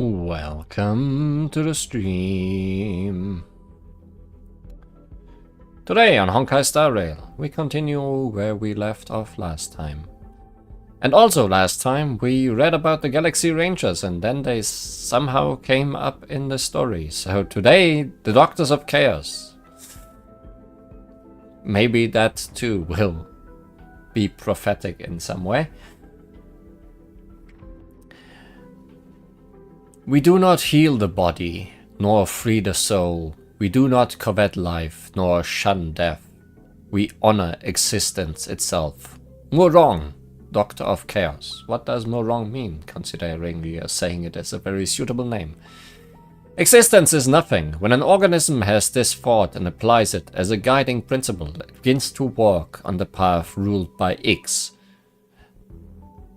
Welcome to the stream. Today on Honkai Star Rail, we continue where we left off last time. And also last time we read about the Galaxy Rangers and then they somehow came up in the story. So today, the Doctors of Chaos. Maybe that too will be prophetic in some way. We do not heal the body, nor free the soul. We do not covet life, nor shun death. We honor existence itself. Murong, Doctor of Chaos. What does Murong mean, considering we are saying it as a very suitable name? Existence is nothing. When an organism has this thought and applies it as a guiding principle, it begins to walk on the path ruled by X,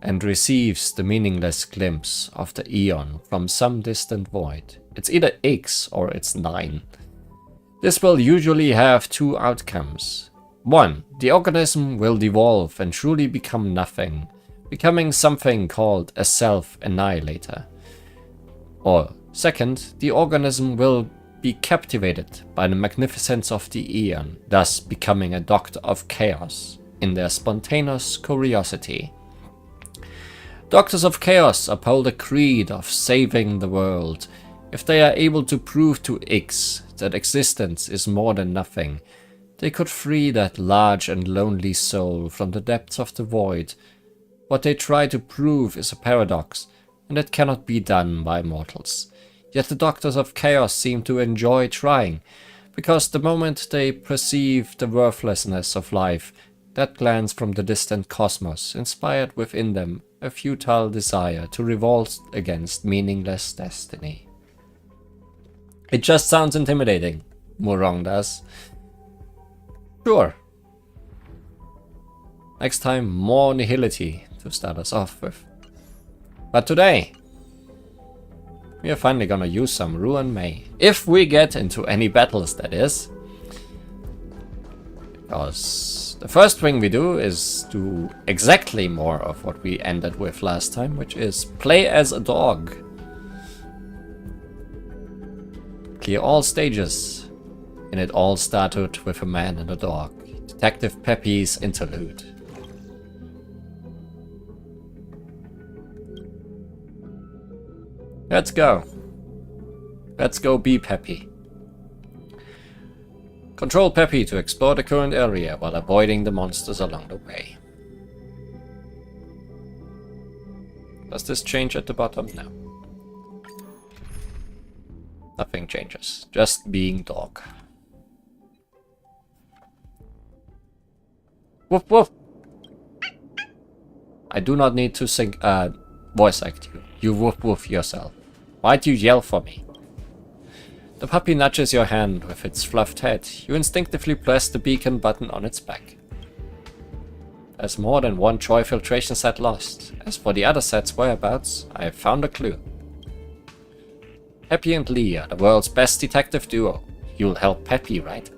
and receives the meaningless glimpse of the Eon from some distant void. It's either X or it's 9. This will usually have two outcomes. 1. The organism will devolve and truly become nothing, becoming something called a self-annihilator. Or 2nd, the organism will be captivated by the magnificence of the Eon, thus becoming a Doctor of Chaos in their spontaneous curiosity. Doctors of Chaos uphold a creed of saving the world. If they are able to prove to X that existence is more than nothing, they could free that large and lonely soul from the depths of the void. What they try to prove is a paradox, and it cannot be done by mortals. Yet the Doctors of Chaos seem to enjoy trying, because the moment they perceive the worthlessness of life, that glance from the distant cosmos inspired within them a futile desire to revolt against meaningless destiny. It just sounds intimidating, Murong does. Sure. Next time, more nihility to start us off with. But today, we are finally gonna use some Ruan Mei. If we get into any battles, that is. Because the first thing we do is do exactly more of what we ended with last time, which is play as a dog. Clear all stages, and it all started with a man and a dog. Detective Peppy's interlude. Let's go. Let's go be Peppy. Control Peppy to explore the current area while avoiding the monsters along the way. Does this change at the bottom? No. Nothing changes. Just being dog. Woof woof! I do not need to sing, voice act you. You woof woof yourself. Why'd you yell for me? The puppy nudges your hand with its fluffed head. You instinctively press the beacon button on its back. There's more than one Joy filtration set lost. As for the other set's whereabouts, I have found a clue. Peppy and Lee are the world's best detective duo. You'll help Peppy, right?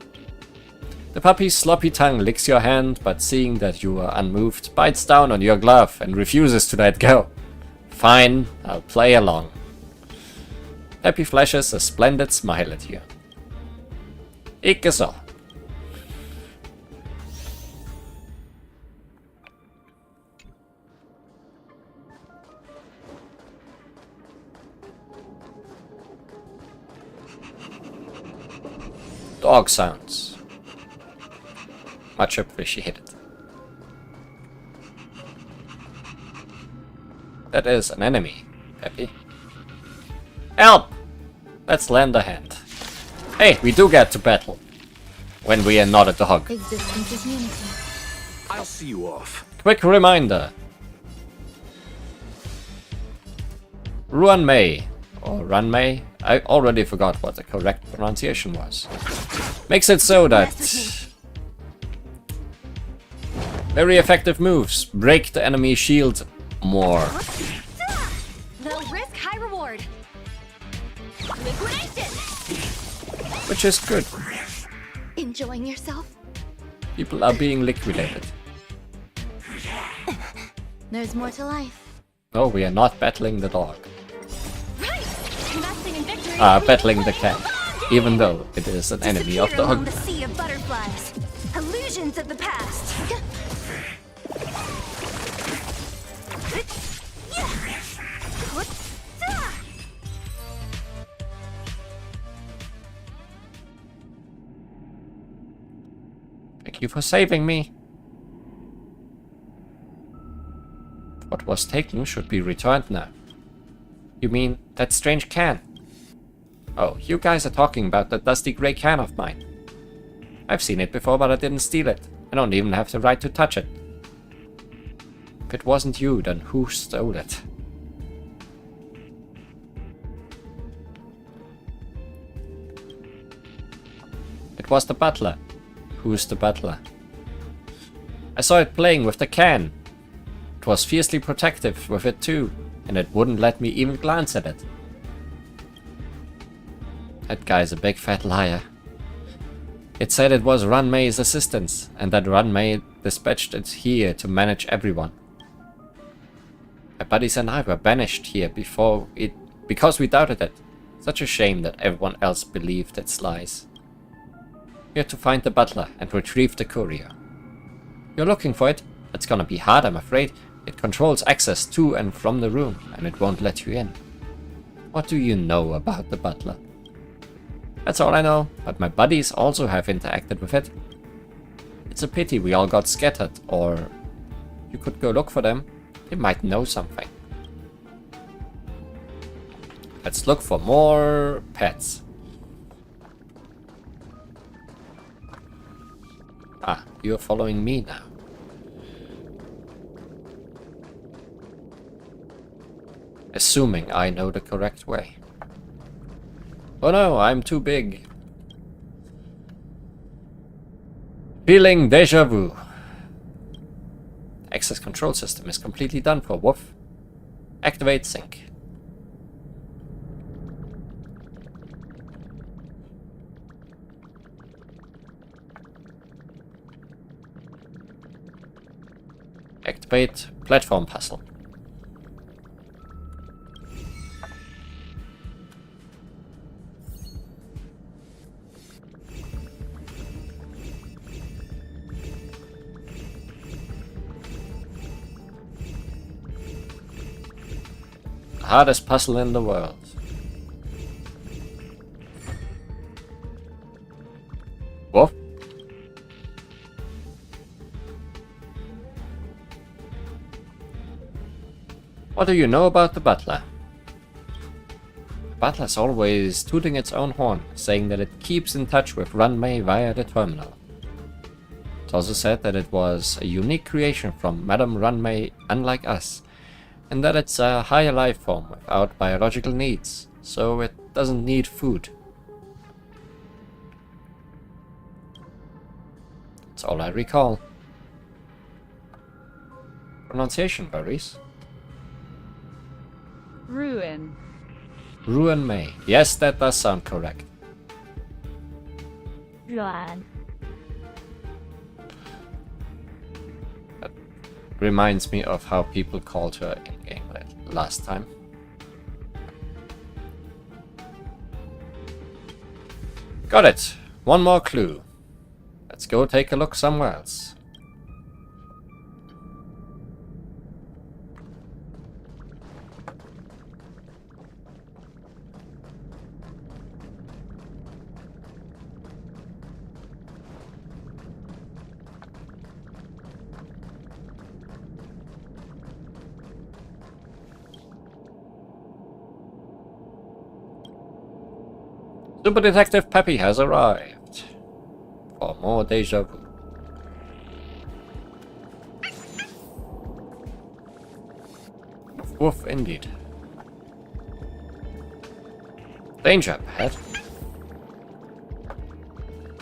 The puppy's sloppy tongue licks your hand, but seeing that you are unmoved, bites down on your glove and refuses to let go. Fine, I'll play along. Peppy flashes a splendid smile at you. Ikke så. Dog sounds. Much appreciated. That is an enemy, Peppy. Help! Let's lend a hand. Hey, we do get to battle. When we are not a dog. Existence is unity. I'll see you off. Quick reminder. Ruan Mei, or Run Mei, I already forgot what the correct pronunciation was. Makes it so that very effective moves break the enemy shield more. Low risk, high reward. Liquidation! Which is good. Enjoying yourself? People are being liquidated. There's more to life. No, we are not battling the dog. Right! battling the cat, even though it is an enemy of the Disappear among Honkai. the sea of butterflies. Illusions of the past. Thank you for saving me. What was taken should be returned now. You mean that strange can? Oh, you guys are talking about that dusty grey can of mine. I've seen it before, but I didn't steal it. I don't even have the right to touch it. If it wasn't you, then who stole it? It was the butler. Who's the butler? I saw it playing with the can. It was fiercely protective with it too, and it wouldn't let me even glance at it. That guy's a big fat liar. It said it was Runmay's assistants, and that Runmay dispatched it here to manage everyone. My buddies and I were banished here because we doubted it. Such a shame that everyone else believed its lies. We have to find the butler and retrieve the courier. You're looking for it? It's gonna be hard, I'm afraid. It controls access to and from the room, and it won't let you in. What do you know about the butler? That's all I know, but my buddies also have interacted with it. It's a pity we all got scattered, or you could go look for them. They might know something. Let's look for more pets. Ah, you're following me now. Assuming I know the correct way. Oh no, I'm too big. Feeling deja vu. Access control system is completely done for. Woof. Activate sync. Activate platform puzzle. Hardest puzzle in the world. What? What do you know about the butler? The butler's always tooting its own horn, saying that it keeps in touch with Runmay via the terminal. It also said that it was a unique creation from Madame Runmay, unlike us, and that it's a higher life form without biological needs, so it doesn't need food. That's all I recall. Pronunciation varies. Ruin. Ruin May. Yes, that does sound correct. Yuan. Reminds me of how people called her in game last time. Got it. One more clue. Let's go take a look somewhere else. Super Detective Peppy has arrived for more deja vu. Woof, indeed. Danger ahead.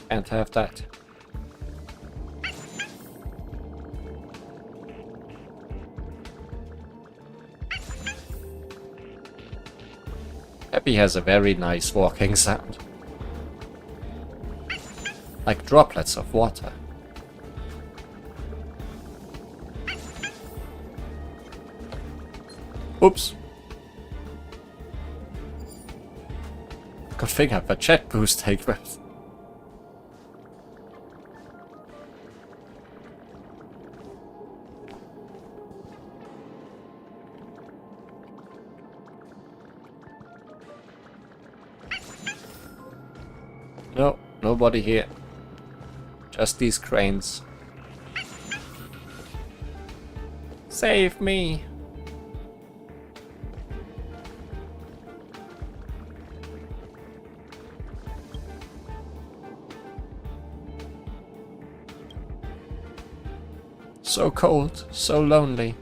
Can't have that. Peppy has a very nice walking sound. Like droplets of water. Oops. thing up a jet boost equipped. No, nobody here. Just these cranes. Save me! So cold, so lonely.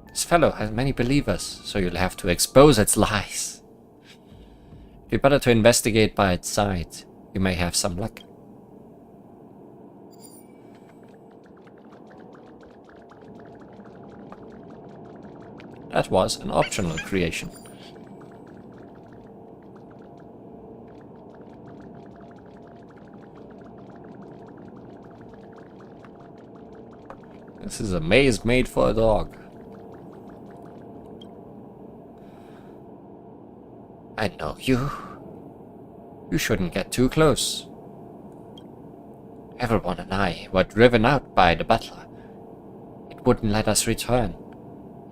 This fellow has many believers, so you'll have to expose its lies. It'd be better to investigate by its side. You may have some luck. That was an optional creation. This is a maze made for a dog. I know you. You shouldn't get too close. Everyone and I were driven out by the butler. It wouldn't let us return.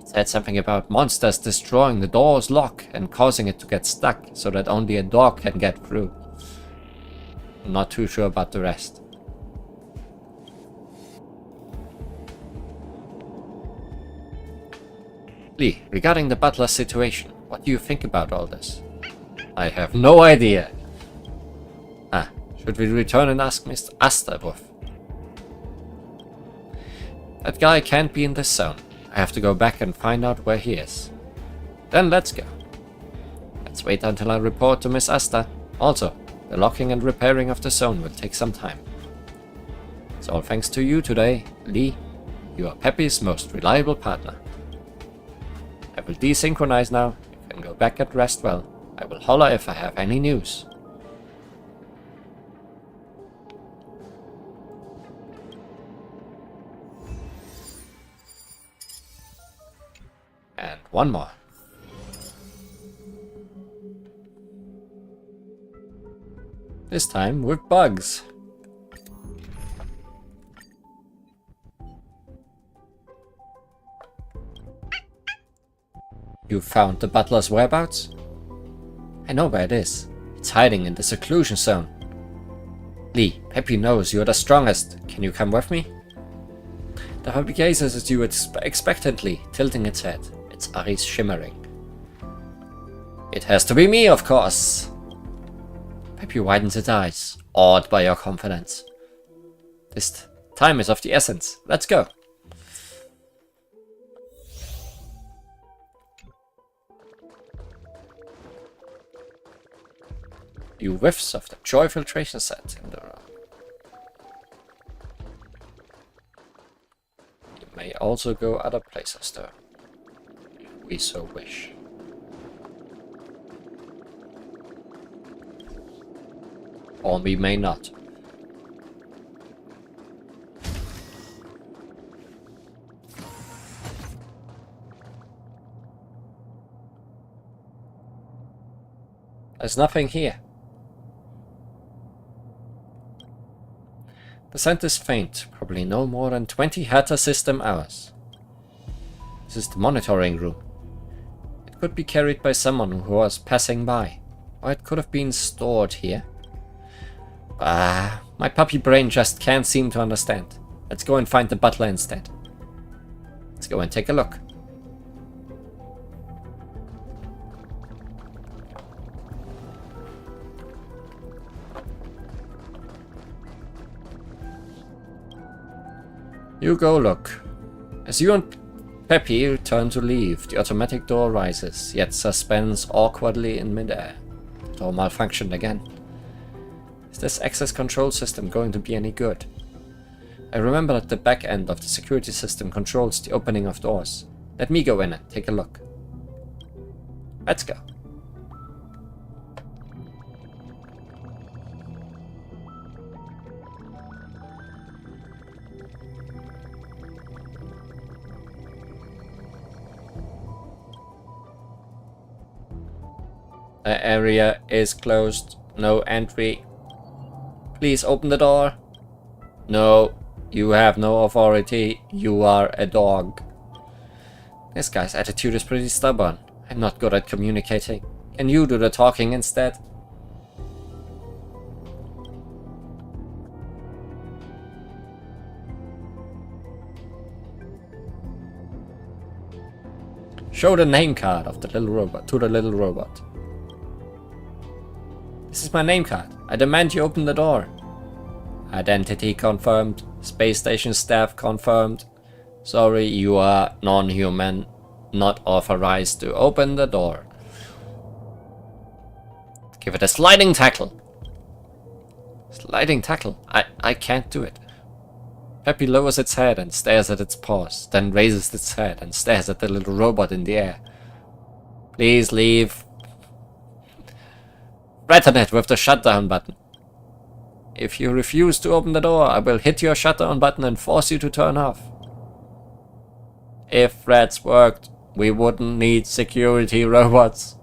It said something about monsters destroying the door's lock and causing it to get stuck so that only a dog can get through. I'm not too sure about the rest. Lee, regarding the butler situation, what do you think about all this? I have no idea. Should we return and ask Mr. Asterbuff? That guy can't be in this zone. I have to go back and find out where he is. Then let's go. Let's wait until I report to Miss Asta. Also, the locking and repairing of the zone will take some time. It's all thanks to you today, Lee. You are Peppy's most reliable partner. I will desynchronize now. You can go back and rest well. I will holler if I have any news. And one more. This time with bugs. You found the butler's whereabouts? I know where it is. It's hiding in the seclusion zone. Lee, Peppy knows you're the strongest. Can you come with me? The puppy gazes at you expectantly, tilting its head. Its eyes shimmering. It has to be me, of course. Peppy widens its eyes, awed by your confidence. This time is of the essence. Let's go. You whiffs of the joy filtration set in the room. You may also go other places though, if we so wish. Or we may not. There's nothing here. The scent is faint, probably no more than 20 Hatter system hours. This is the monitoring room. It could be carried by someone who was passing by, or it could have been stored here. My puppy brain just can't seem to understand. Let's go and find the butler instead. Let's go and take a look. You go look. As you and Peppy turn to leave, the automatic door rises, yet suspends awkwardly in midair. The door malfunctioned again. Is this access control system going to be any good? I remember that the back end of the security system controls the opening of doors. Let me go in and take a look. Let's go. The area is closed. No entry. Please open the door. No, you have no authority. You are a dog. This guy's attitude is pretty stubborn. I'm not good at communicating. Can you do the talking instead? Show the name card of the little robot to the little robot. This is my name card. I demand you open the door. Identity confirmed. Space station staff confirmed. Sorry, you are non-human. Not authorized to open the door. Give it a sliding tackle. Sliding tackle? I can't do it. Peppy lowers its head and stares at its paws, then raises its head and stares at the little robot in the air. Please leave. Threaten it with the shutdown button. If you refuse to open the door, I will hit your shutdown button and force you to turn off. If threats worked, we wouldn't need security robots.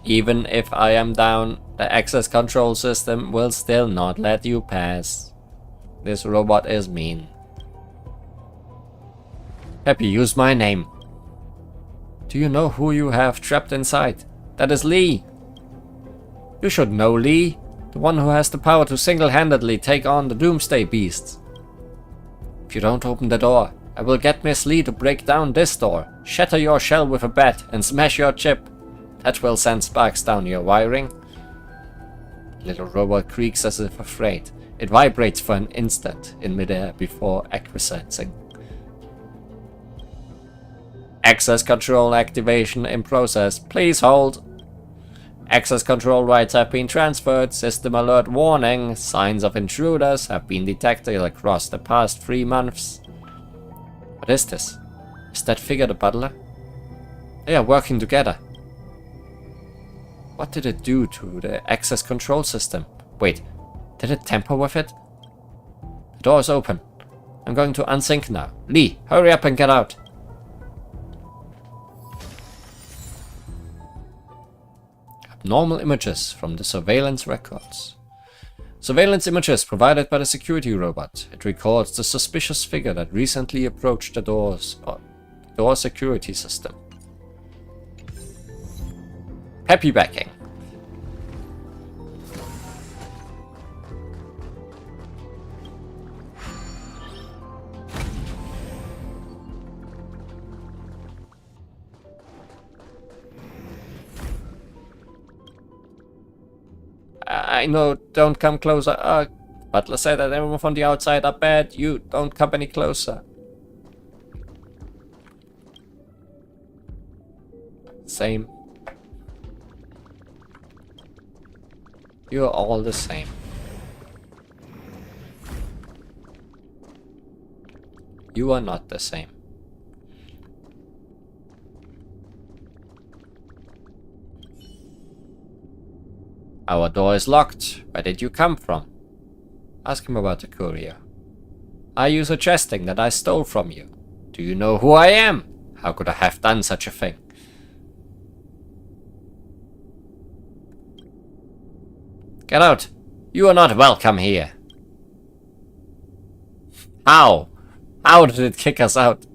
Even if I am down, the access control system will still not let you pass. This robot is mean. Peppy, use my name. Do you know who you have trapped inside? That is Lee. You should know Lee, the one who has the power to single-handedly take on the Doomsday Beasts. If you don't open the door, I will get Miss Lee to break down this door, shatter your shell with a bat, and smash your chip. That will send sparks down your wiring. Little robot creaks as if afraid. It vibrates for an instant in midair before acquiescing. Access control activation in process. Please hold. Access control rights have been transferred. System alert warning. Signs of intruders have been detected across the past 3 months. What is this? Is that figure the butler? They are working together. What did it do to the access control system? Wait, did it tamper with it? The door is open. I'm going to unsync now. Lee, hurry up and get out. Abnormal images from the surveillance records. Surveillance images provided by the security robot. It records the suspicious figure that recently approached the door security system. Happy backing. I know, don't come closer. Butler said that everyone from the outside are bad. You don't come any closer. Same. You're all the same. You are not the same. Our door is locked. Where did you come from? Ask him about the courier. Are you suggesting that I stole from you? Do you know who I am? How could I have done such a thing? Get out! You are not welcome here! How? How did it kick us out?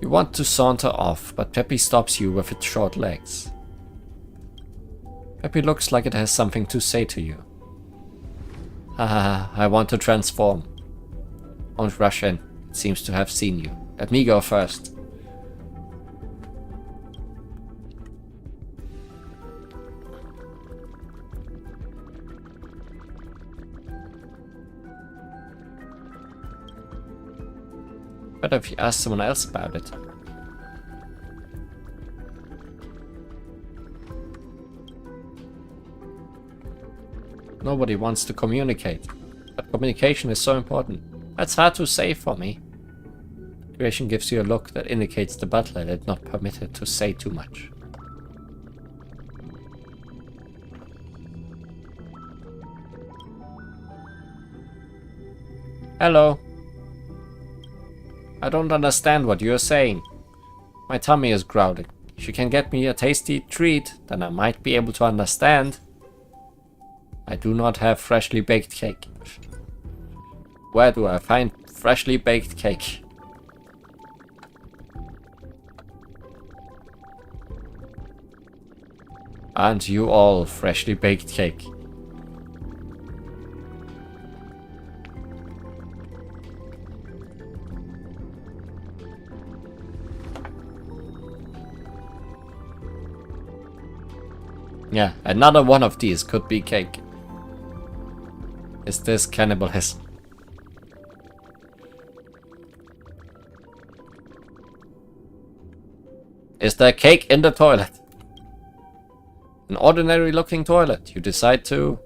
You want to saunter off, but Peppy stops you with its short legs. Peppy looks like it has something to say to you. Haha, I want to transform. Don't rush in. It seems to have seen you. Let me go first. Better if you ask someone else about it. Nobody wants to communicate, but communication is so important. That's hard to say for me. Creation gives you a look that indicates the butler did not permit it to say too much. Hello. I don't understand what you're saying. My tummy is growling. If you can get me a tasty treat, then I might be able to understand. I do not have freshly baked cake. Where do I find freshly baked cake? Aren't you all freshly baked cake? Yeah, another one of these could be cake. Is this cannibalism? Is there cake in the toilet? An ordinary looking toilet. You decide to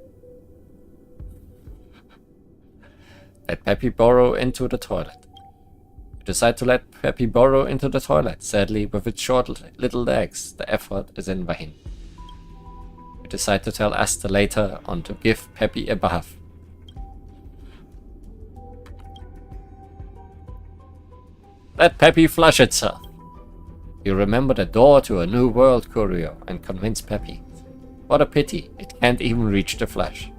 let Peppy burrow into the toilet. You decide to let Peppy burrow into the toilet. Sadly, with its short little legs, the effort is in vain. You decide to tell Asta later on to give Peppy a bath. Let Peppy flush itself. You remember the door to a new world curio and convince Peppy. What a pity, it can't even reach the flash.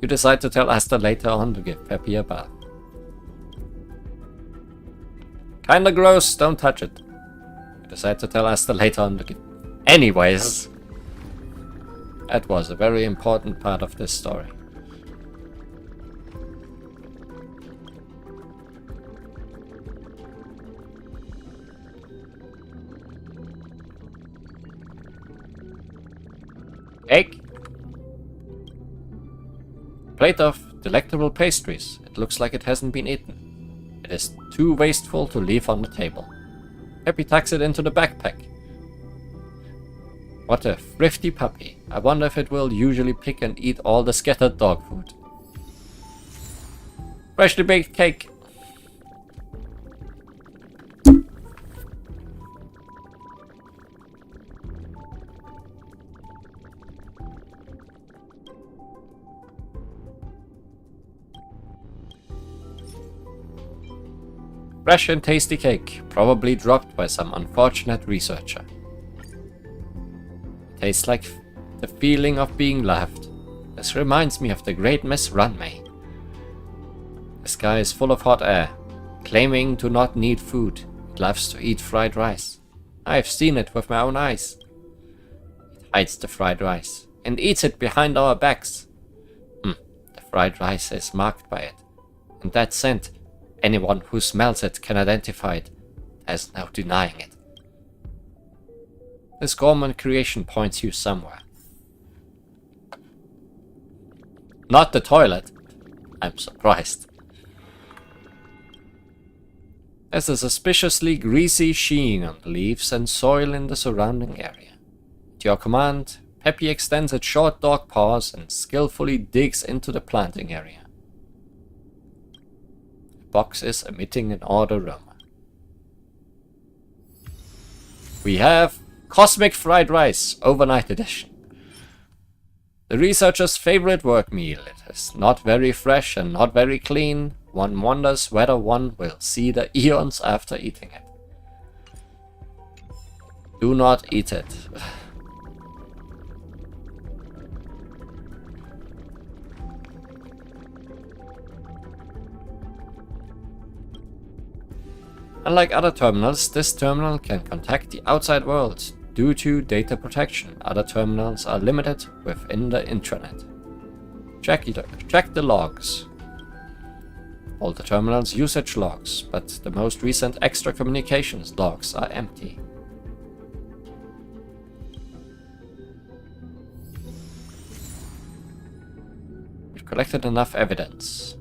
You decide to tell Asta later on to give Peppy a bath. Kinda gross, don't touch it. You decide to tell Asta later on to give... Anyways, that was a very important part of this story. Egg. Plate of delectable pastries. It looks like it hasn't been eaten. It is too wasteful to leave on the table. Peppy tucks it into the backpack. What a thrifty puppy. I wonder if it will usually pick and eat all the scattered dog food. Freshly baked cake. Fresh and tasty cake, probably dropped by some unfortunate researcher. Tastes like the feeling of being loved. This reminds me of the great Miss Runway. The sky is full of hot air, claiming to not need food. It loves to eat fried rice. I've seen it with my own eyes. It hides the fried rice and eats it behind our backs. The fried rice is marked by it, and that scent, anyone who smells it can identify it. There's no denying it. This gourmet creation points you somewhere. Not the toilet. I'm surprised. There's a suspiciously greasy sheen on the leaves and soil in the surrounding area. At your command, Peppy extends its short dog paws and skillfully digs into the planting area. Box is emitting an odd aroma. We have Cosmic Fried Rice Overnight Edition. The researcher's favorite work meal. It is not very fresh and not very clean. One wonders whether one will see the eons after eating it. Do not eat it. Unlike other terminals, this terminal can contact the outside world due to data protection. Other terminals are limited within the intranet. Check the logs. All the terminals' usage logs, but the most recent extra communications logs are empty. We've collected enough evidence.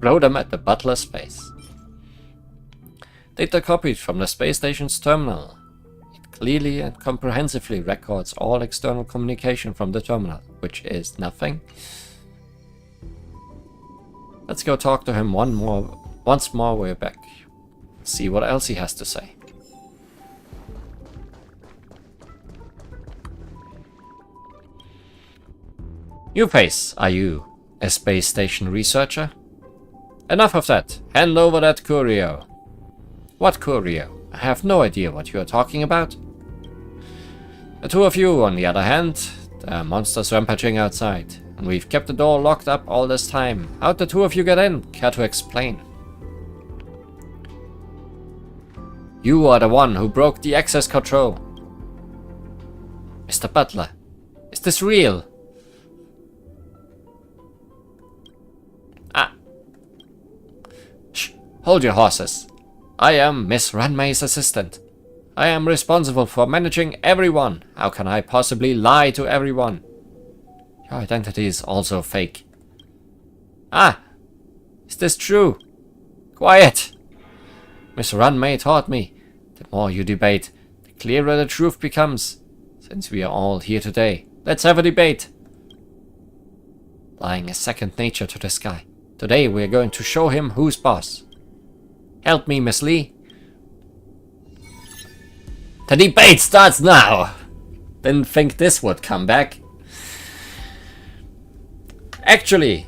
Throw them at the butler's face. Data copied from the space station's terminal. It clearly and comprehensively records all external communication from the terminal, which is nothing. Let's go talk to him once more we're back. See what else he has to say. New face, are you a space station researcher? Enough of that. Hand over that curio. What curio? I have no idea what you are talking about. The two of you, on the other hand, there are monsters rampaging outside, and we've kept the door locked up all this time. How'd the two of you get in? Care to explain? You are the one who broke the access control. Mr. Butler, is this real? Ah. Shh, hold your horses. I am Miss Runmay's assistant. I am responsible for managing everyone. How can I possibly lie to everyone? Your identity is also fake. Ah! Is this true? Quiet! Miss Runmay taught me. The more you debate, the clearer the truth becomes. Since we are all here today, let's have a debate. Lying is second nature to this guy. Today we are going to show him who's boss. Help me, Miss Lee. The debate starts now! Didn't think this would come back. Actually,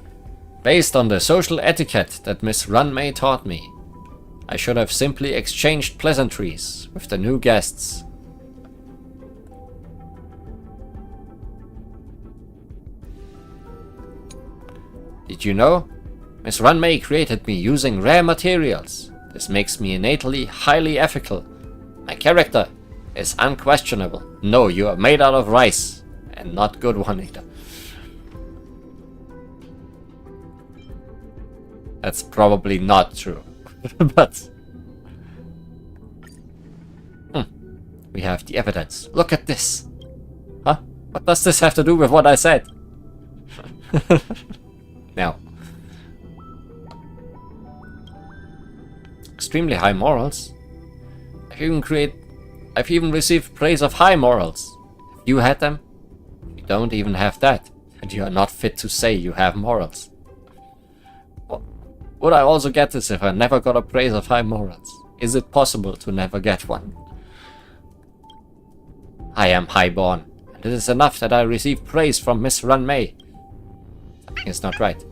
based on the social etiquette that Miss Runmay taught me, I should have simply exchanged pleasantries with the new guests. Did you know? Miss Runmay created me using rare materials. This makes me innately highly ethical. My character is unquestionable. No, you are made out of rice. And not good one either. That's probably not true. But... we have the evidence. Look at this. Huh? What does this have to do with what I said? Now. Extremely high morals. I've even received praise of high morals. If you had them, you don't even have that. And you are not fit to say you have morals. Would I also get this if I never got a praise of high morals? Is it possible to never get one? I am highborn, and it is enough that I receive praise from Miss Runmay. Something is not right.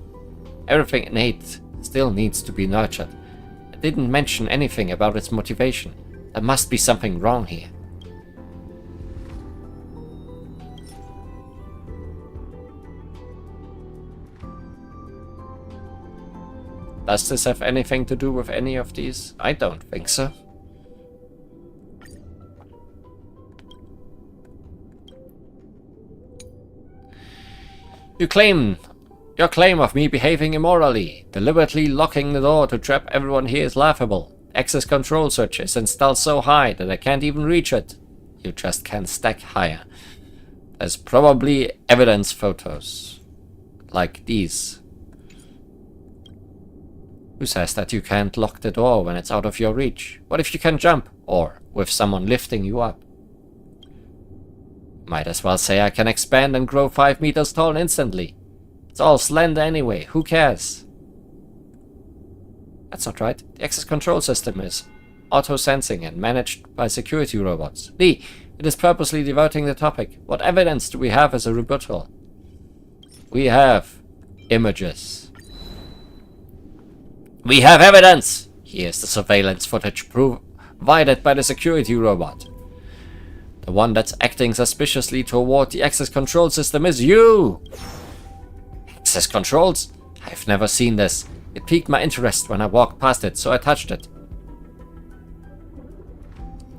Everything innate still needs to be nurtured. I didn't mention anything about its motivation. There must be something wrong here. Does this have anything to do with any of these? I don't think so. Your claim of me behaving immorally, deliberately locking the door to trap everyone here is laughable. Access control switch is installed so high that I can't even reach it. You just can't stack higher. There's probably evidence photos. Like these. Who says that you can't lock the door when it's out of your reach? What if you can jump? Or with someone lifting you up? Might as well say I can expand and grow 5 meters tall instantly. It's all slender anyway, who cares? That's not right. The access control system is auto-sensing and managed by security robots. Lee, it is purposely diverting the topic. What evidence do we have as a rebuttal? We have images. We have evidence! Here's the surveillance footage provided by the security robot. The one that's acting suspiciously toward the access control system is you! Access controls? I've never seen this. It piqued my interest when I walked past it, so I touched it.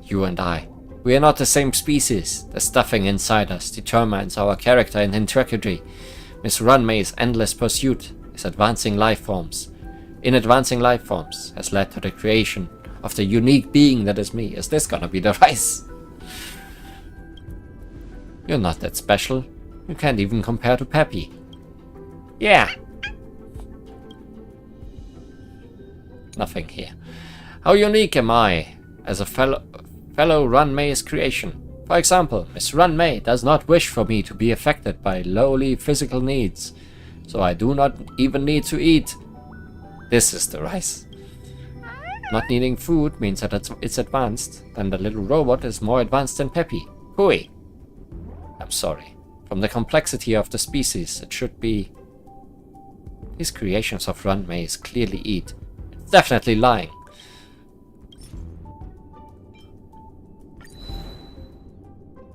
You and I. We are not the same species. The stuffing inside us determines our character and integrity. Miss Runmay's endless pursuit is advancing life forms. In advancing life forms has led to the creation of the unique being that is me. Is this gonna be the rice? You're not that special. You can't even compare to Peppy. Yeah. Nothing here. How unique am I as a fellow Runmay's creation? For example, Miss Runmay does not wish for me to be affected by lowly physical needs, so I do not even need to eat. This is the rice. Not needing food means that it's advanced. Then the little robot is more advanced than Peppy. Hooey. I'm sorry. From the complexity of the species, it should be These creations of Runmei is clearly eat. It's definitely lying.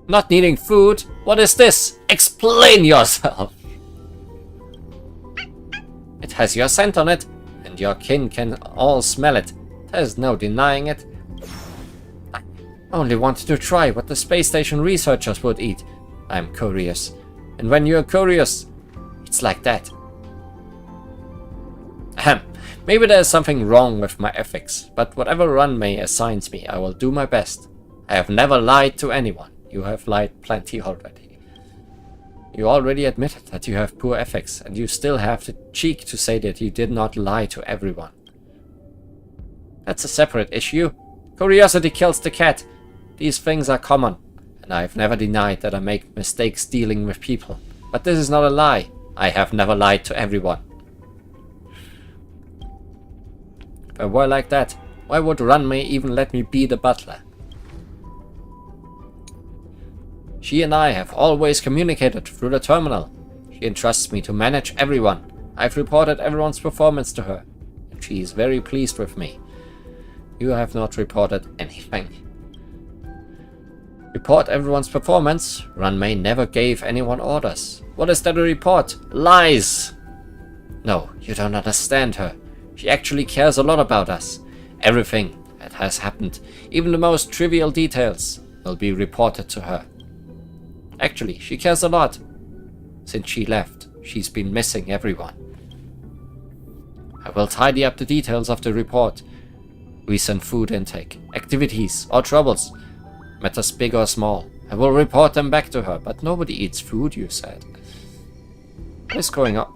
Not needing food? What is this? Explain yourself! It has your scent on it, and your kin can all smell it. There's no denying it. I only wanted to try what the space station researchers would eat. I'm curious. And when you're curious, it's like that. Ahem. Maybe there's something wrong with my ethics, but whatever Runmei assigns me, I will do my best. I have never lied to anyone. You have lied plenty already. You already admitted that you have poor ethics, and you still have the cheek to say that you did not lie to everyone. That's a separate issue. Curiosity kills the cat. These things are common, and I've never denied that I make mistakes dealing with people. But this is not a lie. I have never lied to everyone. If I were like that, why would Runmei even let me be the butler? She and I have always communicated through the terminal. She entrusts me to manage everyone. I've reported everyone's performance to her, and she is very pleased with me. You have not reported anything. Report everyone's performance? Runmei never gave anyone orders. What is that a report? Lies! No, you don't understand her. She actually cares a lot about us. Everything that has happened, even the most trivial details, will be reported to her. Actually, she cares a lot. Since she left, she's been missing everyone. I will tidy up the details of the report. Recent food intake, activities, or troubles. Matters big or small. I will report them back to her, but nobody eats food, you said. What is going on?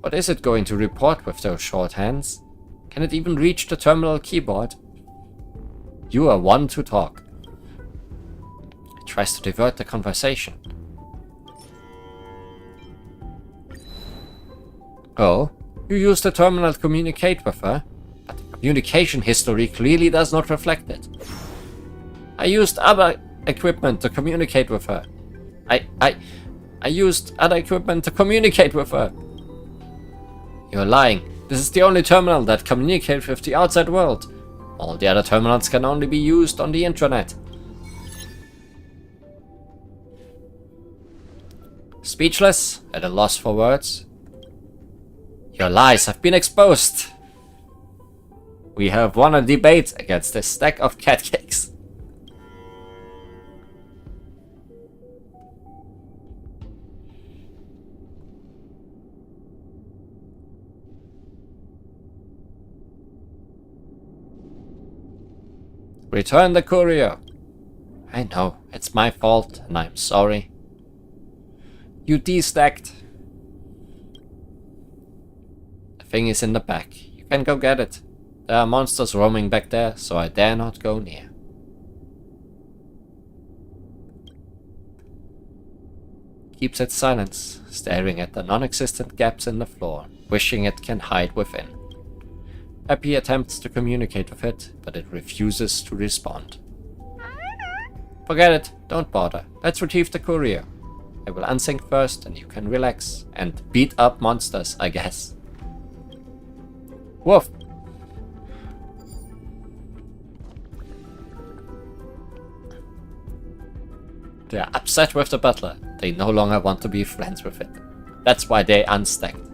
What is it going to report with those short hands? Can it even reach the terminal keyboard? You are one to talk. It tries to divert the conversation. Oh, you use the terminal to communicate with her, but the communication history clearly does not reflect it. I used other equipment to communicate with her. I used other equipment to communicate with her. You're lying. This is the only terminal that communicates with the outside world. All the other terminals can only be used on the intranet. Speechless, at a loss for words. Your lies have been exposed. We have won a debate against this stack of cat cakes. Return the courier. I know, it's my fault, and I'm sorry. You destacked. The thing is in the back. You can go get it. There are monsters roaming back there, so I dare not go near. Keeps its silence, staring at the non-existent gaps in the floor, wishing it can hide within. Happy attempts to communicate with it, but it refuses to respond. Forget it, don't bother. Let's retrieve the courier. I will unsync first and you can relax and beat up monsters, I guess. Woof! They are upset with the butler. They no longer want to be friends with it. That's why they unstacked.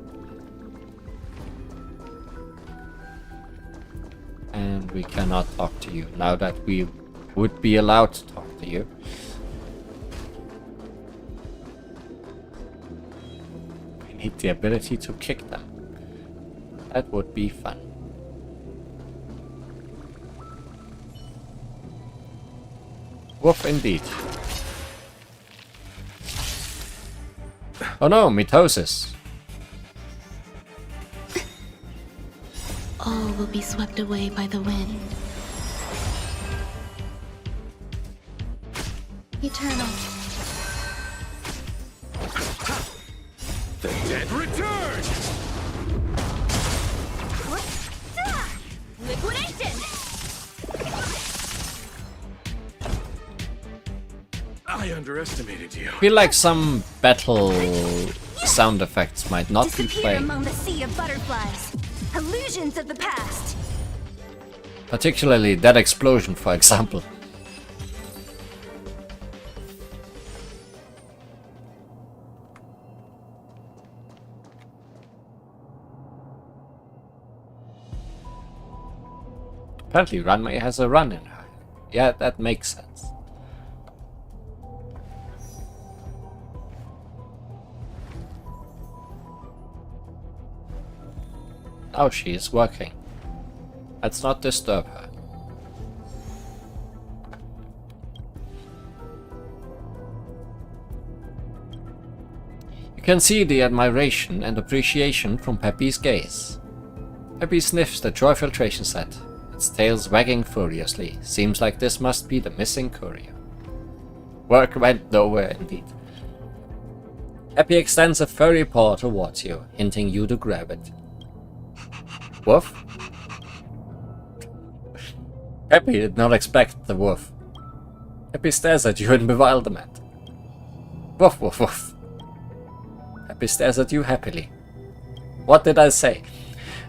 And we cannot talk to you now that we would be allowed to talk to you. We need the ability to kick them. That would be fun. Woof indeed. Oh no, mitosis. All will be swept away by the wind. Eternal. The dead return! Liquidation! I underestimated you. Feel like some battle the sound effects might not be Disappear playing. among the sea of butterflies. Illusions of the past. Particularly that explosion, for example. Apparently Runway has a run in her. Yeah, that makes sense. Now she is working. Let's not disturb her. You can see the admiration and appreciation from Peppy's gaze. Peppy sniffs the joy filtration set, its tails wagging furiously. Seems like this must be the missing courier. Work went nowhere indeed. Peppy extends a furry paw towards you, hinting you to grab it. Woof? Peppy did not expect the woof. Peppy stares at you in bewilderment. Woof woof woof. Peppy stares at you happily. What did I say?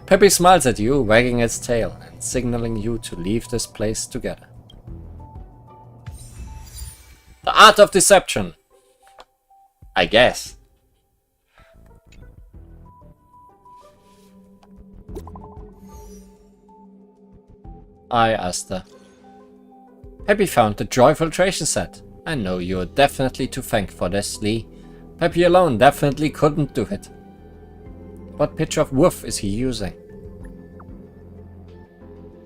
Peppy smiles at you, wagging its tail and signaling you to leave this place together. The art of deception. I guess. I asked her. Peppy found the joy filtration set. I know you're definitely to thank for this, Lee. Peppy alone definitely couldn't do it. What pitch of woof is he using?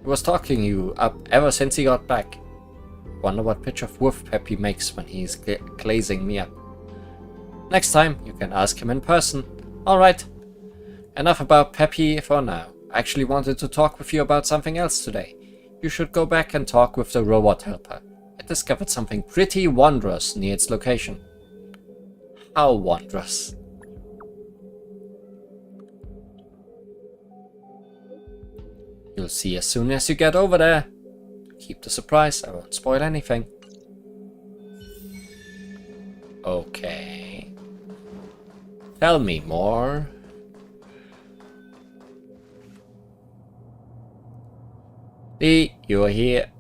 He was talking you up ever since he got back. Wonder what pitch of woof Peppy makes when he's glazing me up. Next time, you can ask him in person. Alright. Enough about Peppy for now. I actually wanted to talk with you about something else today. You should go back and talk with the robot helper. I discovered something pretty wondrous near its location. How wondrous? You'll see as soon as you get over there. Keep the surprise, I won't spoil anything. Okay. Tell me more. Lee, you are here.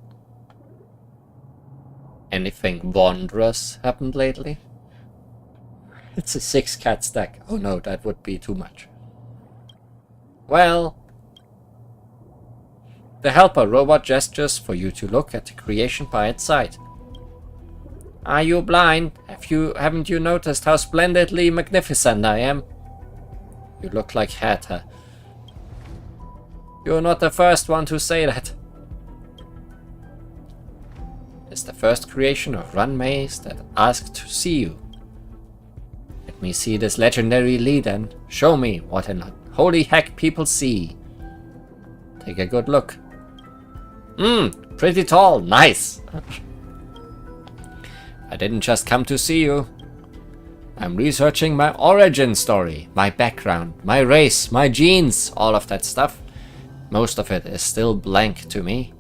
Anything wondrous happened lately? It's a 6-cat stack. Oh no, that would be too much. Well, the helper robot gestures for you to look at the creation by its side. Are you blind? Haven't you noticed how splendidly magnificent I am? You look like Hatter. You're not the first one to say that. It's the first creation of Run Maze that asked to see you. Let me see this legendary Lee then. Show me what in holy heck people see. Take a good look. Pretty tall. Nice. I didn't just come to see you. I'm researching my origin story, my background, my race, my genes, all of that stuff. Most of it is still blank to me.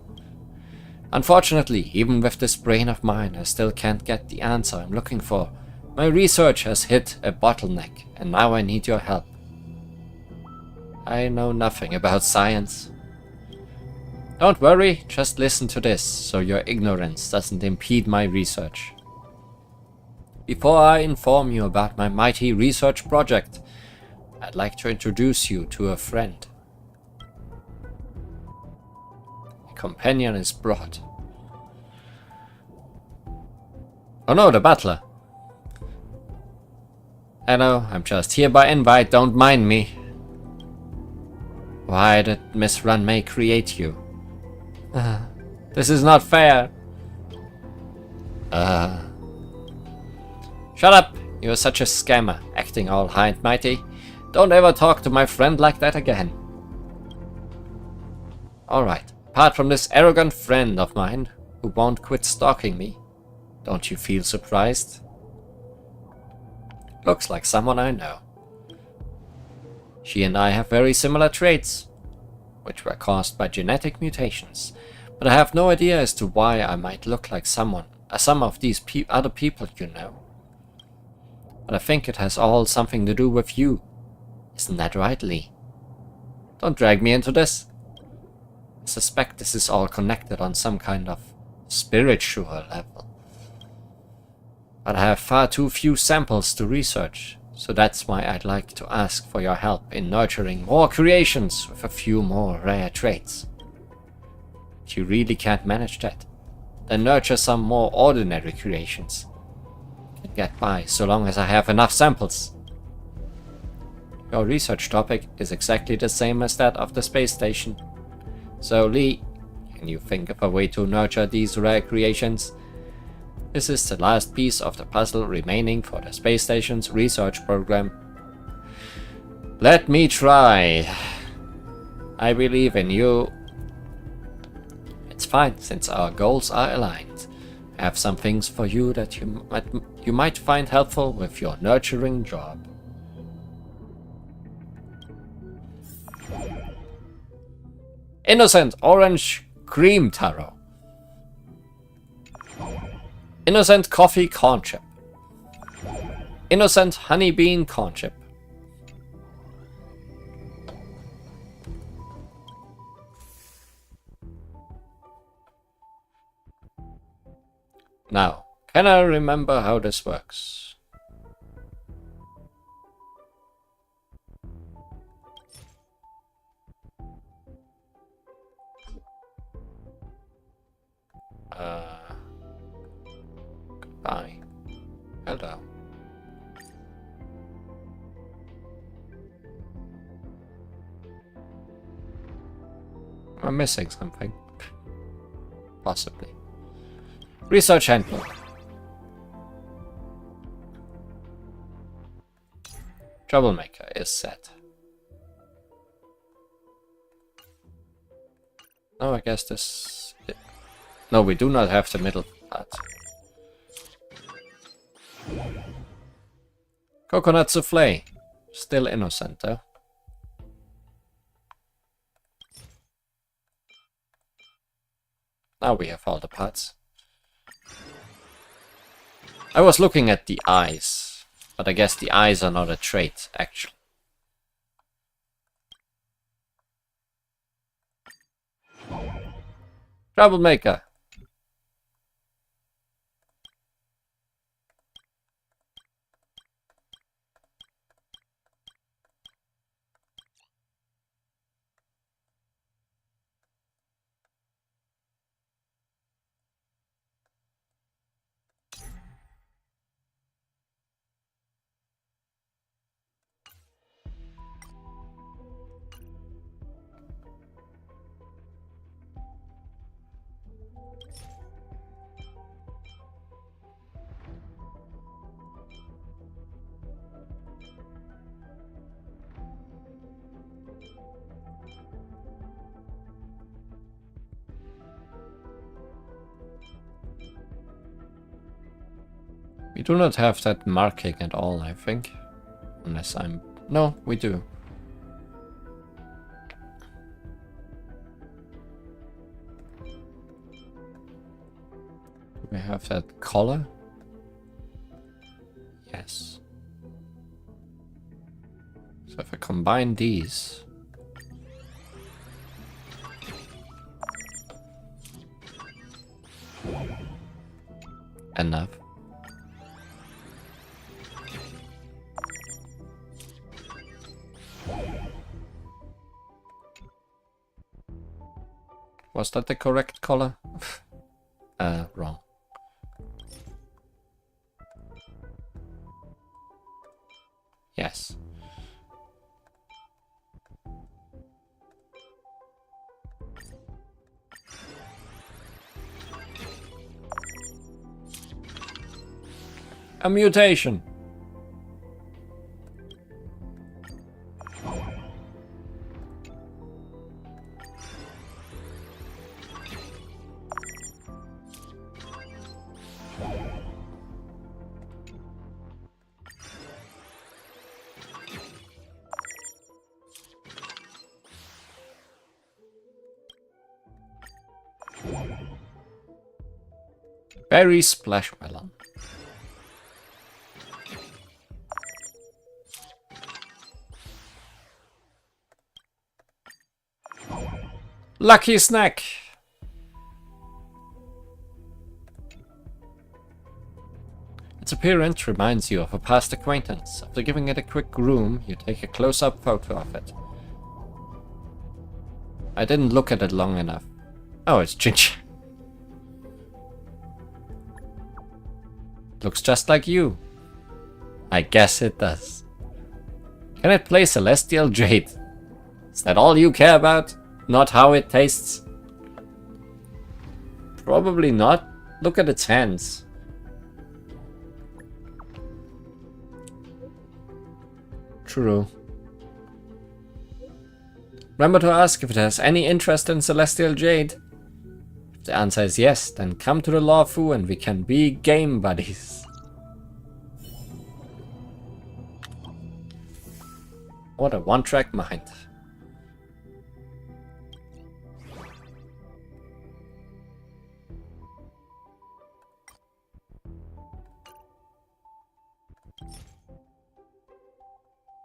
Unfortunately, even with this brain of mine, I still can't get the answer I'm looking for. My research has hit a bottleneck, and now I need your help. I know nothing about science. Don't worry, just listen to this, so your ignorance doesn't impede my research. Before I inform you about my mighty research project, I'd like to introduce you to a friend. A companion is brought. Oh no, the butler. Hello, I'm just here by invite, don't mind me. Why did Miss Runmay create you? This is not fair. Shut up, you're such a scammer, acting all high and mighty. Don't ever talk to my friend like that again. Alright, apart from this arrogant friend of mine, who won't quit stalking me, don't you feel surprised? Looks like someone I know. She and I have very similar traits, which were caused by genetic mutations, but I have no idea as to why I might look like some of these other people you know. But I think it has all something to do with you. Isn't that right, Lee? Don't drag me into this. I suspect this is all connected on some kind of spiritual level. But I have far too few samples to research, so that's why I'd like to ask for your help in nurturing more creations with a few more rare traits. If you really can't manage that, then nurture some more ordinary creations. I can get by so long as I have enough samples. Your research topic is exactly the same as that of the space station. So Lee, can you think of a way to nurture these rare creations? This is the last piece of the puzzle remaining for the space station's research program. Let me try. I believe in you. It's fine, since our goals are aligned. I have some things for you that you might find helpful with your nurturing job. Innocent orange cream taro. Innocent coffee corn chip. Innocent honey bean corn chip. Now, can I remember how this works? Goodbye. Hello. Am I missing something? Possibly. Research handbook. Troublemaker is set. No, I guess this... No, we do not have the middle part. Coconut souffle. Still innocent though. Now we have all the parts. I was looking at the eyes, but I guess the eyes are not a trait, actually. Troublemaker. We do not have that marking at all, I think. Unless I'm... No, we do. Do we have that color? Yes. So if I combine these... Enough. Was that the correct color? Wrong. Yes. A mutation. Berry splash melon. Lucky snack! Its appearance reminds you of a past acquaintance. After giving it a quick groom, you take a close-up photo of it. I didn't look at it long enough. Oh, it's Ginger. Looks just like you. I guess it does. Can it play Celestial Jade? Is that all you care about? Not how it tastes? Probably not. Look at its hands. True. Remember to ask if it has any interest in Celestial Jade. If the answer is yes, then come to the Lawfu and we can be game buddies. What a one-track mind.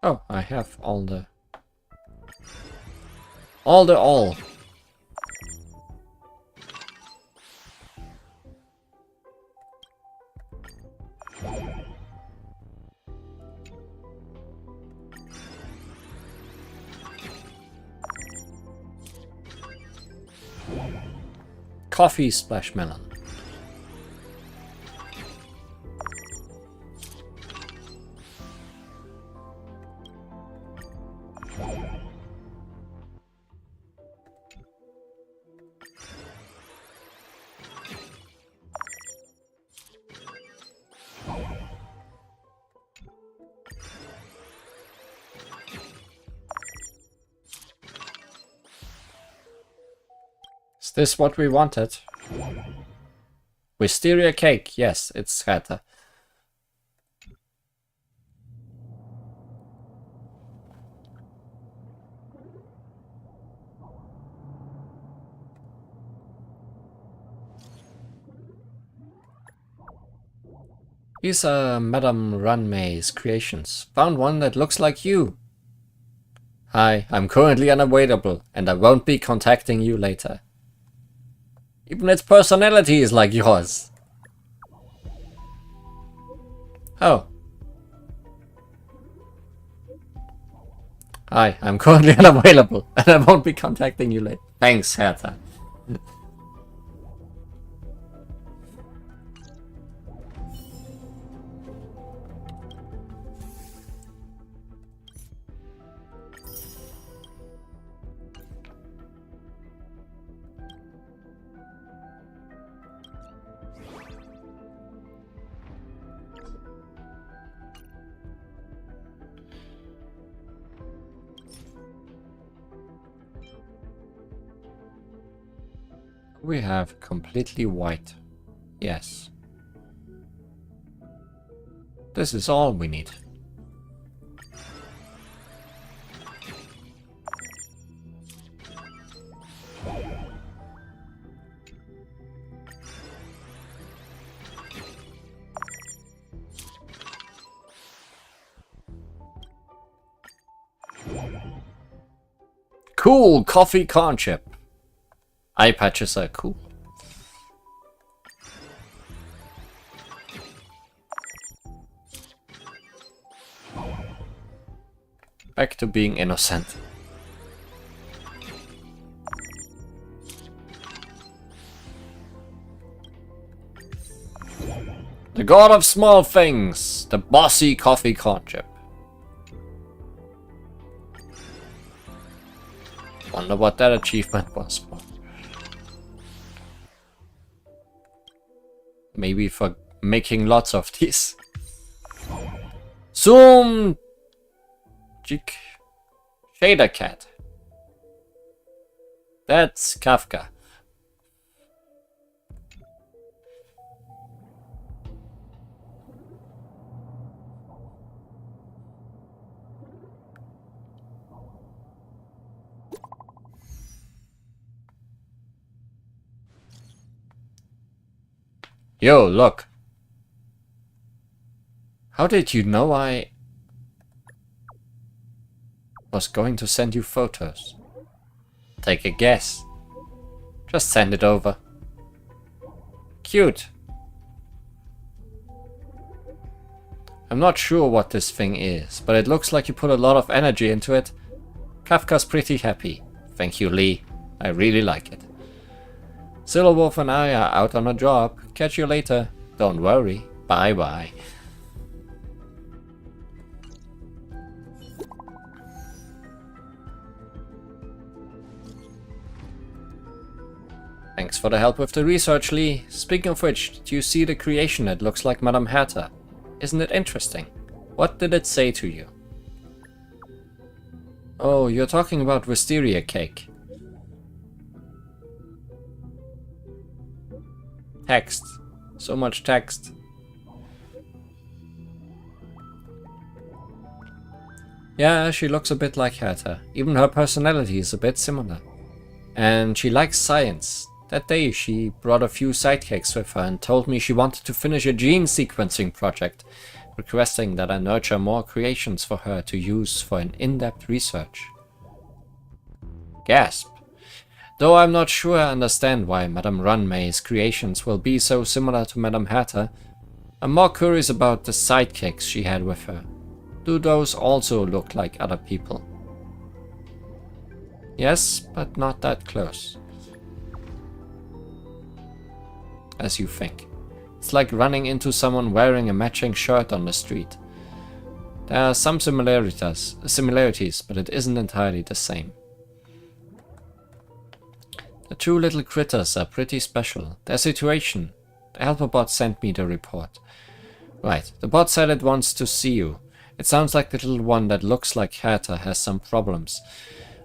Oh, I have all. Coffee splash melon. Is this what we wanted? Wisteria cake, yes, it's Hertha. These are Madame Ranmay's creations. Found one that looks like you. Hi, I'm currently unavailable, and I won't be contacting you later. Even its personality is like yours. Oh. Hi, I'm currently unavailable, and I won't be contacting you later. Thanks, Hertha. We have completely white. Yes. This is all we need. Cool coffee corn chip. Eye patches are cool. Back to being innocent. The god of small things, the bossy coffee corn chip. Wonder what that achievement was for. Maybe for making lots of these. Zoom Jig Shader Cat. That's Kafka. Yo, look. How did you know I was going to send you photos? Take a guess. Just send it over. Cute. I'm not sure what this thing is, but it looks like you put a lot of energy into it. Kafka's pretty happy. Thank you, Lee. I really like it. Silverwolf and I are out on a job. Catch you later. Don't worry. Bye bye. Thanks for the help with the research, Lee. Speaking of which, did you see the creation that looks like Madame Herta? Isn't it interesting? What did it say to you? Oh, you're talking about wisteria cake. Text. So much text. Yeah, she looks a bit like Herta. Even her personality is a bit similar. And she likes science. That day she brought a few sidekicks with her and told me she wanted to finish a gene sequencing project, requesting that I nurture more creations for her to use for an in-depth research. Gasp. Though I'm not sure I understand why Madame Runmay's creations will be so similar to Madame Herta, I'm more curious about the sidekicks she had with her. Do those also look like other people? Yes, but not that close. As you think. It's like running into someone wearing a matching shirt on the street. There are some similarities, but it isn't entirely the same. The two little critters are pretty special. Their situation. The helper bot sent me the report. Right, the bot said it wants to see you. It sounds like the little one that looks like Herta has some problems.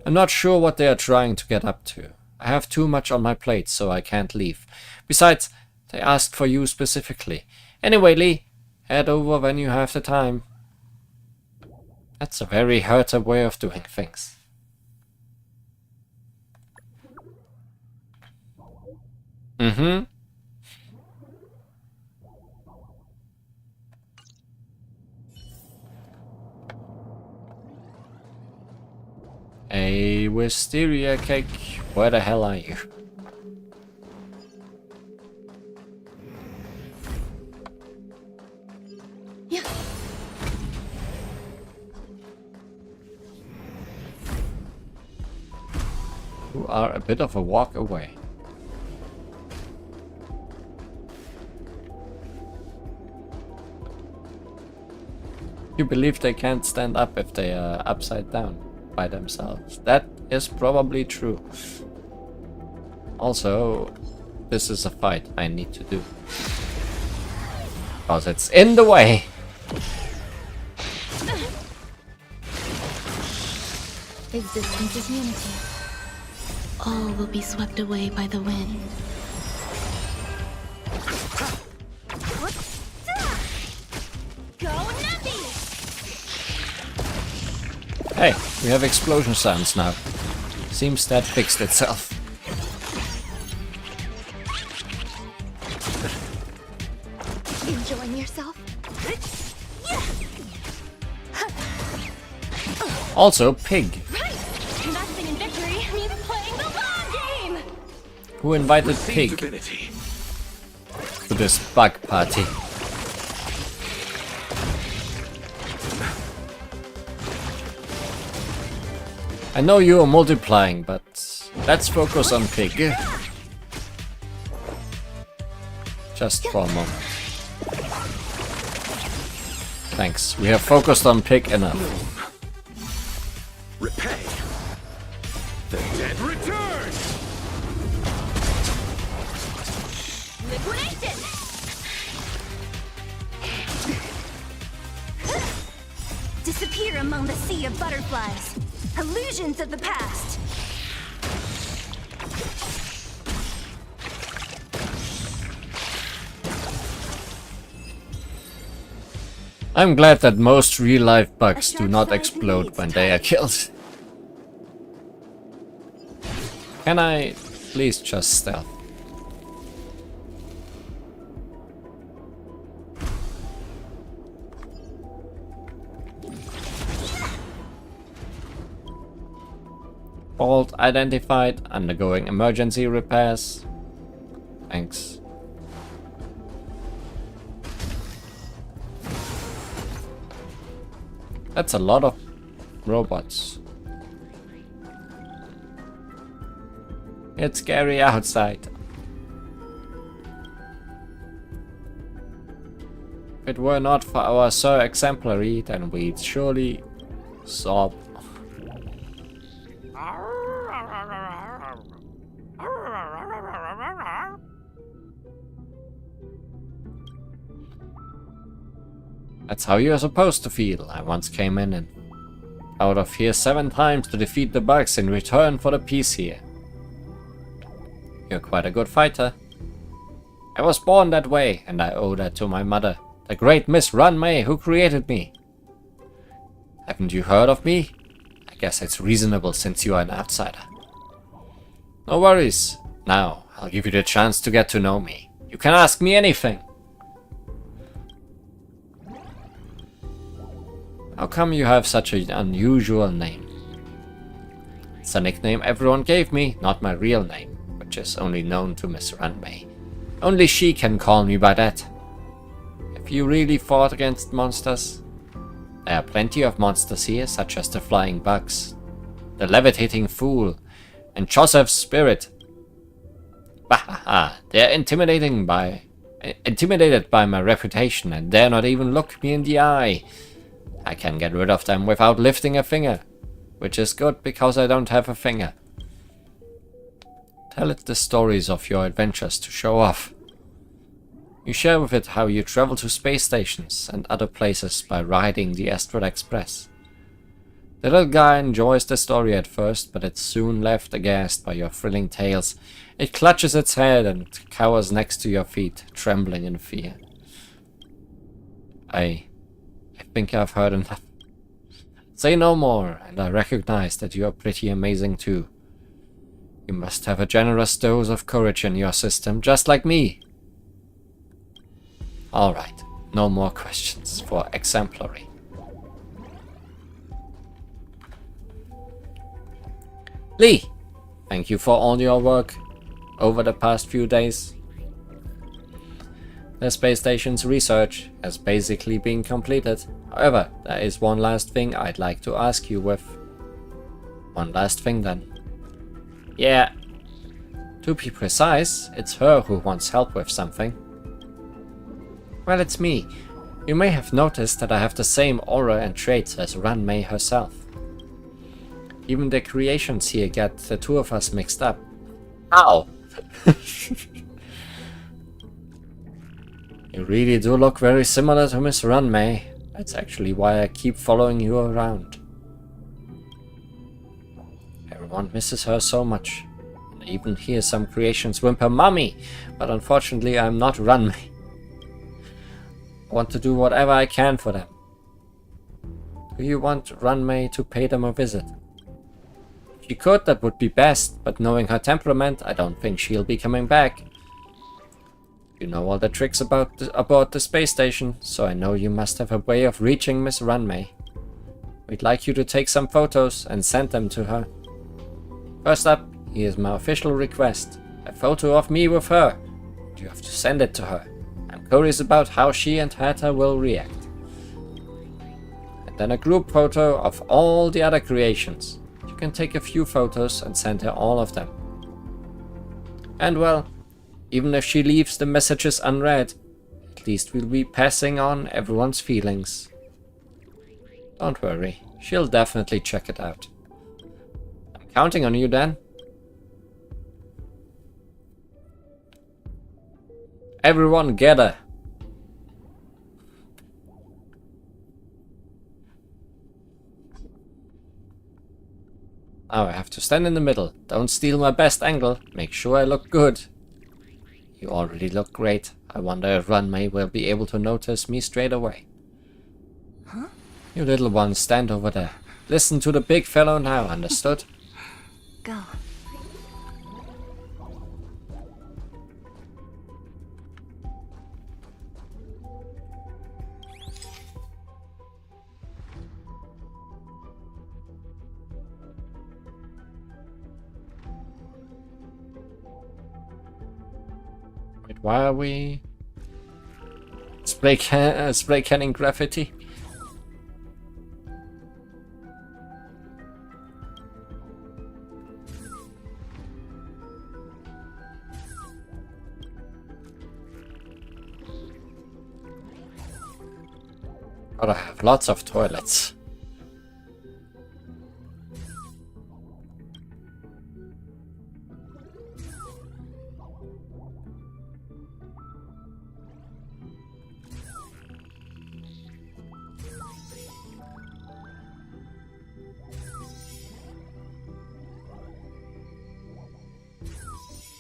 I'm not sure what they are trying to get up to. I have too much on my plate, so I can't leave. Besides, they asked for you specifically. Anyway, Lee, head over when you have the time. That's a very Herta way of doing things. Mm-hmm. A wisteria cake. Where the hell are you? Yeah. You are a bit of a walk away. You believe they can't stand up if they are upside down by themselves. That is probably true. Also, this is a fight I need to do. Because it's in the way. Existence is unity. All will be swept away by the wind. Go Navi! Hey, we have explosion sounds now. Seems that fixed itself. Enjoying yourself? Also, pig. Right! Investing in victory means playing the long game! Who invited Receive pig divinity. to this bug party? I know you are multiplying, but let's focus on pig. Just for a moment. Thanks, we have focused on pig enough. Repay. The dead return. Liquidation! Disappear among the sea of butterflies. Illusions of the past. I'm glad that most real-life bugs do not explode when they are killed. Can I please just stealth? Fault identified. Undergoing emergency repairs. Thanks. That's a lot of robots. It's scary outside. If it were not for our Sir Exemplary, then we'd surely sob. That's how you're supposed to feel. I once came in and out of here 7 times to defeat the bugs in return for the peace here. You're quite a good fighter. I was born that way, and I owe that to my mother, the great Miss Runmay, who created me. Haven't you heard of me? I guess it's reasonable since you are an outsider. No worries. Now, I'll give you the chance to get to know me. You can ask me anything. How come you have such an unusual name? It's a nickname everyone gave me, not my real name, which is only known to Miss Runmay. Only she can call me by that. Have you really fought against monsters? There are plenty of monsters here, such as the flying bugs, the levitating fool, and Joseph's spirit. Bahaha, they're intimidated by my reputation and dare not even look me in the eye. I can get rid of them without lifting a finger, which is good because I don't have a finger. Tell it the stories of your adventures to show off. You share with it how you travel to space stations and other places by riding the Asteroid Express. The little guy enjoys the story at first, but it's soon left aghast by your thrilling tales. It clutches its head and cowers next to your feet, trembling in fear. I think I've heard enough. Say no more, and I recognize that you are pretty amazing too. You must have a generous dose of courage in your system, just like me. Alright, no more questions for Exemplary. Lee, thank you for all your work over the past few days. The space station's research has basically been completed. However, there is one last thing I'd like to ask you with. One last thing then. Yeah. To be precise, it's her who wants help with something. Well, it's me. You may have noticed that I have the same aura and traits as Runmay herself. Even the creations here get the two of us mixed up. Ow! You really do look very similar to Miss Runmay. That's actually why I keep following you around. Everyone misses her so much. And I even hear some creations whimper "Mommy!" But unfortunately I'm not Runmay. I want to do whatever I can for them. Do you want Runmay to pay them a visit? If you could, that would be best, but knowing her temperament, I don't think she'll be coming back. You know all the tricks about the space station, so I know you must have a way of reaching Miss Runmay. We'd like you to take some photos and send them to her. First up, here's my official request. A photo of me with her. You have to send it to her. I'm curious about how she and Hatta will react. And then a group photo of all the other creations. You can take a few photos and send her all of them. And well, even if she leaves the messages unread, at least we'll be passing on everyone's feelings. Don't worry, she'll definitely check it out. I'm counting on you then. Everyone gather. Now I have to stand in the middle. Don't steal my best angle. Make sure I look good. You already look great. I wonder if Runmay will be able to notice me straight away. Huh? You little ones, stand over there. Listen to the big fellow now, understood? Go. Why are we spray canning graffiti? But I have lots of toilets.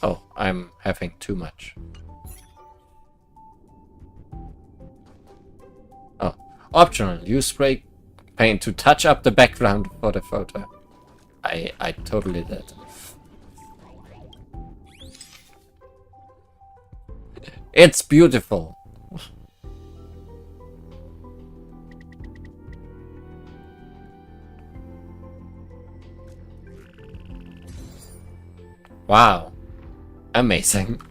Oh, I'm having too much. Oh, optional. Use spray paint to touch up the background for the photo. I totally did. It's beautiful. Wow. Amazing.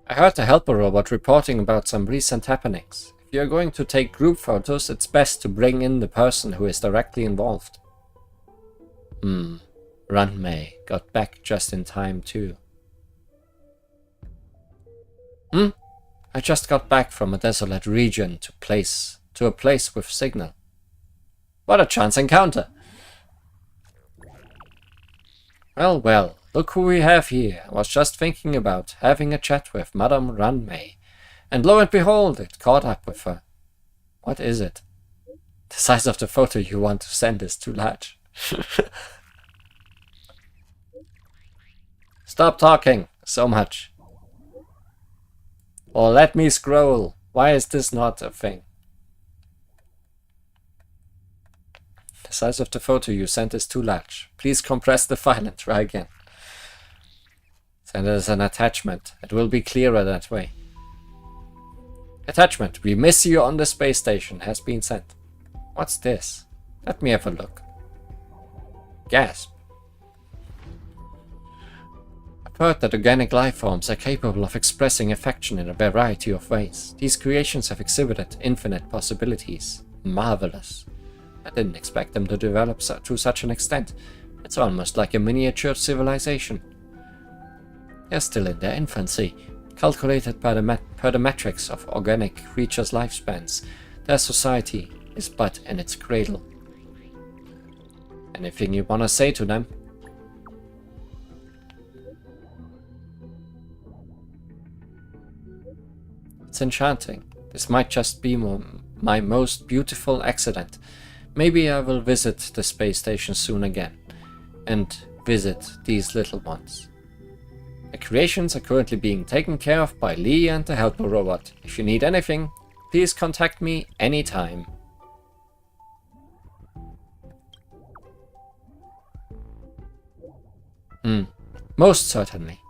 I heard the helper robot reporting about some recent happenings. If you're going to take group photos, it's best to bring in the person who is directly involved. Runmei got back just in time too. I just got back from a desolate region to a place with signal. What a chance encounter! Well, look who we have here. I was just thinking about having a chat with Madame Runmei, and lo and behold, it caught up with her. What is it? The size of the photo you want to send is too large. Stop talking so much. Or let me scroll. Why is this not a thing? The size of the photo you sent is too large. Please compress the file and try again. Send it as an attachment. It will be clearer that way. Attachment. We miss you on the space station has been sent. What's this? Let me have a look. Gasp. I've heard that organic life forms are capable of expressing affection in a variety of ways. These creations have exhibited infinite possibilities. Marvelous. I didn't expect them to develop to such an extent. It's almost like a miniature civilization. They're still in their infancy. Calculated per the metrics of organic creatures' lifespans, their society is but in its cradle. Anything you want to say to them? It's enchanting. This might just be my most beautiful accident. Maybe I will visit the space station soon again, and visit these little ones. The creations are currently being taken care of by Lee and the helper robot. If you need anything, please contact me anytime. Most certainly.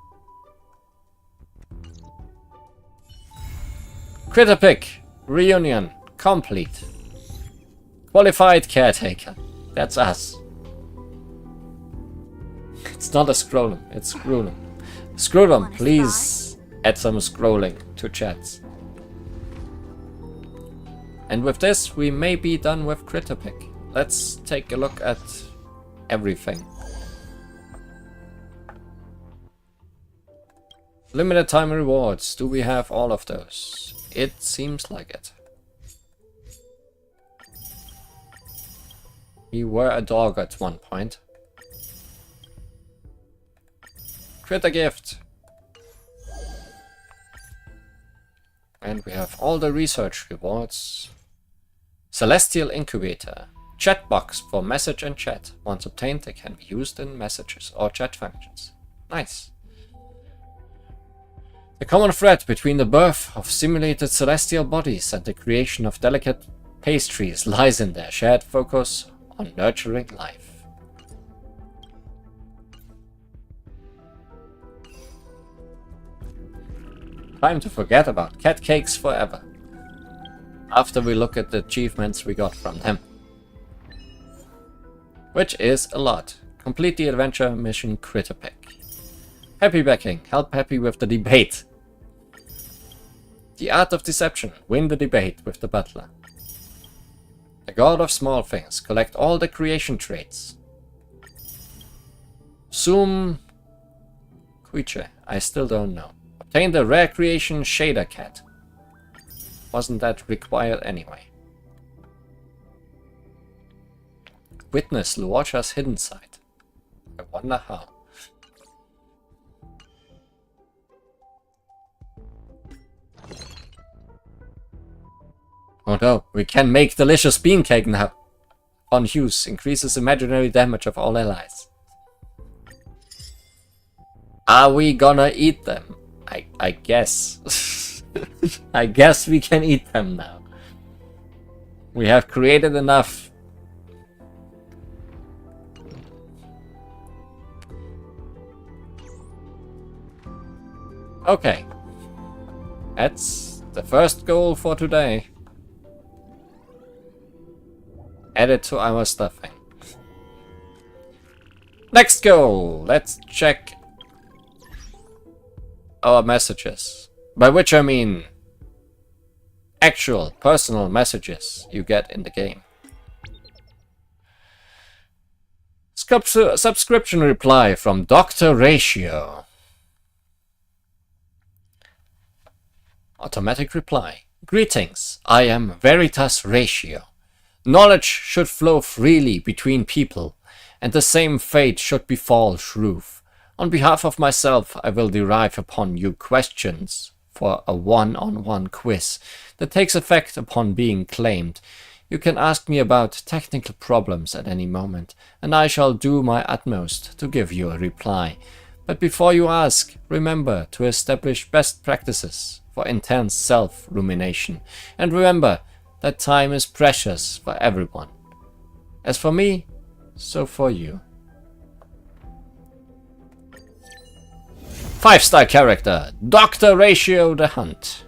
Critter Pick. Reunion. Complete. Qualified caretaker. That's us. It's not a scrollum, it's scrollum. Scrollum, please add some scrolling to chats. And with this, we may be done with Critter Pick. Let's take a look at everything. Limited time rewards. Do we have all of those? It seems like it. We were a dog at one point. Critter gift. And we have all the research rewards. Celestial incubator. Chat box for message and chat. Once obtained, they can be used in messages or chat functions. Nice. The common thread between the birth of simulated celestial bodies and the creation of delicate pastries lies in their shared focus on nurturing life. Time to forget about cat cakes forever. After we look at the achievements we got from them. which is a lot. Complete the adventure mission critter pack. Happy backing. Help Happy with the debate. The art of deception. Win the debate with the butler. The god of small things. Collect all the creation traits. Zoom creature. I still don't know. Obtain the rare creation shader cat. Wasn't that required anyway? Witness Luocha's hidden side. I wonder how. Oh no, we can make delicious bean cake now. On use, increases imaginary damage of all allies. Are we gonna eat them? I guess. I guess we can eat them now. We have created enough. Okay. That's the first goal for today. Add it to our stuffing. Next goal! Let's check our messages. By which I mean actual personal messages you get in the game. Subscription reply from Dr. Ratio. Automatic reply. Greetings, I am Veritas Ratio. Knowledge should flow freely between people, and the same fate should befall Shrew. On behalf of myself, I will derive upon you questions for a one-on-one quiz that takes effect upon being claimed. You can ask me about technical problems at any moment, and I shall do my utmost to give you a reply. But before you ask, remember to establish best practices for intense self-rumination, and remember that time is precious for everyone. As for me, so for you. 5-star character, Dr. Ratio the Hunt,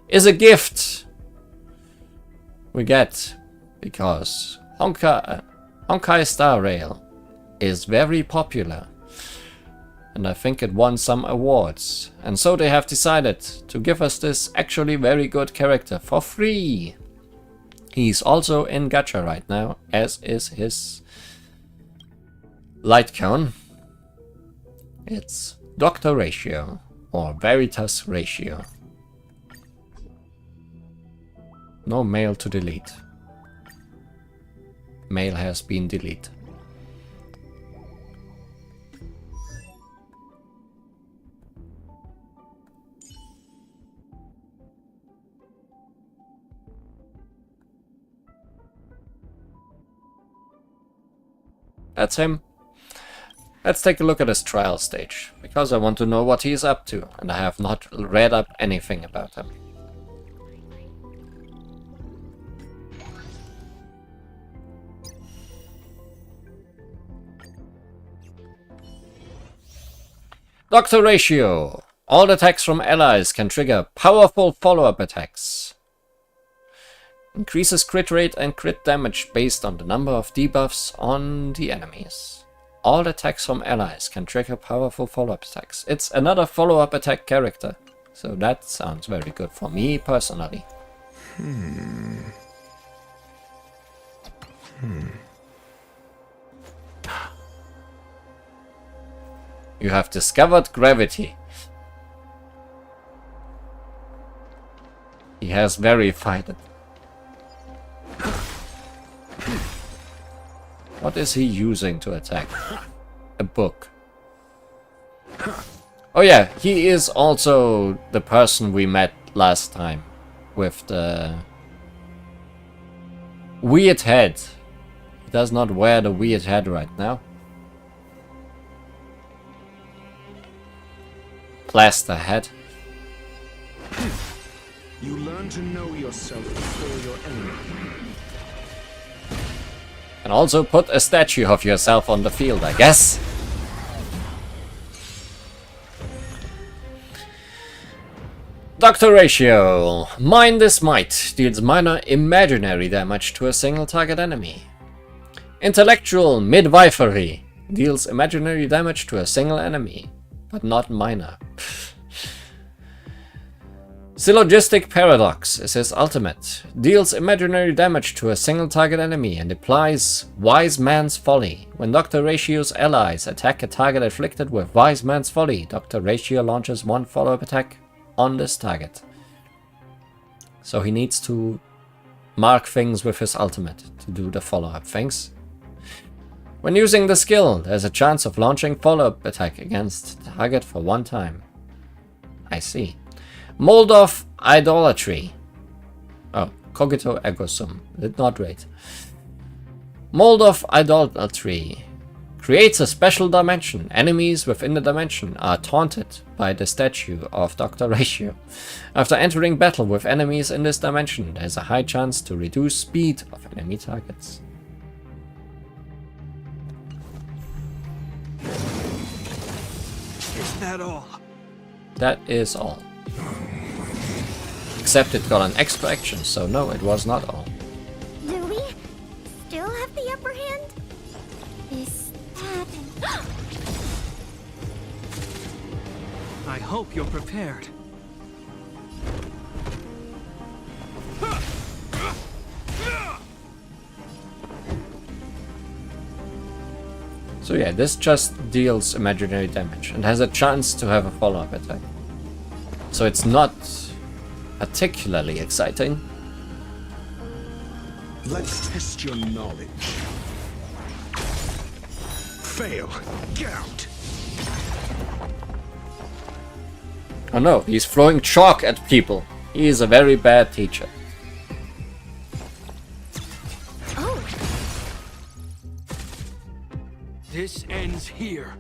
is a gift we get because Honkai Star Rail is very popular. And I think it won some awards. And so they have decided to give us this actually very good character for free. He's also in gacha right now, as is his light cone. It's Dr. Ratio, or Veritas Ratio. No mail to delete. Mail has been deleted. That's him. Let's take a look at his trial stage, because I want to know what he is up to, and I have not read up anything about him. Dr. Ratio. All attacks from allies can trigger powerful follow-up attacks. Increases crit rate and crit damage based on the number of debuffs on the enemies. All attacks from allies can trigger powerful follow-up attacks. It's another follow-up attack character. So that sounds very good for me personally. You have discovered gravity. He has verified it. What is he using to attack? A book. Oh yeah, he is also the person we met last time with the weird head. He does not wear the weird head right now. Plaster head. You learn to know yourself before your enemy. And also put a statue of yourself on the field, I guess. Dr. Ratio. Mind this Might deals minor imaginary damage to a single target enemy. Intellectual midwifery. Deals imaginary damage to a single enemy, but not minor. Syllogistic Paradox is his ultimate. Deals imaginary damage to a single target enemy and applies Wise Man's Folly. When Dr. Ratio's allies attack a target afflicted with Wise Man's Folly, Dr. Ratio launches one follow-up attack on this target. So he needs to mark things with his ultimate to do the follow-up things. When using the skill, there's a chance of launching follow-up attack against the target for one time. I see. Mold of Idolatry. Oh, Cogito Ergo Sum. Did not rate. Mold of Idolatry. Creates a special dimension. Enemies within the dimension are taunted by the statue of Dr. Ratio. After entering battle with enemies in this dimension, there's a high chance to reduce speed of enemy targets. Is that all? That is all. Except it got an extra action, so no, it was not all. Do we still have the upper hand? Is that... I hope you're prepared. So yeah, this just deals imaginary damage and has a chance to have a follow-up attack. So it's not particularly exciting. Let's test your knowledge. Fail. Gout. Oh no, he's throwing chalk at people. He is a very bad teacher. Oh, This ends here.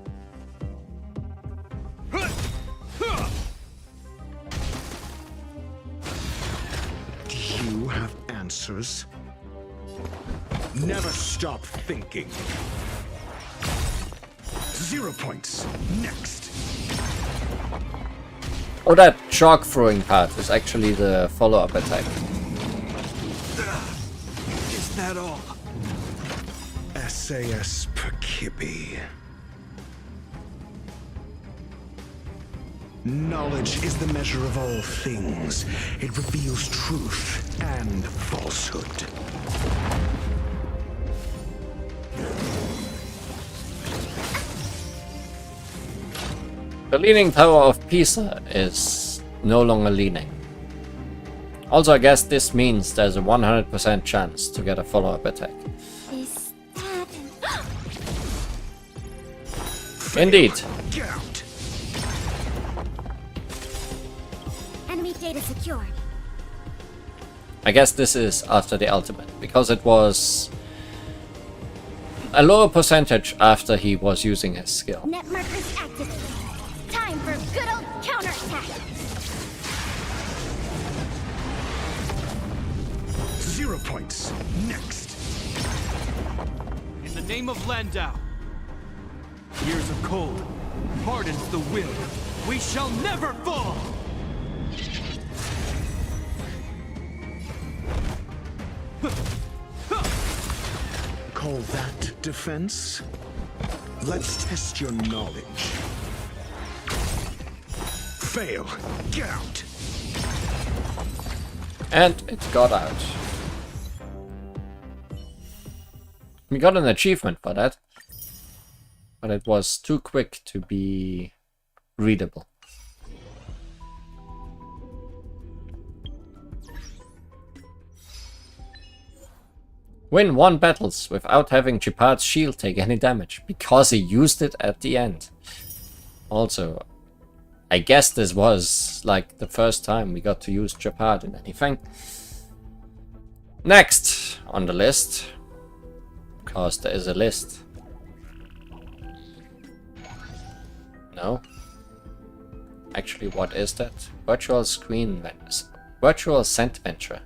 Do you have answers? Never stop thinking. 0 points. Next. Oh, that chalk throwing part is actually the follow-up attack. Is that all? SAS Perkibi. Knowledge is the measure of all things. It reveals truth and falsehood. The Leaning Tower of Pisa is no longer leaning. Also, I guess this means there's a 100% chance to get a follow-up attack. is that... Indeed. Gout. Enemy data secured. I guess this is after the ultimate, because it was a lower percentage after he was using his skill. Net markers activated. Time for good old counterattack. 0 points. Next. In the name of Landau. Years of cold hardens the will. We shall never fall. Call that defense? Let's test your knowledge. Fail. Gout. And it got out. We got an achievement for that, but it was too quick to be readable. Win 1 battles without having Chipard's shield take any damage, because he used it at the end. Also, I guess this was like the first time we got to use Chipard in anything. Next on the list, because there is a list. No. Actually, what is that? Virtual Scent Venture.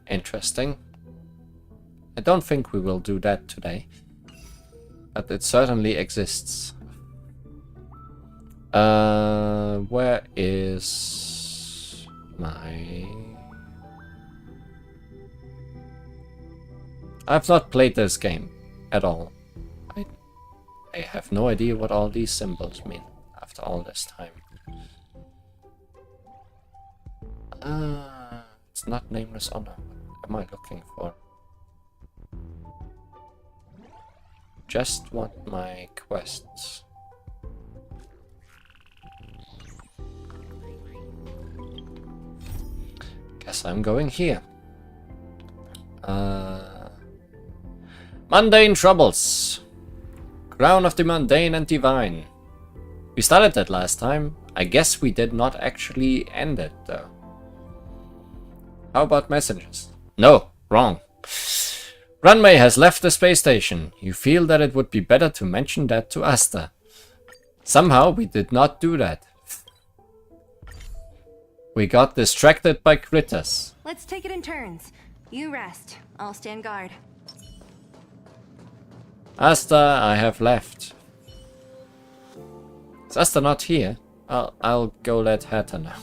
Interesting. I don't think we will do that today, but it certainly exists. Where is I've not played this game at all. I have no idea what all these symbols mean after all this time. It's not Nameless Honor. What am I looking for? Just want my quests. Guess I'm going here. Mundane Troubles. Crown of the Mundane and Divine. We started that last time. I guess we did not actually end it though. How about messages? No, wrong. Runway has left the space station. You feel that it would be better to mention that to Asta. Somehow we did not do that. We got distracted by critters. Let's take it in turns. You rest. I'll stand guard. Asta, I have left. Is Asta not here? I'll go let Hatter know.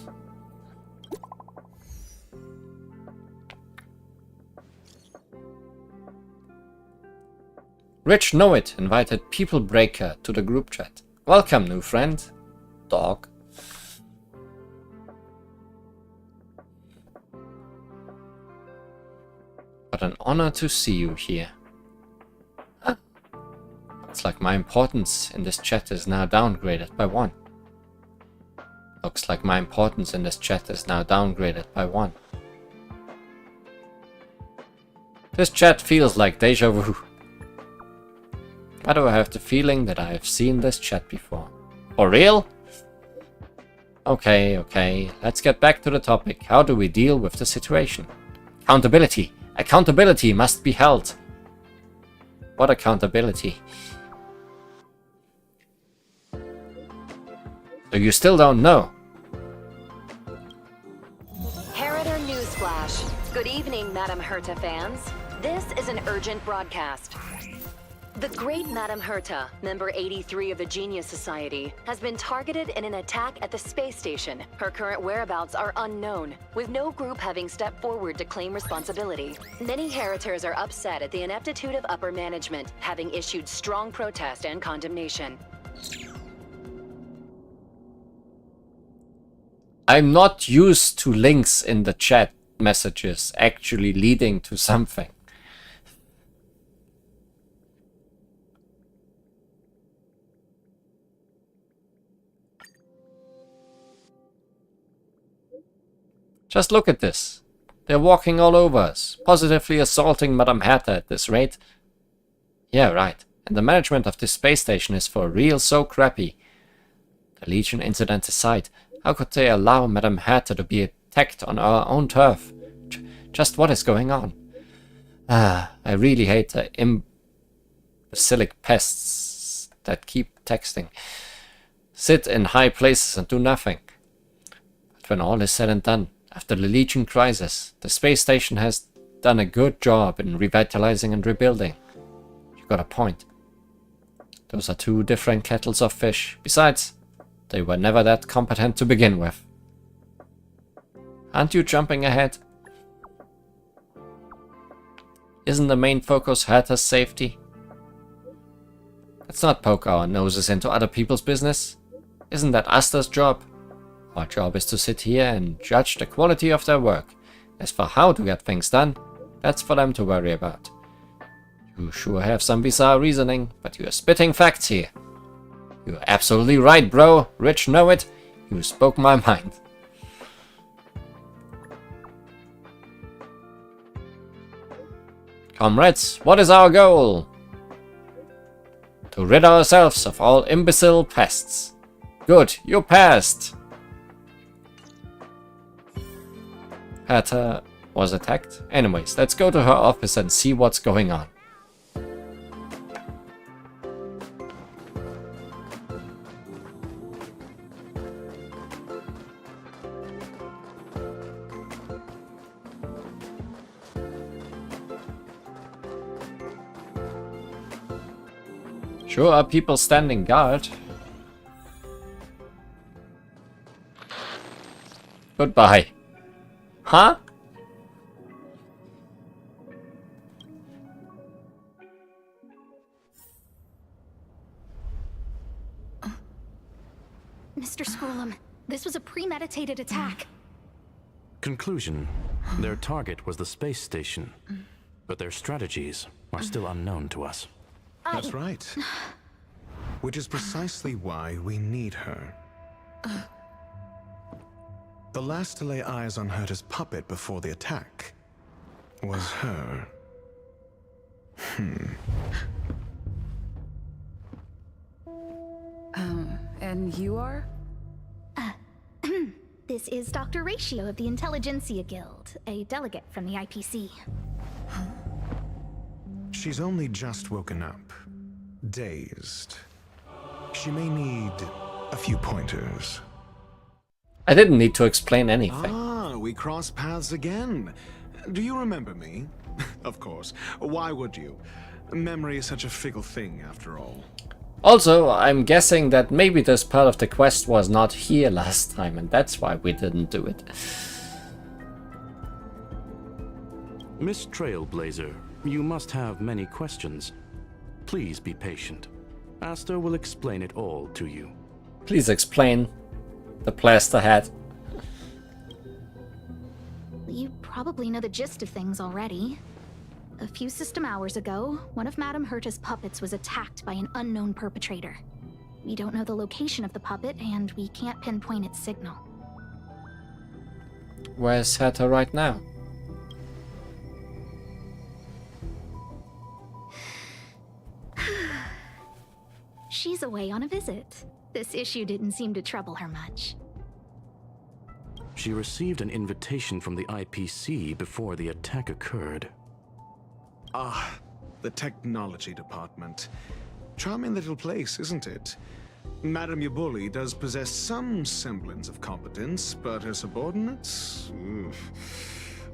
Rich Know It invited People Breaker to the group chat. Welcome, new friend. Dog. What an honor to see you here. Huh? Looks like my importance in this chat is now downgraded by 1. Looks like my importance in this chat is now downgraded by 1. This chat feels like deja vu. Why do I have the feeling that I have seen this chat before? For real? Okay, let's get back to the topic. How do we deal with the situation? Accountability. Accountability must be held. What accountability? So you still don't know? Heritor Newsflash. Good evening, Madame Herta fans. This is an urgent broadcast. The great Madame Herta, member 83 of the Genius Society, has been targeted in an attack at the space station. Her current whereabouts are unknown, with no group having stepped forward to claim responsibility. Many Heritors are upset at the ineptitude of upper management, having issued strong protest and condemnation. I'm not used to links in the chat messages actually leading to something. Just look at this. They're walking all over us, positively assaulting Madame Herta at this rate. Yeah, right. And the management of this space station is for real so crappy. The Legion incident aside, how could they allow Madame Herta to be attacked on our own turf? Just what is going on? I really hate the imbecilic pests that keep texting. Sit in high places and do nothing. But when all is said and done, after the Legion crisis, the space station has done a good job in revitalizing and rebuilding. You got a point. Those are 2 different kettles of fish. Besides, they were never that competent to begin with. Aren't you jumping ahead? Isn't the main focus Herta's safety? Let's not poke our noses into other people's business. Isn't that Asta's job? Our job is to sit here and judge the quality of their work. As for how to get things done, that's for them to worry about. You sure have some bizarre reasoning, but you're spitting facts here. You're absolutely right, bro. Rich Know It. You spoke my mind. Comrades, what is our goal? To rid ourselves of all imbecile pests. Good, you passed. Herta was attacked. Anyways, let's go to her office and see what's going on. Sure are people standing guard. Goodbye. Huh? this was a premeditated attack. Conclusion: their target was the space station, but their strategies are still unknown to us. That's right. Which is precisely why we need her. The last to lay eyes on Herta's puppet before the attack was her. And you are? This is Dr. Ratio of the Intelligentsia Guild, a delegate from the IPC. She's only just woken up, dazed. She may need a few pointers. I didn't need to explain anything. Ah, we cross paths again. Do you remember me? Of course. Why would you? Memory is such a fickle thing, after all. Also, I'm guessing that maybe this part of the quest was not here last time, and that's why we didn't do it. Miss Trailblazer, you must have many questions. Please be patient. Aster will explain it all to you. Please explain the plaster hat. You probably know the gist of things already. A few system hours ago, one of Madame Herta's puppets was attacked by an unknown perpetrator. We don't know the location of the puppet, and we can't pinpoint its signal. Where's Herta right now? She's away on a visit. This issue didn't seem to trouble her much. She received an invitation from the IPC before the attack occurred. Ah, the technology department. Charming little place, isn't it? Madame Yabuli does possess some semblance of competence, but her subordinates? Oof.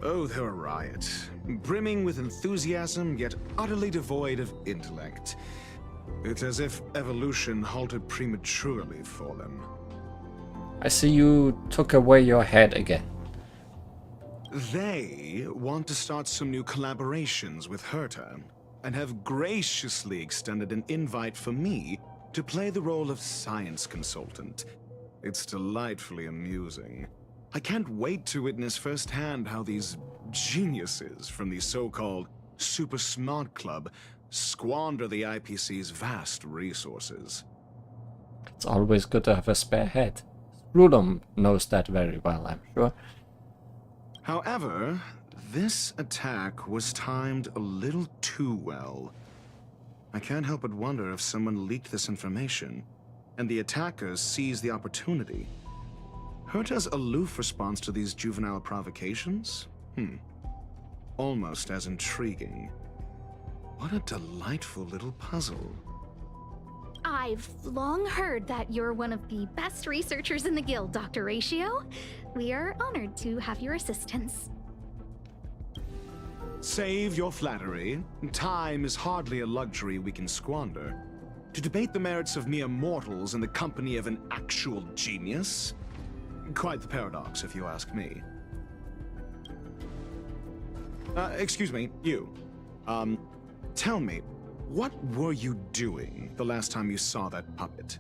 Oh, they're a riot. Brimming with enthusiasm, yet utterly devoid of intellect. It's as if evolution halted prematurely for them. I see you took away your head again. They want to start some new collaborations with Herta, and have graciously extended an invite for me to play the role of science consultant. It's delightfully amusing. I can't wait to witness firsthand how these geniuses from the so-called Super Smart Club squander the IPC's vast resources. It's always good to have a spare head. Rudom knows that very well, I'm sure. However, this attack was timed a little too well. I can't help but wonder if someone leaked this information, and the attackers seized the opportunity. Herta's aloof response to these juvenile provocations? Almost as intriguing. What a delightful little puzzle. I've long heard that you're one of the best researchers in the guild, Dr. Ratio. We are honored to have your assistance. Save your flattery. Time is hardly a luxury we can squander. To debate the merits of mere mortals in the company of an actual genius? Quite the paradox, if you ask me. Excuse me, you. Tell me, what were you doing the last time you saw that puppet?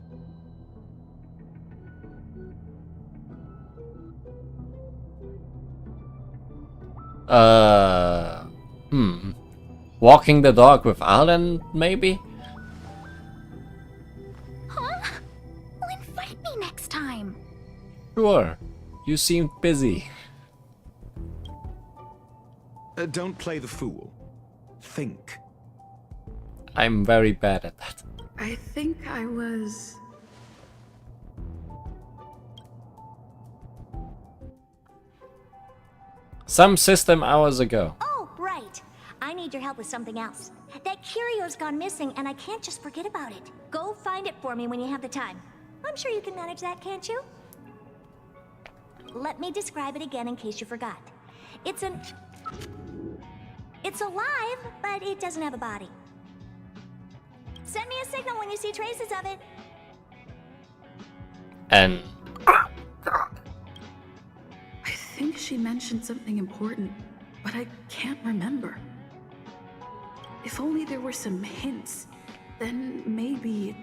Walking the dog with Arlen, maybe? Huh? Well, invite me next time. Sure. You seemed busy. Don't play the fool. Think. I'm very bad at that. I think I was... Some system hours ago. Oh, right. I need your help with something else. That curio's gone missing, and I can't just forget about it. Go find it for me when you have the time. I'm sure you can manage that, can't you? Let me describe it again in case you forgot. It's alive, but it doesn't have a body. Send me a signal when you see traces of it. And I think she mentioned something important, but I can't remember. If only there were some hints, then maybe...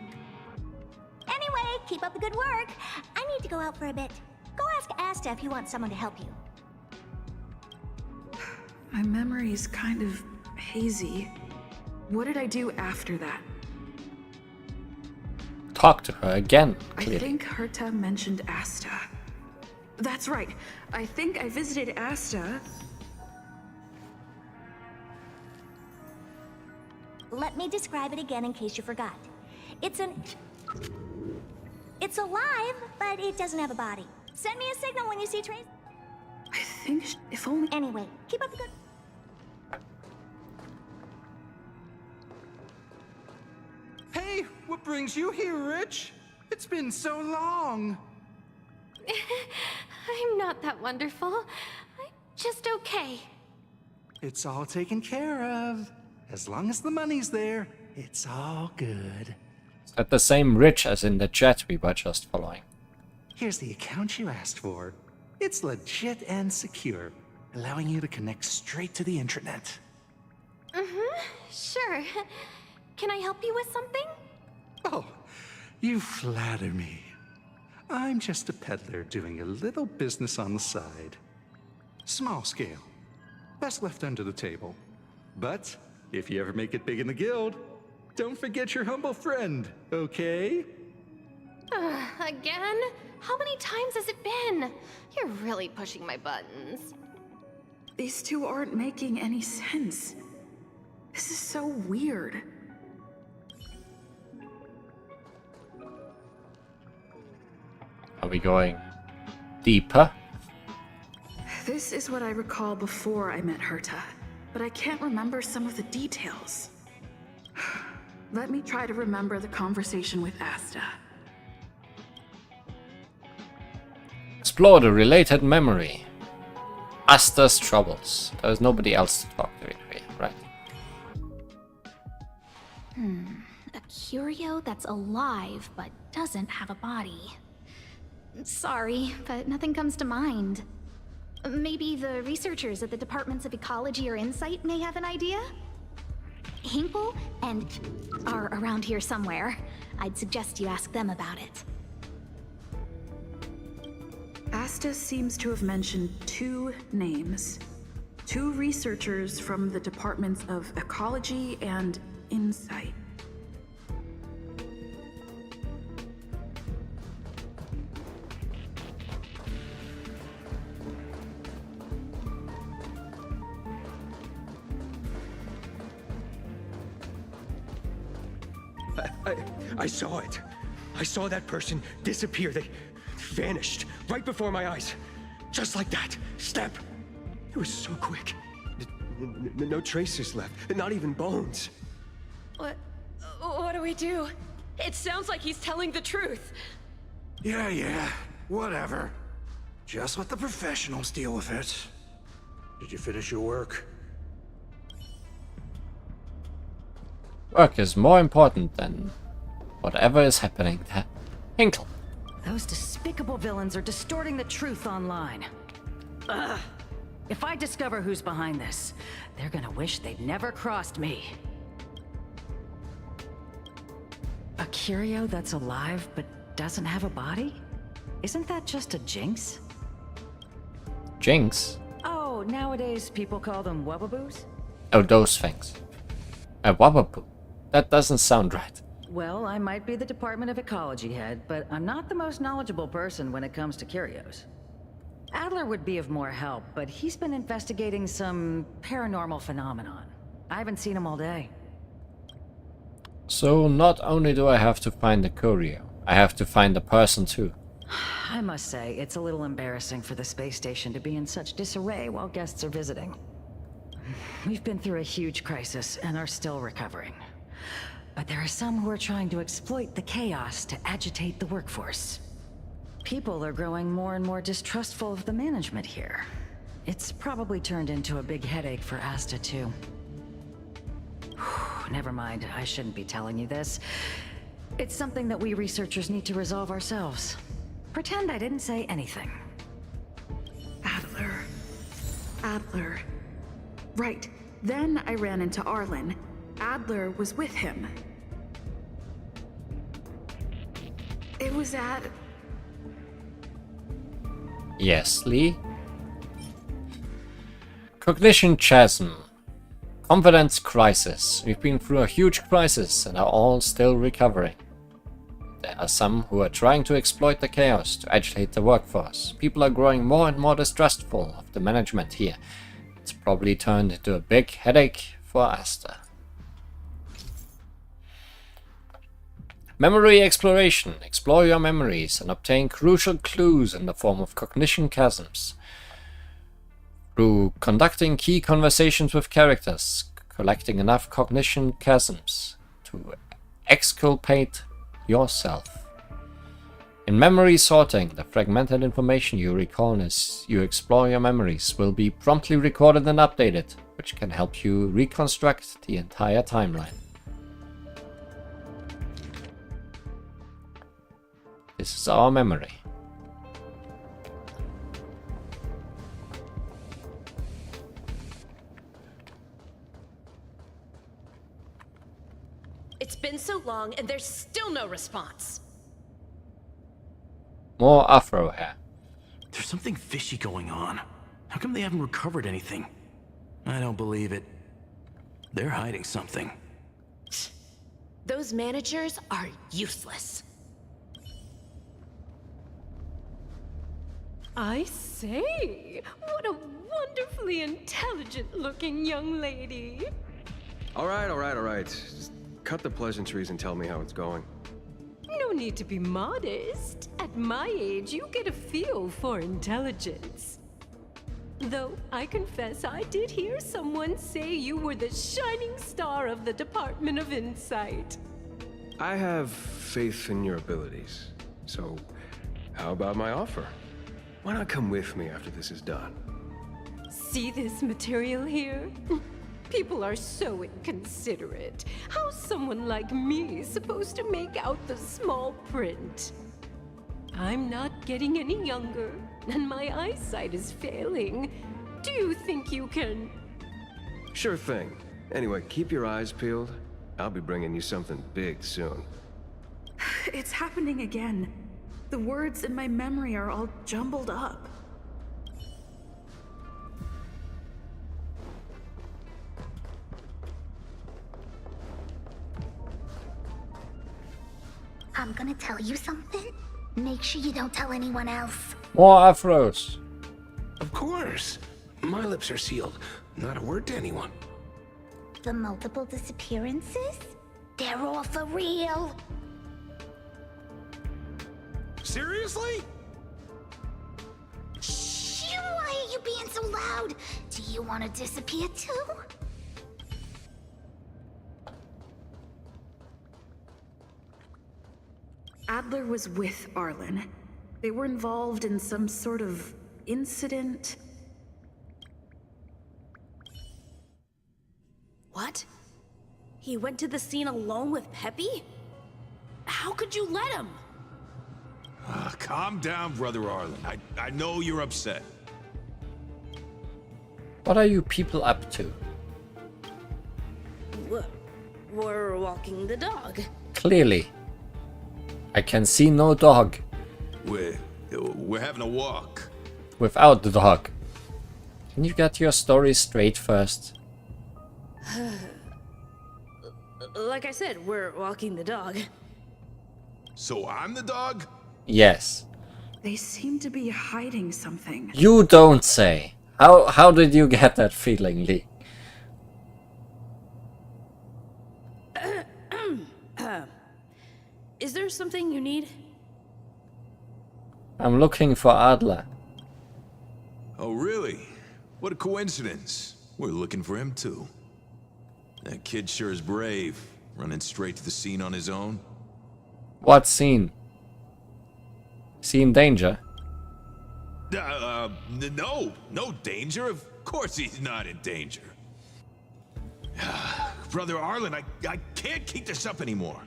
Anyway, keep up the good work. I need to go out for a bit. Ask Asta if you want someone to help you. My memory is kind of hazy. What did I do after that? Talk to her again, I clearly. think Herta mentioned Asta. That's right. I think I visited Asta. Let me describe it again in case you forgot. It's alive, but it doesn't have a body. Send me a signal when you see trace. I think if only... Anyway, keep up the good... Hey, what brings you here, Rich? It's been so long. I'm not that wonderful. I'm just okay. It's all taken care of. As long as the money's there, it's all good. Is that the same Rich as in the chat we were just following? Here's the account you asked for. It's legit and secure, allowing you to connect straight to the intranet. Sure. Can I help you with something? Oh, you flatter me. I'm just a peddler doing a little business on the side. Small scale. Best left under the table. But if you ever make it big in the guild, don't forget your humble friend, okay? Again? How many times has it been? You're really pushing my buttons. These two aren't making any sense. This is so weird. Are we going deeper? This is what I recall before I met Herta, but I can't remember some of the details. Let me try to remember the conversation with Asta. Explore the related memory. Asta's troubles. There's nobody else to talk to here, right? A curio that's alive but doesn't have a body. Sorry, but nothing comes to mind. Maybe the researchers at the Departments of Ecology or Insight may have an idea? Hinkle and are around here somewhere. I'd suggest you ask them about it. Asta seems to have mentioned two names. Two researchers from the Departments of Ecology and Insight. I saw it. I saw that person disappear. They vanished right before my eyes. Just like that. Snap. It was so quick. No traces left. Not even bones. What do we do? It sounds like he's telling the truth. Yeah. Whatever. Just let the professionals deal with it. Did you finish your work? Work is more important than whatever is happening there. Hinkle. Those despicable villains are distorting the truth online. Ugh. If I discover who's behind this, they're gonna wish they'd never crossed me. A curio that's alive but doesn't have a body? Isn't that just a jinx? Jinx? Oh, nowadays people call them wubbaboos? Oh, those things. A wababoo. That doesn't sound right. Well, I might be the Department of Ecology head, but I'm not the most knowledgeable person when it comes to curios. Adler would be of more help, but he's been investigating some paranormal phenomenon. I haven't seen him all day. So not only do I have to find the curio, I have to find the person too. I must say, it's a little embarrassing for the space station to be in such disarray while guests are visiting. We've been through a huge crisis and are still recovering. But there are some who are trying to exploit the chaos to agitate the workforce. People are growing more and more distrustful of the management here. It's probably turned into a big headache for Asta too. Never mind, I shouldn't be telling you this. It's something that we researchers need to resolve ourselves. Pretend I didn't say anything. Adler. Right. Then I ran into Arlen. Adler was with him. It was at... Yes, Lee? Cognition chasm. Confidence crisis. We've been through a huge crisis and are all still recovering. There are some who are trying to exploit the chaos to agitate the workforce. People are growing more and more distrustful of the management here. It's probably turned into a big headache for Asta. Memory exploration. Explore your memories and obtain crucial clues in the form of cognition chasms. Through conducting key conversations with characters, collecting enough cognition chasms to exculpate yourself. In memory sorting, the fragmented information you recall as you explore your memories will be promptly recorded and updated, which can help you reconstruct the entire timeline. This is our memory. It's been so long and there's still no response. More afro hair. There's something fishy going on. How come they haven't recovered anything? I don't believe it. They're hiding something. Those managers are useless. I say, what a wonderfully intelligent-looking young lady. All right. Just cut the pleasantries and tell me how it's going. No need to be modest. At my age, you get a feel for intelligence. Though, I confess I did hear someone say you were the shining star of the Department of Insight. I have faith in your abilities. So, how about my offer? Why not come with me after this is done? See this material here? People are so inconsiderate. How's someone like me supposed to make out the small print? I'm not getting any younger, and my eyesight is failing. Do you think you can... Sure thing. Anyway, keep your eyes peeled. I'll be bringing you something big soon. It's happening again. The words in my memory are all jumbled up. I'm gonna tell you something. Make sure you don't tell anyone else. More afros. Of course. My lips are sealed. Not a word to anyone. The multiple disappearances? They're all for real. Seriously? Shh! Why are you being so loud? Do you want to disappear too? Adler was with Arlen. They were involved in some sort of incident. What? He went to the scene alone with Peppy? How could you let him? Calm down, Brother Arlen. I know you're upset. What are you people up to? We're walking the dog. Clearly. I can see no dog. We're having a walk. Without the dog. Can you get your story straight first? Like I said, we're walking the dog. So I'm the dog? Yes. They seem to be hiding something. You don't say. How did you get that feeling, Lee? Is there something you need? I'm looking for Adler. Oh, really? What a coincidence. We're looking for him, too. That kid sure is brave, running straight to the scene on his own. What scene? Scene danger? No danger. Of course he's not in danger. Brother Arlen, I can't keep this up anymore.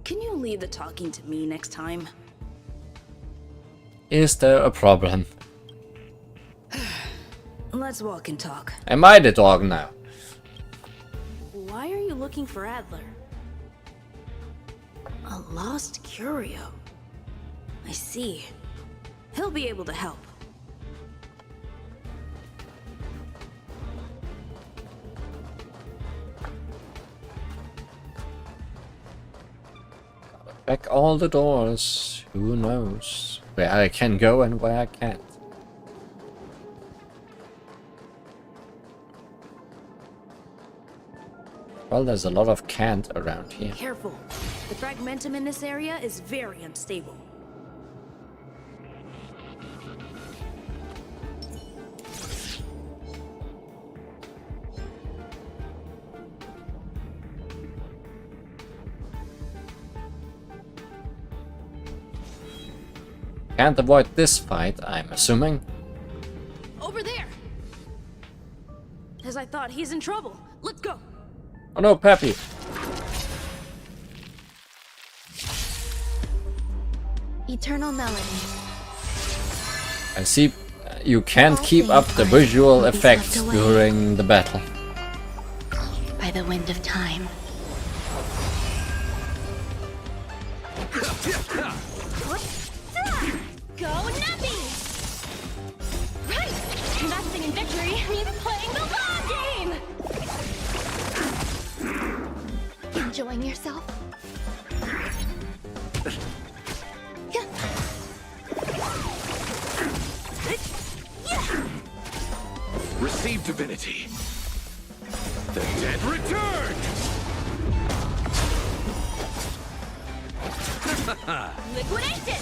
Can you leave the talking to me next time? Is there a problem? Let's walk and talk. Am I the dog now? Why are you looking for Adler? A lost curio. I see. He'll be able to help. Back all the doors. Who knows where I can go and where I can't. Well, there's a lot of can't around here. Careful. The fragmentum in this area is very unstable. Can't avoid this fight, I'm assuming. Over there! As I thought, he's in trouble. Let's go! Oh no, Peppy! Eternal melody. I see you can't keep up the visual effects during the battle. By the wind of time. Go Nappy! Right! Investing in victory means playing the long game! Enjoying yourself? Receive divinity. The dead return! Liquidation!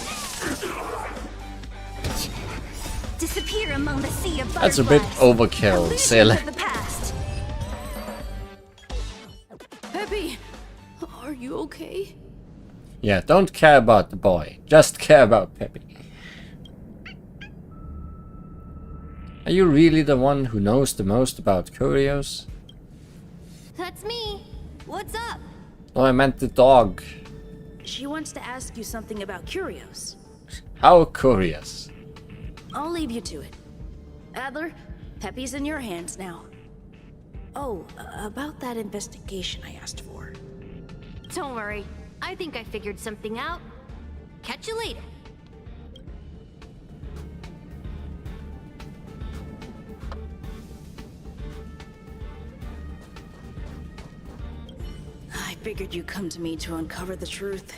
Disappear among the sea of That's a bit overkill, silly. Of the past. Peppy, are you okay? Yeah, don't care about the boy. Just care about Peppy. Are you really the one who knows the most about curios? That's me. What's up? No, I meant the dog. She wants to ask you something about curios. How curious. I'll leave you to it. Adler, Peppy's in your hands now. Oh, about that investigation I asked for. Don't worry. I think I figured something out. Catch you later. I figured you'd come to me to uncover the truth.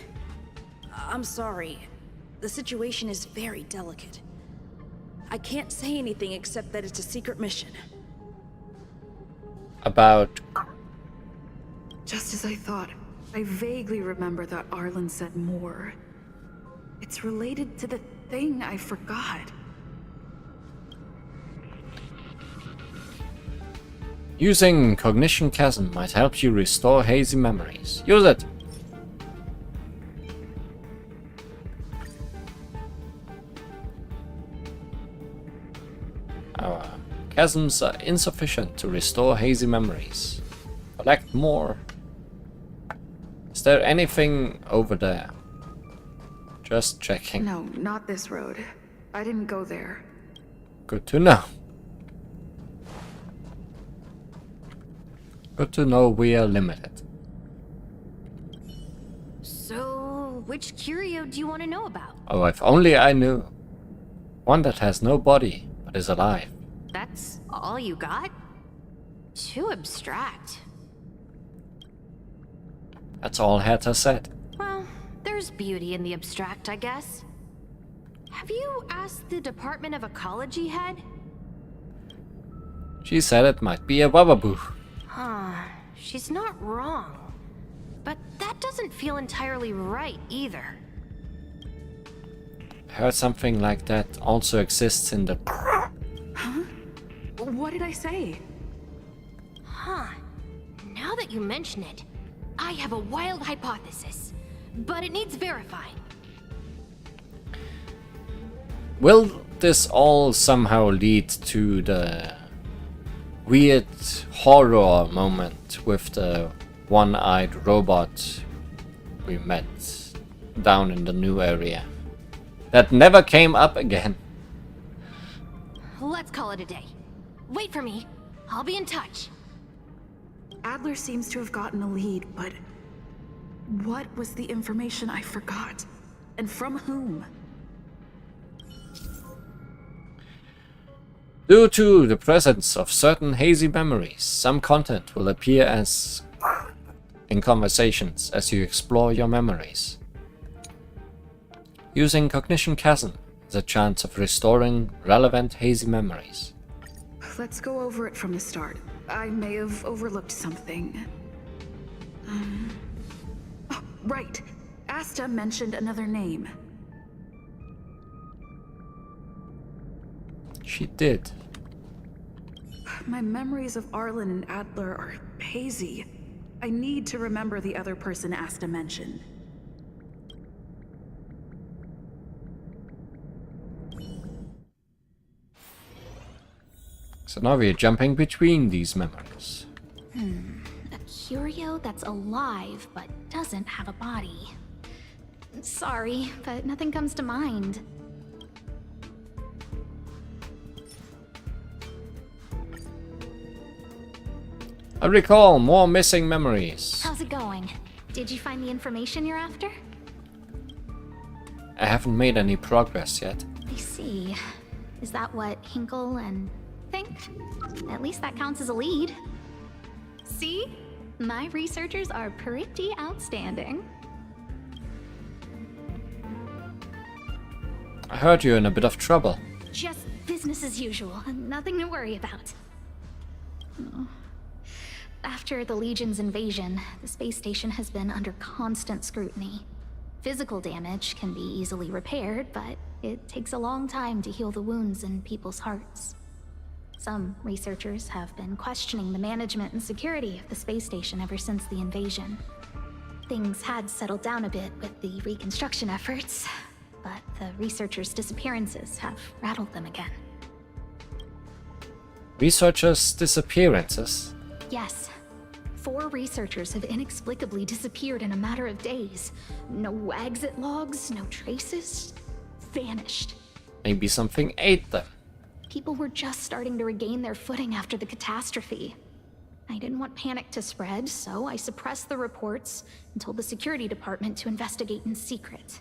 I'm sorry. The situation is very delicate. I can't say anything except that it's a secret mission. About... Just as I thought, I vaguely remember that Arlen said more. It's related to the thing I forgot. Using Cognition Chasm might help you restore hazy memories. Use it! Our chasms are insufficient to restore hazy memories. Collect more. Is there anything over there? Just checking. No, not this road. I didn't go there. Good to know. Good to know we are limited. So, which curio do you want to know about? Oh, if only I knew. One that has no body, but is alive. That's all you got? Too abstract. That's all Hatter said. Well, there's beauty in the abstract, I guess. Have you asked the Department of Ecology head? She said it might be a Wababoo. Huh, she's not wrong. But that doesn't feel entirely right either. I heard something like that also exists in the... Huh? What did I say? Huh. Now that you mention it, I have a wild hypothesis, but it needs verifying. Will this all somehow lead to the weird horror moment with the one-eyed robot we met down in the new area? That never came up again. Let's call it a day. Wait for me. I'll be in touch. Adler seems to have gotten a lead, but what was the information I forgot? And from whom? Due to the presence of certain hazy memories, some content will appear as in conversations as you explore your memories. Using Cognition Chasm is a chance of restoring relevant hazy memories. Let's go over it from the start. I may have overlooked something. Oh, right. Asta mentioned another name. She did. My memories of Arlen and Adler are hazy. I need to remember the other person Asta mentioned. So now we're jumping between these memories. A curio that's alive but doesn't have a body. Sorry, but nothing comes to mind. I recall more missing memories. How's it going? Did you find the information you're after? I haven't made any progress yet. I see. Is that what Hinkle and think? At least that counts as a lead. See? My researchers are pretty outstanding. I heard you're in a bit of trouble. Just business as usual, nothing to worry about. After the Legion's invasion, the space station has been under constant scrutiny. Physical damage can be easily repaired, but it takes a long time to heal the wounds in people's hearts. Some researchers have been questioning the management and security of the space station ever since the invasion. Things had settled down a bit with the reconstruction efforts, but the researchers' disappearances have rattled them again. Researchers' disappearances? Yes. 4 researchers have inexplicably disappeared in a matter of days. No exit logs, no traces. Vanished. Maybe something ate them. People were just starting to regain their footing after the catastrophe. I didn't want panic to spread, so I suppressed the reports and told the security department to investigate in secret.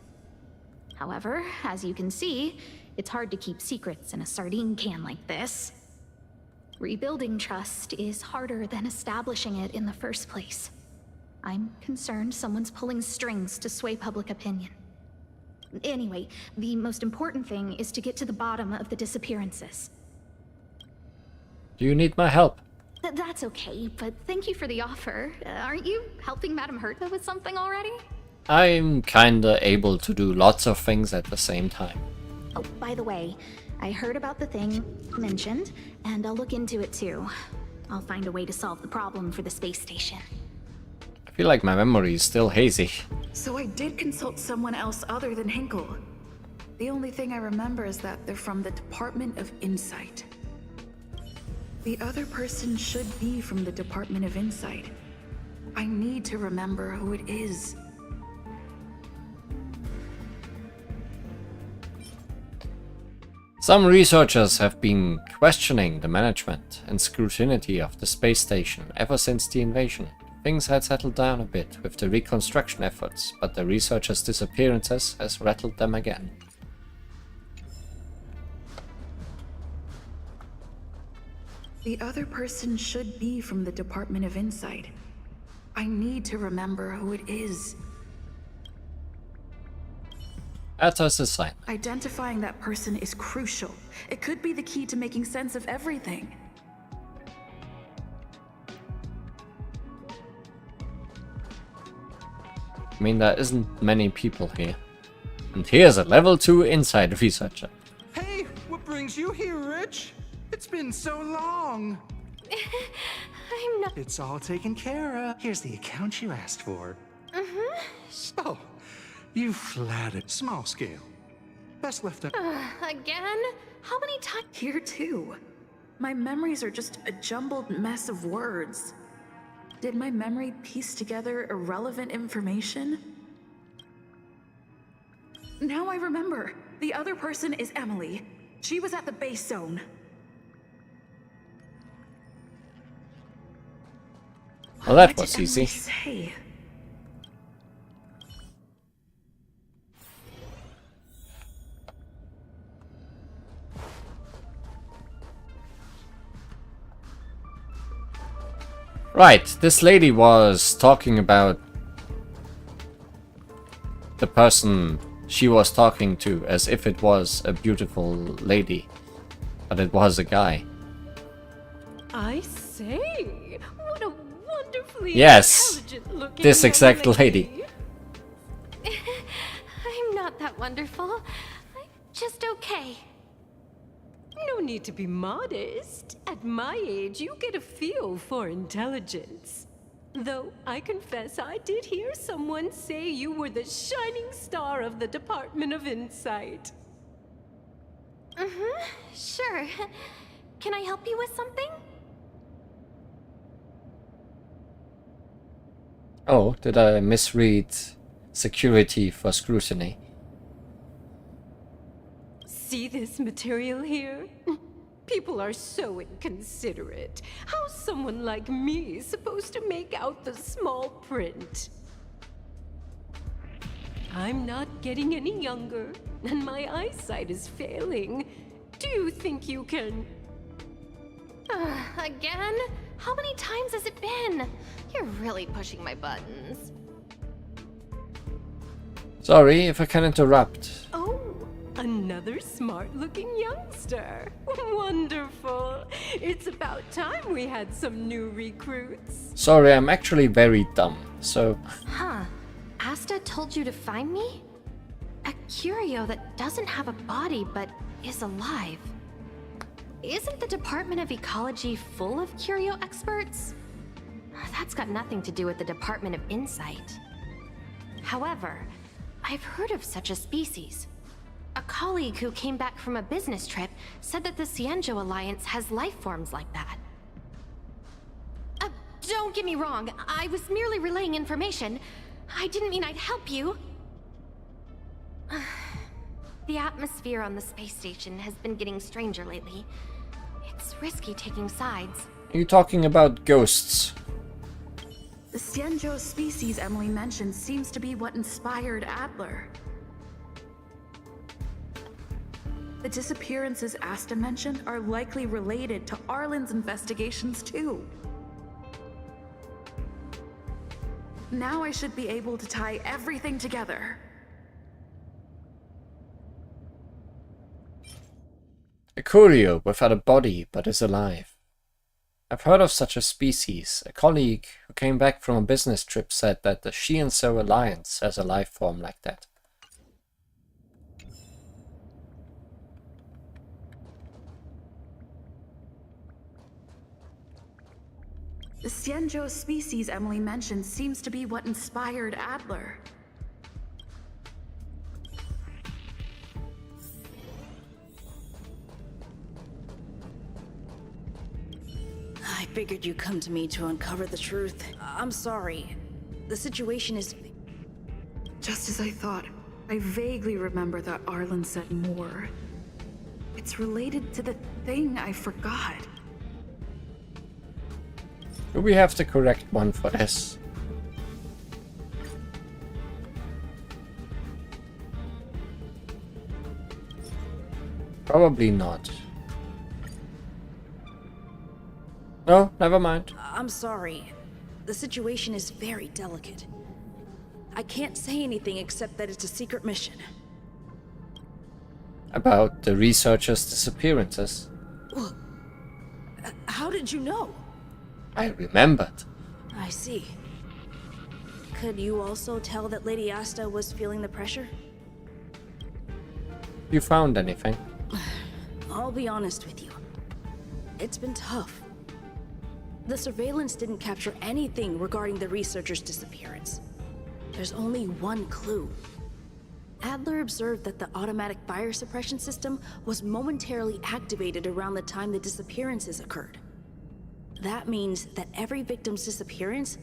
However, as you can see, it's hard to keep secrets in a sardine can like this. Rebuilding trust is harder than establishing it in the first place. I'm concerned someone's pulling strings to sway public opinion. Anyway, the most important thing is to get to the bottom of the disappearances. Do you need my help? That's okay, but thank you for the offer. Aren't you helping Madame Herta with something already? I'm kinda able to do lots of things at the same time. Oh, by the way, I heard about the thing mentioned, and I'll look into it too. I'll find a way to solve the problem for the space station. I feel like my memory is still hazy. So I did consult someone else other than Hinkle. The only thing I remember is that they're from the Department of Insight. The other person should be from the Department of Insight. I need to remember who it is. Some researchers have been questioning the management and scrutiny of the space station ever since the invasion. Things had settled down a bit with the reconstruction efforts, but the researchers' disappearances has rattled them again. The other person should be from the Department of Insight. I need to remember who it is. Atos assignment. Identifying that person is crucial. It could be the key to making sense of everything. I mean, there isn't many people here. And here's a level 2 inside researcher. Hey, what brings you here, Rich? It's been so long. I'm not. It's all taken care of. Here's the account you asked for. Oh, you flattered. Small scale. Best left up. Again? How many times? Here too. My memories are just a jumbled mess of words. Did my memory piece together irrelevant information? Now I remember. The other person is Emily. She was at the base zone. Well, that What was did easy. Emily say? Right, this lady was talking about the person she was talking to as if it was a beautiful lady, but it was a guy. I say, what a wonderfully intelligent looking this young exact lady. I'm not that wonderful. I'm just okay. No need to be modest. At my age, you get a feel for intelligence. Though I confess I did hear someone say you were the shining star of the Department of Insight. Sure. Can I help you with something? Oh, did I misread security for scrutiny? See this material here? People are so inconsiderate. How's someone like me supposed to make out the small print? I'm not getting any younger, and my eyesight is failing. Do you think you can... Again? How many times has it been? You're really pushing my buttons. Sorry if I can interrupt. Oh, another smart-looking youngster. Wonderful. It's about time we had some new recruits. Sorry, I'm actually very dumb, so... Huh. Asta told you to find me? A curio that doesn't have a body but is alive. Isn't the Department of Ecology full of curio experts? That's got nothing to do with the Department of Insight. However, I've heard of such a species. A colleague who came back from a business trip said that the Cienjo Alliance has life forms like that. Don't get me wrong, I was merely relaying information. I didn't mean I'd help you. The atmosphere on the space station has been getting stranger lately. It's risky taking sides. Are you talking about ghosts? The Cienjo species Emily mentioned seems to be what inspired Adler. The disappearances Asta mentioned are likely related to Arlen's investigations too. Now I should be able to tie everything together. A curio without a body but is alive. I've heard of such a species. A colleague who came back from a business trip said that the Cienzo Alliance has a life form like that. The Cienjo species Emily mentioned seems to be what inspired Adler. I figured you'd come to me to uncover the truth. I'm sorry. The situation is... Just as I thought, I vaguely remember that Arlen said more. It's related to the thing I forgot. Do we have the correct one for this? Probably not. No, never mind. I'm sorry. The situation is very delicate. I can't say anything except that it's a secret mission. About the researchers' disappearances. Well, how did you know? I remembered. I see. Could you also tell that Lady Asta was feeling the pressure? You found anything? I'll be honest with you. It's been tough. The surveillance didn't capture anything regarding the researcher's disappearance. There's only one clue. Adler observed that the automatic fire suppression system was momentarily activated around the time the disappearances occurred. That means that every victim's disappearance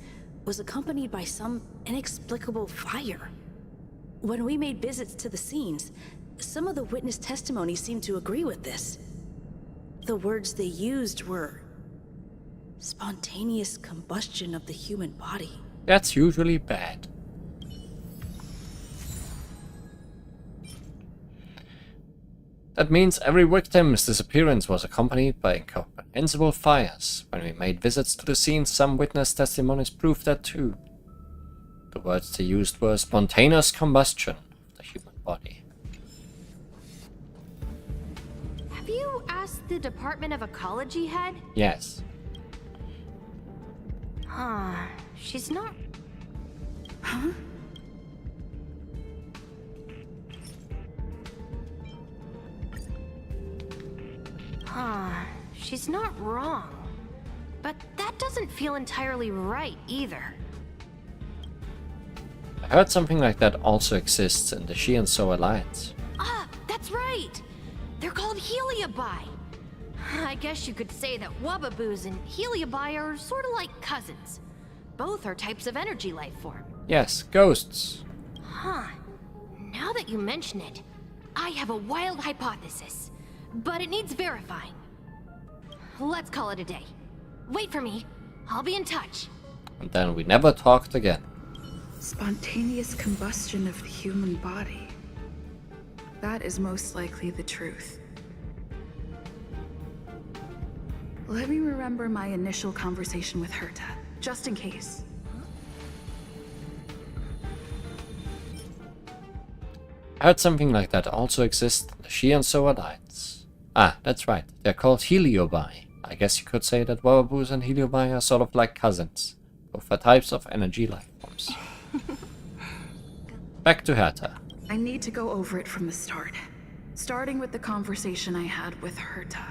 was accompanied by some inexplicable fire. When we made visits to the scenes, some of the witness testimony seemed to agree with this. The words they used were spontaneous combustion of the human body. That's usually bad. That means every victim's disappearance was accompanied by incomprehensible fires. When we made visits to the scene, some witness testimonies proved that too. The words they used were spontaneous combustion of the human body. Have you asked the Department of Ecology head? Yes. She's not... Huh? She's not wrong. But that doesn't feel entirely right either. I heard something like that also exists in the She and So Alliance. That's right! They're called Heliobi. I guess you could say that Wubbaboos and Heliobi are sort of like cousins. Both are types of energy life form. Yes, ghosts. Now that you mention it, I have a wild hypothesis, but it needs verifying. Let's call it a day. Wait for me. I'll be in touch. And then we never talked again. Spontaneous combustion of the human body. That is most likely the truth. Let me remember my initial conversation with Herta, just in case. I heard something like that also exists in the She and So Alliance. That's right. They're called Heliobi. I guess you could say that Wubbaboos and Heliobi are sort of like cousins. Both are types of energy life forms. Back to Herta. I need to go over it from the start. Starting with the conversation I had with Herta.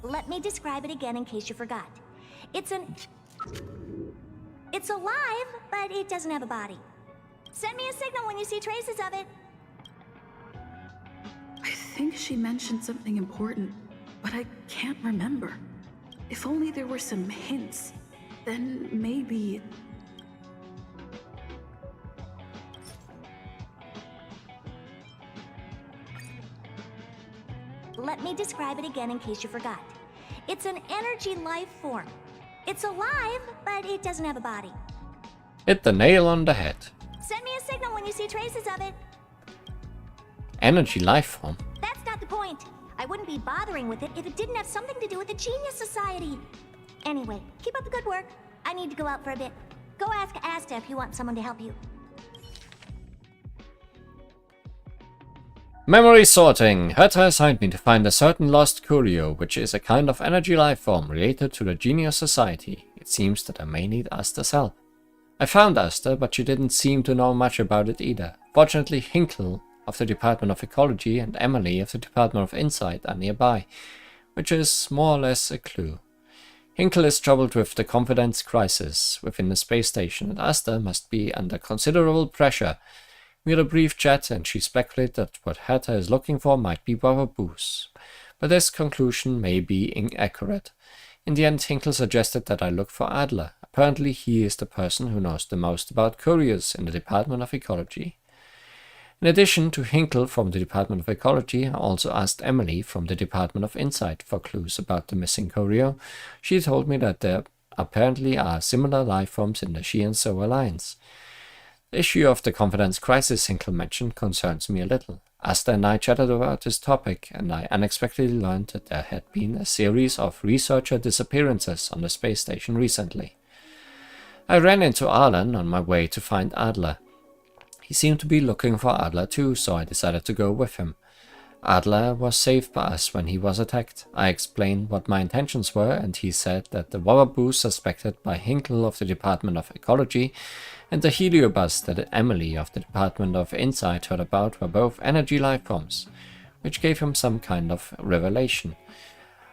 Let me describe it again in case you forgot. It's alive, but it doesn't have a body. Send me a signal when you see traces of it. I think she mentioned something important, but I can't remember. If only there were some hints, then maybe... Let me describe it again in case you forgot. It's an energy life form. It's alive, but it doesn't have a body. Hit the nail on the head. Send me a signal when you see traces of it. Energy life form? That's not the point. I wouldn't be bothering with it if it didn't have something to do with the Genius Society. Anyway, keep up the good work. I need to go out for a bit. Go ask Asta if you want someone to help you. Memory sorting. Herta assigned me to find a certain lost curio, which is a kind of energy life form related to the Genius Society. It seems that I may need Asta's help. I found Asta, but she didn't seem to know much about it either. Fortunately, Hinkle of the Department of Ecology and Emily of the Department of Insight are nearby, which is more or less a clue. Hinkle is troubled with the confidence crisis within the space station, and Asta must be under considerable pressure. We had a brief chat, and she speculated that what Herta is looking for might be Wubbaboos, but this conclusion may be inaccurate. In the end, Hinkle suggested that I look for Adler. Apparently, he is the person who knows the most about curios in the Department of Ecology. In addition to Hinkle from the Department of Ecology, I also asked Emily from the Department of Insight for clues about the missing curio. She told me that there apparently are similar life forms in the She and So Alliance. The issue of the confidence crisis Hinkle mentioned concerns me a little. Asta and I chatted about this topic, and I unexpectedly learned that there had been a series of researcher disappearances on the space station recently. I ran into Arlen on my way to find Adler. He seemed to be looking for Adler too, so I decided to go with him. Adler was saved by us when he was attacked. I explained what my intentions were, and he said that the Wubbaboos suspected by Hinkle of the Department of Ecology and the Heliobus that Emily of the Department of Insight heard about were both energy life forms, which gave him some kind of revelation.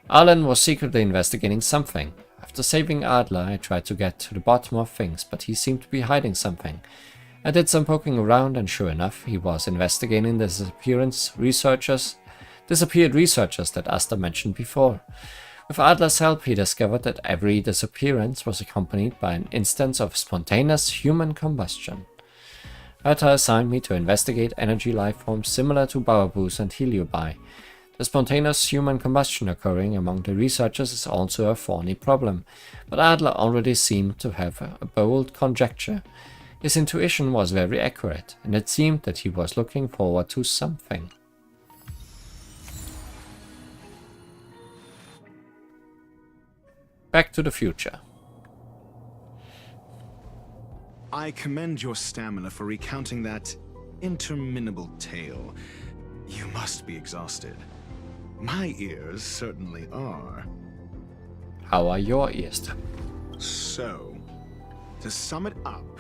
Arlen was secretly investigating something. After saving Adler, I tried to get to the bottom of things, but he seemed to be hiding something. I did some poking around, and sure enough, he was investigating the disappeared researchers that Asta mentioned before. With Adler's help, he discovered that every disappearance was accompanied by an instance of spontaneous human combustion. Herta assigned me to investigate energy life forms similar to Wubbaboos and Heliobi. The spontaneous human combustion occurring among the researchers is also a thorny problem, but Adler already seemed to have a bold conjecture. His intuition was very accurate, and it seemed that he was looking forward to something. Back to the future. I commend your stamina for recounting that interminable tale. You must be exhausted. My ears certainly are. How are your ears? So, to sum it up,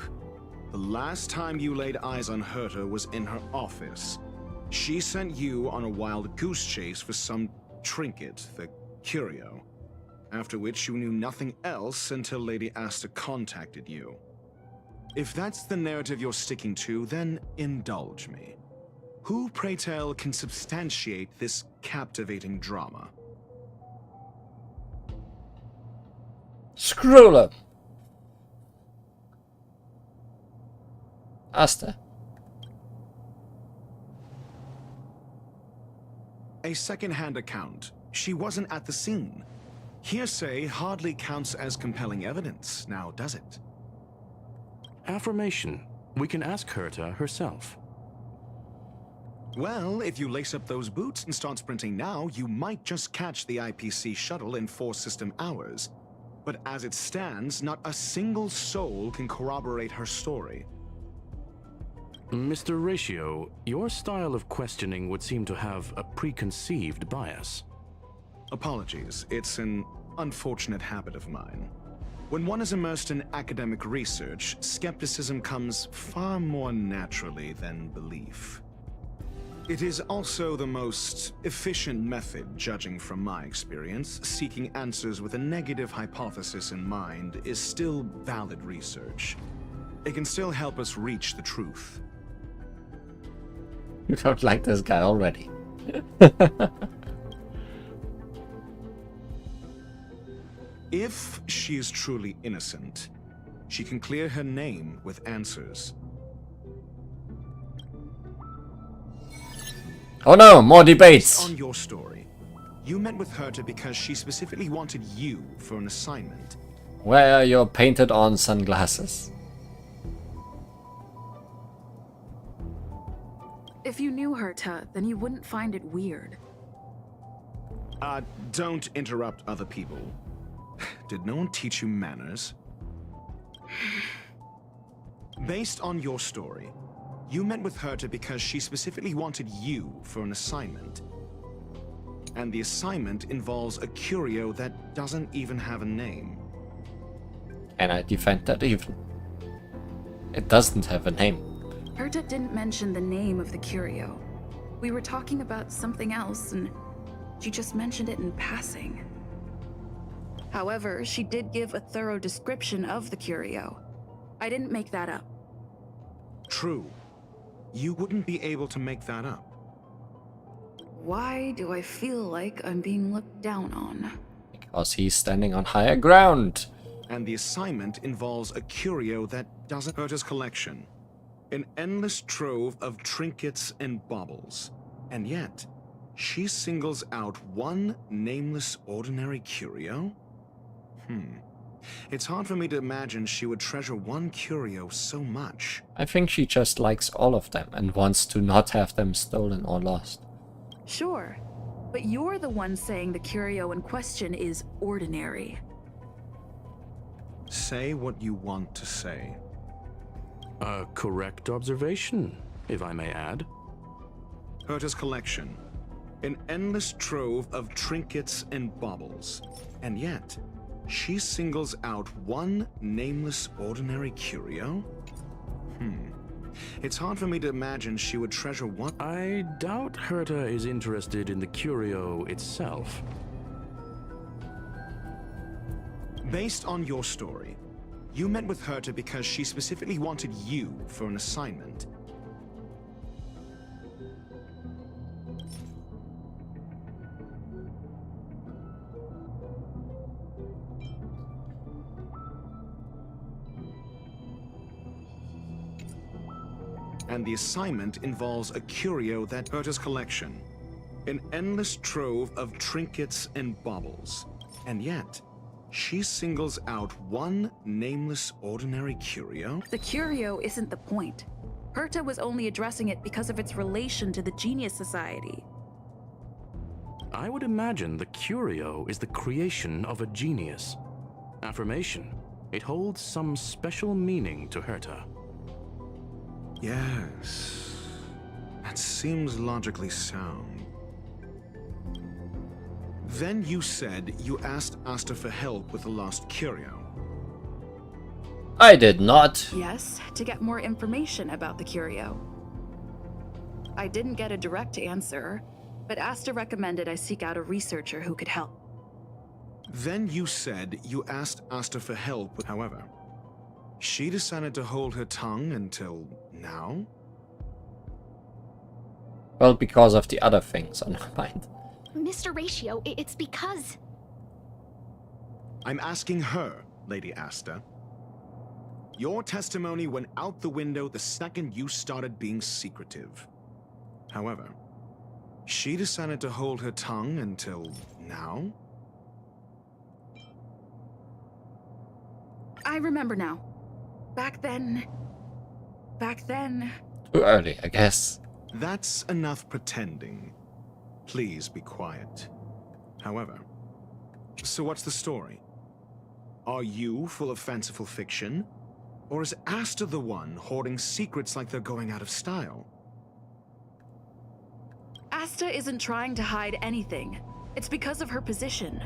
the last time you laid eyes on Herta was in her office. She sent you on a wild goose chase for some trinket, the curio. After which you knew nothing else until Lady Asta contacted you. If that's the narrative you're sticking to, then indulge me. Who, pray tell, can substantiate this captivating drama? Screw them! Asta. A second-hand account. She wasn't at the scene. Hearsay hardly counts as compelling evidence, now does it? Affirmation. We can ask Herta herself. Well, if you lace up those boots and start sprinting now, you might just catch the IPC shuttle in 4 system hours. But as it stands, not a single soul can corroborate her story. Mr. Ratio, your style of questioning would seem to have a preconceived bias. Apologies, it's an unfortunate habit of mine. When one is immersed in academic research, skepticism comes far more naturally than belief. It is also the most efficient method, judging from my experience. Seeking answers with a negative hypothesis in mind is still valid research. It can still help us reach the truth. You don't like this guy already. If she is truly innocent, she can clear her name with answers. Oh no, more debates! On your story, you met with Herta because she specifically wanted you for an assignment. Where are your painted-on sunglasses? If you knew Herta, then you wouldn't find it weird. Don't interrupt other people. Did no one teach you manners? Based on your story, you met with Herta because she specifically wanted you for an assignment. And the assignment involves a curio that doesn't even have a name. And I defend that even. It doesn't have a name. Herta didn't mention the name of the curio. We were talking about something else, and she just mentioned it in passing. However, she did give a thorough description of the curio. I didn't make that up. True. You wouldn't be able to make that up. Why do I feel like I'm being looked down on? Because he's standing on higher ground. And the assignment involves a curio that doesn't hurt his collection. An endless trove of trinkets and baubles. And yet, she singles out one nameless ordinary curio? It's hard for me to imagine she would treasure one curio so much. I think she just likes all of them and wants to not have them stolen or lost. Sure, but you're the one saying the curio in question is ordinary. Say what you want to say. A correct observation, if I may add. Herta's collection. An endless trove of trinkets and baubles. And yet, she singles out one nameless ordinary curio? It's hard for me to imagine she would treasure one. I doubt Herta is interested in the curio itself. Based on your story, you met with Herta because she specifically wanted you for an assignment. And the assignment involves a curio that Herta's collection. An endless trove of trinkets and baubles. And yet, She singles out one nameless ordinary curio? The curio isn't the point. Herta was only addressing it because of its relation to the Genius Society. I would imagine the curio is the creation of a genius. Affirmation. It holds some special meaning to Herta. Yes. That seems logically sound. Then you said you asked Asta for help with the lost curio. I did not. Yes, to get more information about the curio. I didn't get a direct answer, but Asta recommended I seek out a researcher who could help. Then you said you asked Asta for help, however. She decided to hold her tongue until now? Well, because of the other things on her mind. Mr. Ratio, it's because... I'm asking her, Lady Asta. Your testimony went out the window the second you started being secretive. However, she decided to hold her tongue until now? I remember now. Back then... Too early, I guess. That's enough pretending. Please be quiet. However, so what's the story? Are you full of fanciful fiction? Or is Asta the one hoarding secrets like they're going out of style? Asta isn't trying to hide anything. It's because of her position.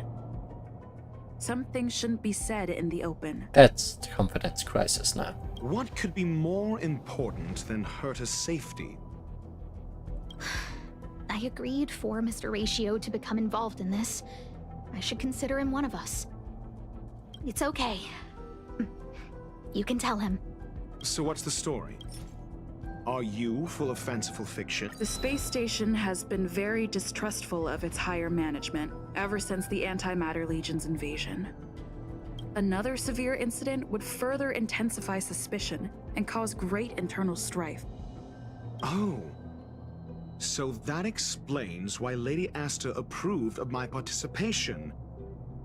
Some things shouldn't be said in the open. That's the confidence crisis now. What could be more important than Herta's safety? I agreed for Mr. Ratio to become involved in this. I should consider him one of us. It's okay. You can tell him. So what's the story? Are you full of fanciful fiction? The space station has been very distrustful of its higher management ever since the Antimatter Legion's invasion. Another severe incident would further intensify suspicion and cause great internal strife. Oh. So that explains why Lady Asta approved of my participation.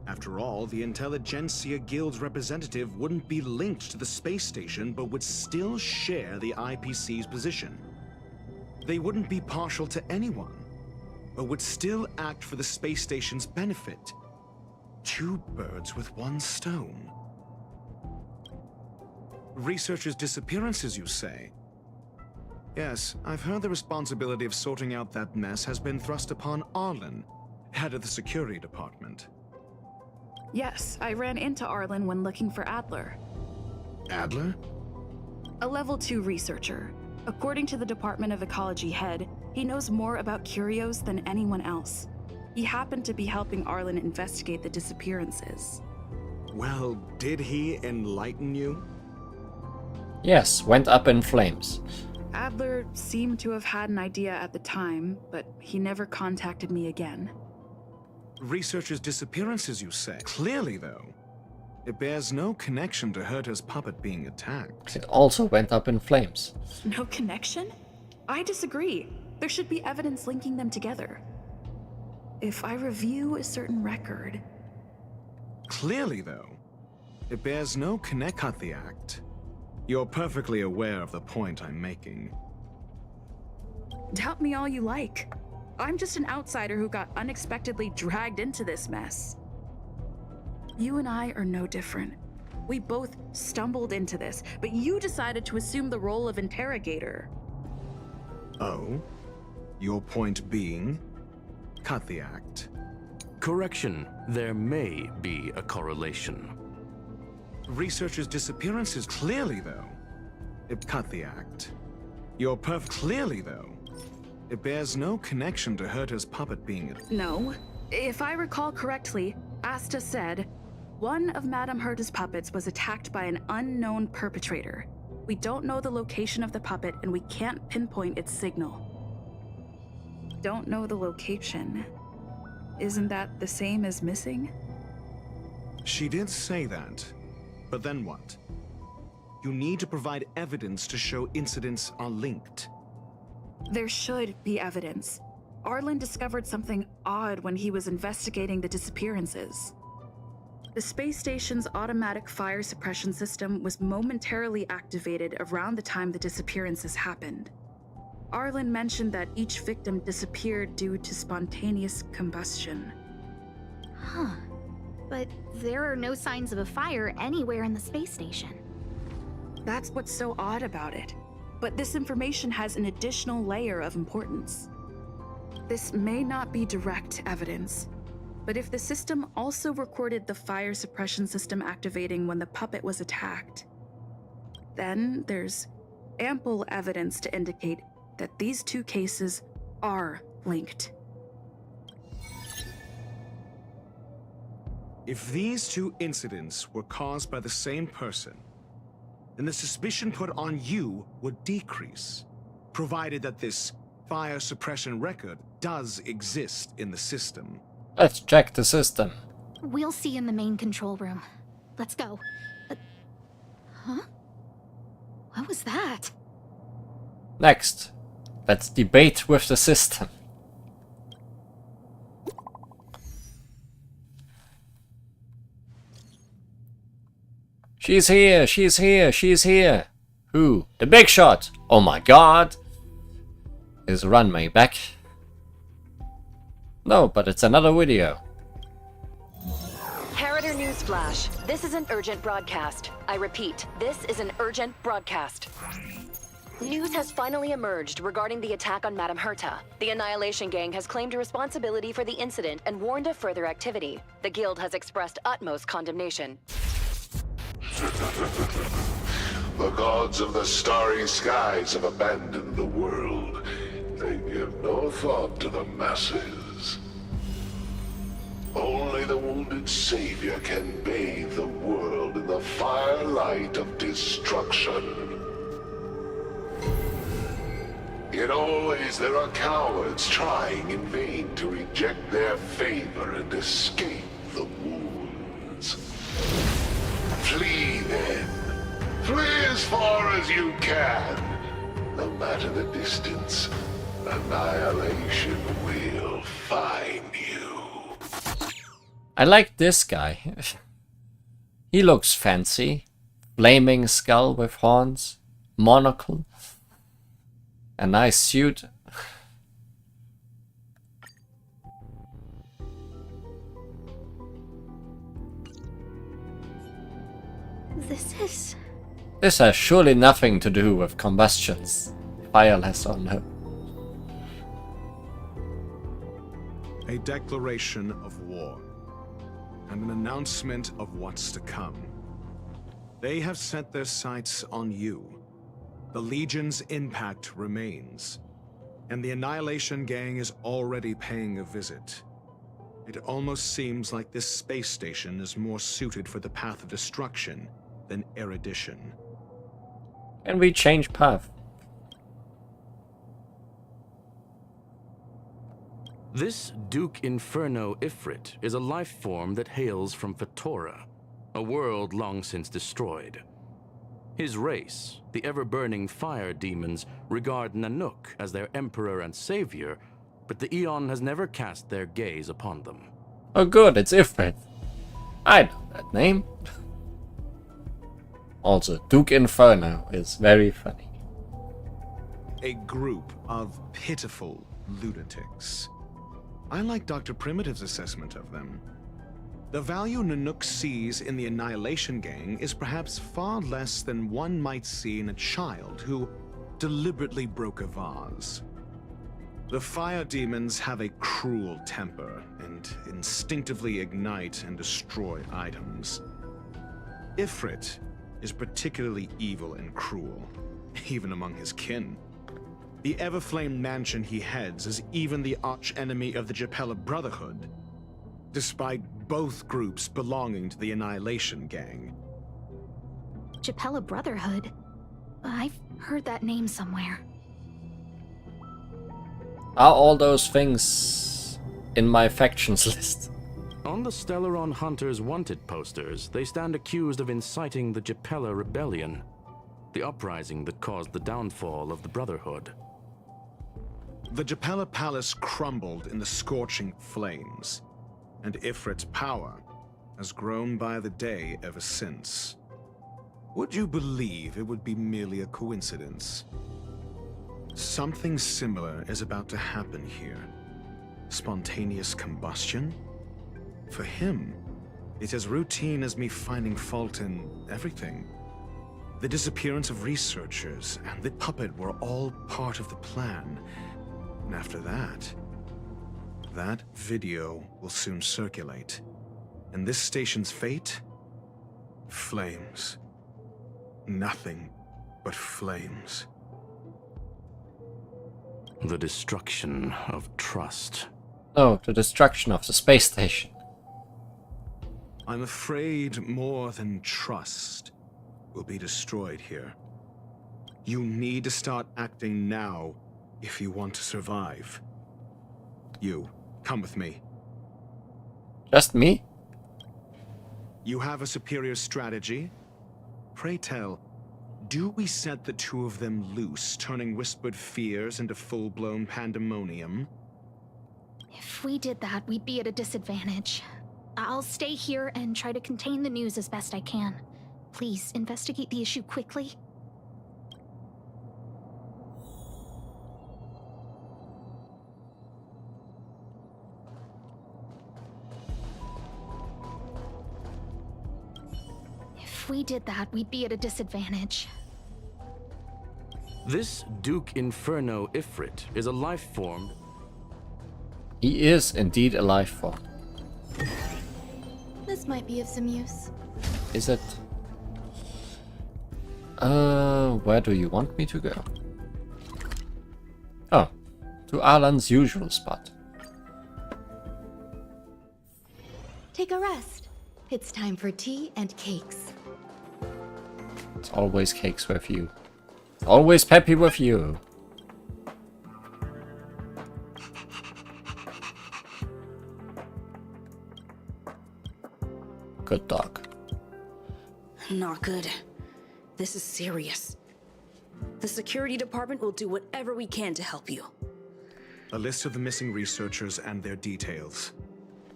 After all, the Intelligentsia Guild's representative wouldn't be linked to the space station, but would still share the IPC's position. They wouldn't be partial to anyone, but would still act for the space station's benefit. Two birds with one stone. Researchers' disappearances, you say? Yes, I've heard the responsibility of sorting out that mess has been thrust upon Arlen, head of the security department. Yes, I ran into Arlen when looking for Adler. Adler? A level 2 researcher. According to the Department of Ecology head, he knows more about curios than anyone else. He happened to be helping Arlen investigate the disappearances. Well, did he enlighten you? Yes, went up in flames. Adler seemed to have had an idea at the time, but he never contacted me again. Researchers' disappearances, you say? Clearly, though, it bears no connection to Herta's puppet being attacked. It also went up in flames. No connection? I disagree. There should be evidence linking them together. If I review a certain record... Clearly, though, it bears no connection. Cut the act. You're perfectly aware of the point I'm making. Doubt me all you like. I'm just an outsider who got unexpectedly dragged into this mess. You and I are no different. We both stumbled into this, but you decided to assume the role of interrogator. Oh? Your point being? Cut the act. Correction. There may be a correlation. Researchers' disappearances, clearly, though. It cut the act. You're clearly, though. It bears no connection to Herta's puppet being... No. If I recall correctly, Asta said, one of Madame Herta's puppets was attacked by an unknown perpetrator. We don't know the location of the puppet, and we can't pinpoint its signal. Don't know the location. Isn't that the same as missing? She did say that. But then what? You need to provide evidence to show incidents are linked. There should be evidence. Arlen discovered something odd when he was investigating the disappearances. The space station's automatic fire suppression system was momentarily activated around the time the disappearances happened. Arlen mentioned that each victim disappeared due to spontaneous combustion. Huh. But there are no signs of a fire anywhere in the space station. That's what's so odd about it. But this information has an additional layer of importance. This may not be direct evidence, but if the system also recorded the fire suppression system activating when the puppet was attacked, then there's ample evidence to indicate that these two cases are linked. If these two incidents were caused by the same person, then the suspicion put on you would decrease, provided that this fire suppression record does exist in the system. Let's check the system. We'll see in the main control room. Let's go. Huh? What was that? Next, let's debate with the system. She's here, she's here, she's here. Who? The big shot. Oh my god. Is Runway back? No, but it's another video. Harrider Newsflash. This is an urgent broadcast. I repeat, this is an urgent broadcast. News has finally emerged regarding the attack on Madame Herta. The Annihilation Gang has claimed responsibility for the incident and warned of further activity. The Guild has expressed utmost condemnation. The gods of the starry skies have abandoned the world. They give no thought to the masses. Only the wounded savior can bathe the world in the firelight of destruction. Yet always there are cowards trying in vain to reject their favor and escape the wounds. Flee then. Flee as far as you can. No matter the distance, annihilation will find you. I like this guy. He looks fancy. Flaming skull with horns. Monocle. A nice suit. This has surely nothing to do with combustions. Fireless or no. A declaration of war, and an announcement of what's to come. They have set their sights on you. The Legion's impact remains, and the Annihilation Gang is already paying a visit. It almost seems like this space station is more suited for the path of destruction than erudition. Can we change path? This Duke Inferno Ifrit is a life form that hails from Fatora, a world long since destroyed. His race, the ever-burning fire demons, regard Nanook as their emperor and savior, but the Eon has never cast their gaze upon them. Oh good, it's Ifrit. I know that name. Also, Duke Inferno is very funny. A group of pitiful lunatics. I like Dr. Primitive's assessment of them. The value Nanook sees in the Annihilation Gang is perhaps far less than one might see in a child who deliberately broke a vase. The fire demons have a cruel temper and instinctively ignite and destroy items. Ifrit is particularly evil and cruel, even among his kin. The Everflame mansion he heads is even the arch-enemy of the Japella Brotherhood, despite both groups belonging to the Annihilation Gang. Japella Brotherhood? I've heard that name somewhere. Are all those things in my factions list? On the Stellaron Hunters wanted posters, they stand accused of inciting the Japella Rebellion, the uprising that caused the downfall of the Brotherhood. The Japella Palace crumbled in the scorching flames, and Ifrit's power has grown by the day ever since. Would you believe it would be merely a coincidence? Something similar is about to happen here. Spontaneous combustion? For him, it's as routine as me finding fault in everything. The disappearance of researchers and the puppet were all part of the plan. And after that, that video will soon circulate. And this station's fate? Flames. Nothing but flames. The destruction of trust. Oh, the destruction of the space station. I'm afraid more than trust will be destroyed here. You need to start acting now if you want to survive. You, come with me. Just me? You have a superior strategy? Pray tell, do we set the two of them loose, turning whispered fears into full-blown pandemonium? If we did that, we'd be at a disadvantage. I'll stay here and try to contain the news as best I can. Please, investigate the issue quickly. If we did that, we'd be at a disadvantage. This Duke Inferno Ifrit is a life form. He is indeed a life form. This might be of some use. Is it? Where do you want me to go? Oh, to Alan's usual spot. Take a rest. It's time for tea and cakes. It's always cakes with you. Always peppy with you. Good dog. Not good. This is serious. The security department will do whatever we can to help you. A list of the missing researchers and their details.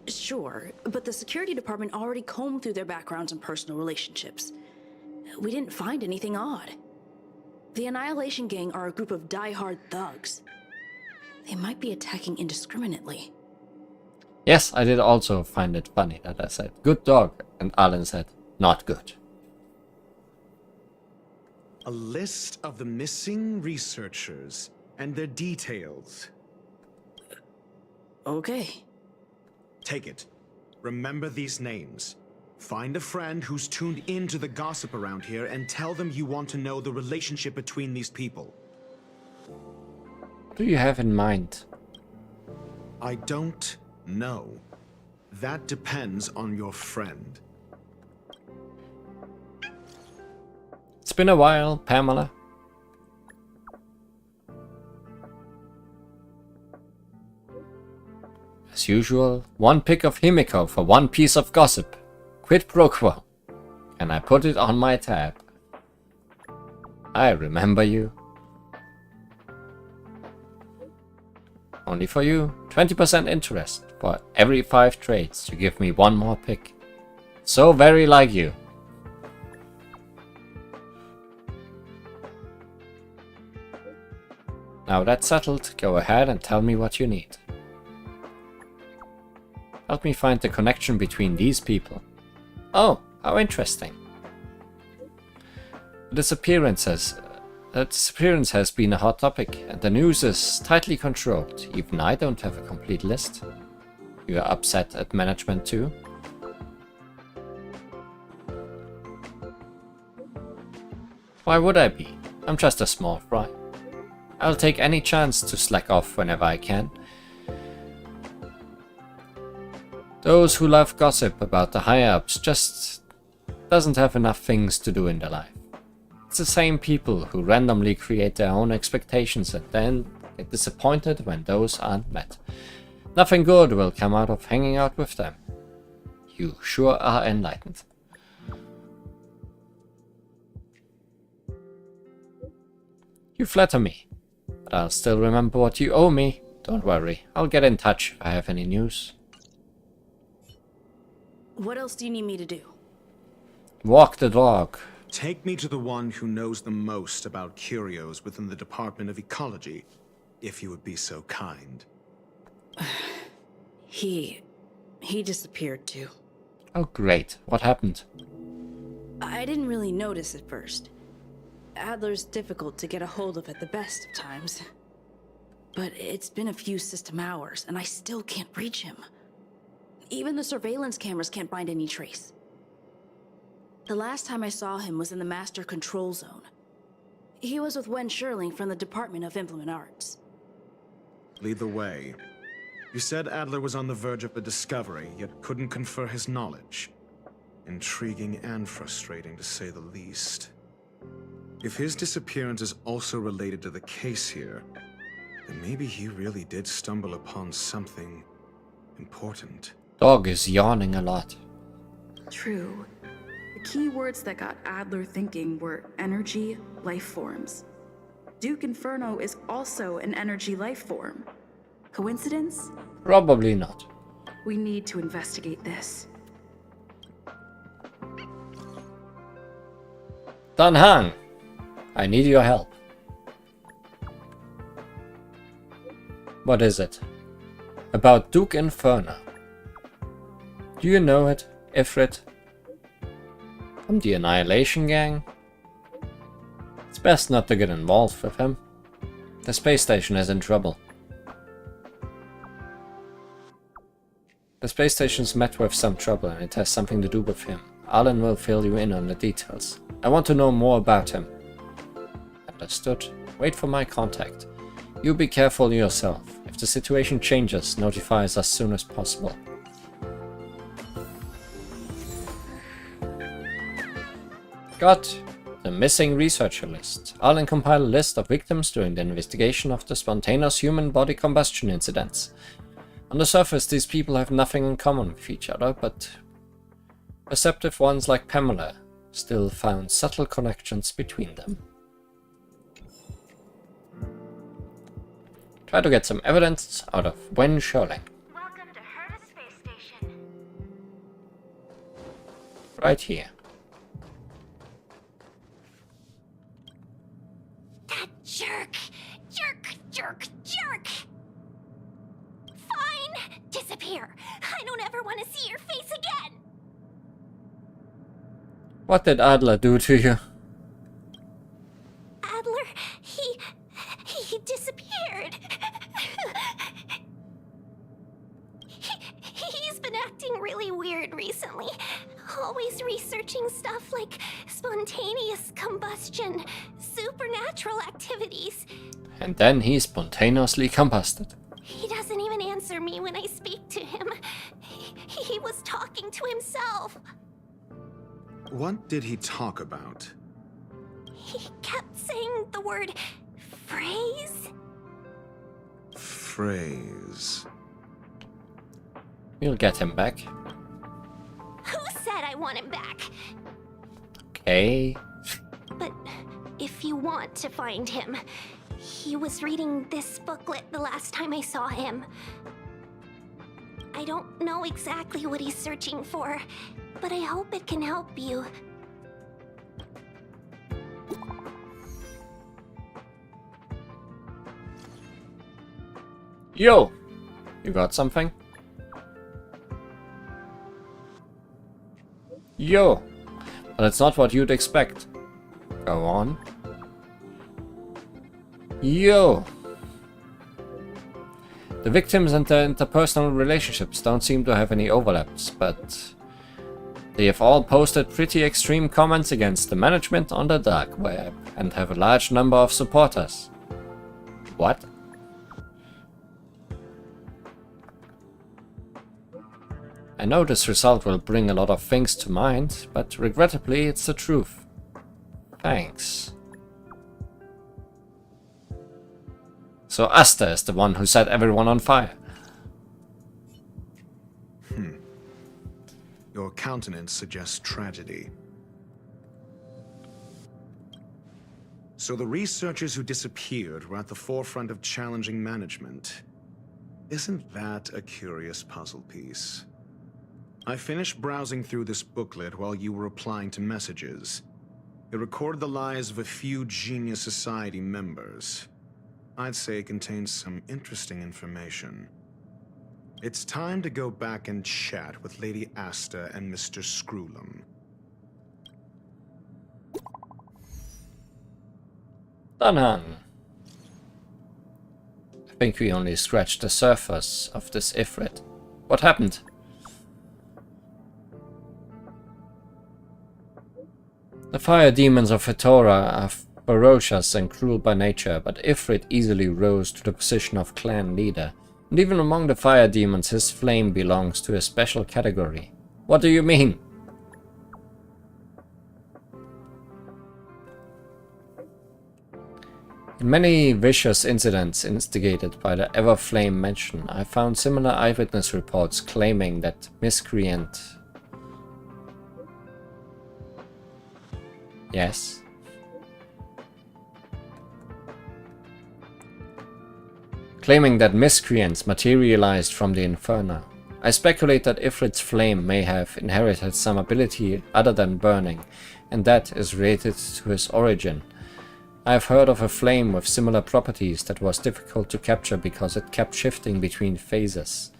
Sure, but the security department already combed through their backgrounds and personal relationships. We didn't find anything odd. The Annihilation Gang are a group of die-hard thugs. They might be attacking indiscriminately. Yes, I did also find it funny that I said good dog and Alan said not good. A list of the missing researchers and their details. Okay. Take it. Remember these names. Find a friend who's tuned into the gossip around here and tell them you want to know the relationship between these people. What do you have in mind? I don't know. That depends on your friend. It's been a while, Pamela. As usual, one pick of Himiko for one piece of gossip. Quid pro quo. Can I put it on my tab? I remember you. Only for you, 20% interest for every 5 trades. You give me one more pick. So very like you. Now that's settled, go ahead and tell me what you need. Help me find the connection between these people. Oh, how interesting. The disappearance has been a hot topic, and the news is tightly controlled. Even I don't have a complete list. You are upset at management too? Why would I be? I'm just a small fry. I'll take any chance to slack off whenever I can. Those who love gossip about the higher-ups just doesn't have enough things to do in their life. It's the same people who randomly create their own expectations and then get disappointed when those aren't met. Nothing good will come out of hanging out with them. You sure are enlightened. You flatter me, but I'll still remember what you owe me. Don't worry, I'll get in touch if I have any news. What else do you need me to do? Walk the dog. Take me to the one who knows the most about curios within the Department of Ecology, if you would be so kind. He disappeared too. Oh great, what happened? I didn't really notice at first. Adler's difficult to get a hold of at the best of times. But it's been a few system hours, and I still can't reach him. Even the surveillance cameras can't find any trace. The last time I saw him was in the Master Control Zone. He was with Wen Sherling from the Department of Implement Arts. Lead the way. You said Adler was on the verge of a discovery, yet couldn't confer his knowledge. Intriguing and frustrating, to say the least. If his disappearance is also related to the case here, then maybe he really did stumble upon something important. Dog is yawning a lot. True. The key words that got Adler thinking were energy, life forms. Duke Inferno is also an energy life form. Coincidence? Probably not. We need to investigate this. Dan Hang, I need your help. What is it? About Duke Inferno. Do you know it, Ifrit? From the Annihilation Gang? It's best not to get involved with him. The space station is in trouble. The space station's met with some trouble and it has something to do with him. Alan will fill you in on the details. I want to know more about him. Understood. Wait for my contact. You be careful yourself. If the situation changes, notify us as soon as possible. Got the missing researcher list. Alan compiled a list of victims during the investigation of the spontaneous human body combustion incidents. On the surface, these people have nothing in common with each other, but perceptive ones like Pamela still found subtle connections between them. Try to get some evidence out of Wen Sherling. Welcome to Herta Space Station. Right here. That jerk! Jerk! Fine! Disappear! I don't ever want to see your face again! What did Adler do to you? Adler, he disappeared. He's been acting really weird recently. Always researching stuff like spontaneous combustion, supernatural activities. And then he spontaneously combusted. He doesn't even answer me when I speak to him. He was talking to himself. What did he talk about? He kept saying the word phrase. Phrase. We'll get him back. Who said I want him back? Okay. But if you want to find him, he was reading this booklet the last time I saw him. I don't know exactly what he's searching for, but I hope it can help you. Yo! You got something? Yo! But it's not what you'd expect. Go on. Yo! The victims and their interpersonal relationships don't seem to have any overlaps, but they have all posted pretty extreme comments against the management on the dark web and have a large number of supporters. What? I know this result will bring a lot of things to mind, but regrettably it's the truth. Thanks. So Asta is the one who set everyone on fire. Your countenance suggests tragedy. So the researchers who disappeared were at the forefront of challenging management. Isn't that a curious puzzle piece? I finished browsing through this booklet while you were replying to messages. It recorded the lives of a few Genius Society members. I'd say it contains some interesting information. It's time to go back and chat with Lady Asta and Mr. Screwlum. Done. I think we only scratched the surface of this Ifrit. What happened? The fire demons of Fetora are ferocious and cruel by nature, but Ifrit easily rose to the position of clan leader. And even among the fire demons, his flame belongs to a special category. What do you mean? In many vicious incidents instigated by the Everflame mention, I found similar eyewitness reports claiming that miscreant... Yes? Claiming that miscreants materialized from the Inferno. I speculate that Ifrit's flame may have inherited some ability other than burning, and that is related to his origin. I have heard of a flame with similar properties that was difficult to capture because it kept shifting between phases.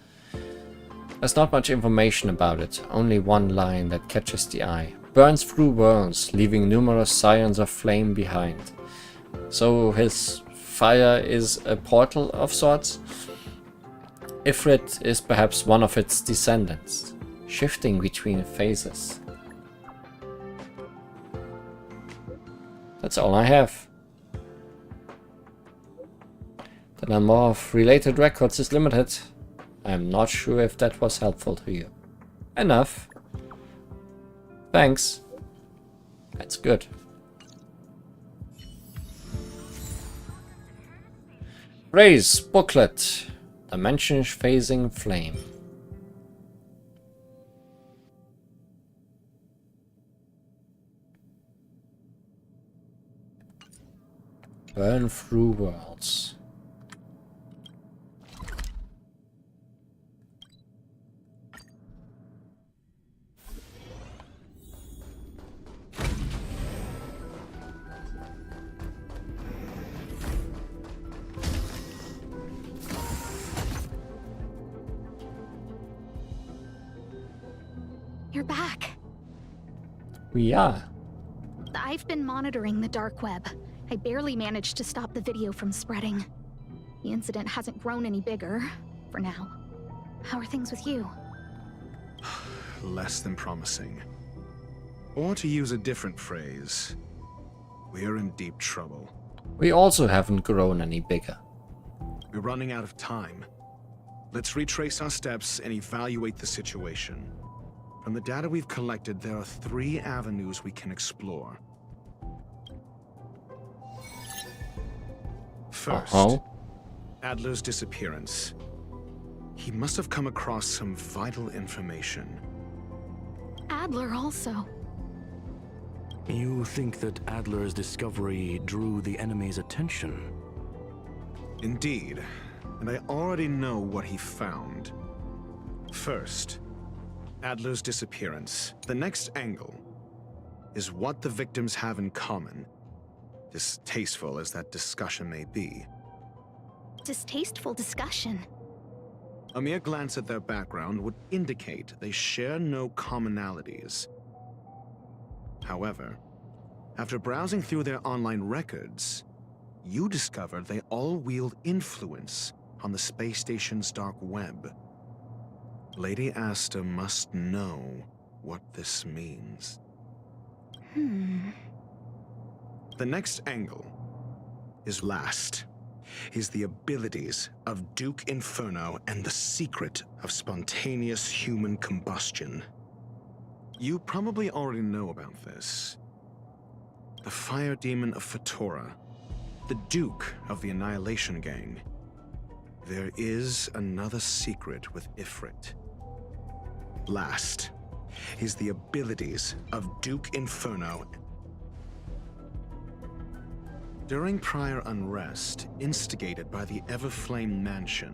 There's not much information about it, only one line that catches the eye. Burns through worlds, leaving numerous scions of flame behind. So his fire is a portal of sorts? Ifrit is perhaps one of its descendants, shifting between phases. That's all I have. The number of related records is limited. I'm not sure if that was helpful to you. Enough. Thanks. That's good. Raise booklet. Dimension phasing flame. Burn through worlds. You're back. We are. I've been monitoring the dark web. I barely managed to stop the video from spreading. The incident hasn't grown any bigger, for now. How are things with you? Less than promising. Or to use a different phrase, we're in deep trouble. We also haven't grown any bigger. We're running out of time. Let's retrace our steps and evaluate the situation. From the data we've collected, there are 3 avenues we can explore. First, Adler's disappearance. He must have come across some vital information. Adler also. You think that Adler's discovery drew the enemy's attention? Indeed, and I already know what he found. First, Adler's disappearance. The next angle is what the victims have in common, distasteful as that discussion may be. Distasteful discussion? A mere glance at their background would indicate they share no commonalities. However, after browsing through their online records, you discover they all wield influence on the space station's dark web. Lady Asta must know what this means. The next angle is last. Is the abilities of Duke Inferno and the secret of spontaneous human combustion. You probably already know about this. The fire demon of Fetora, the Duke of the Annihilation Gang. There is another secret with Ifrit. Last is the abilities of Duke Inferno. During prior unrest instigated by the Everflame Mansion,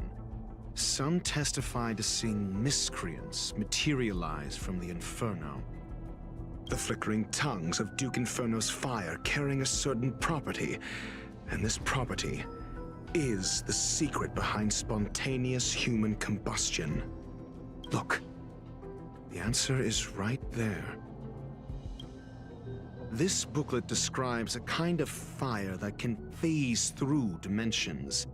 Some testify to seeing miscreants materialize from the Inferno. The flickering tongues of Duke Inferno's fire carrying a certain property, and this property is the secret behind spontaneous human combustion. Look, the answer is right there. This booklet describes a kind of fire that can phase through dimensions,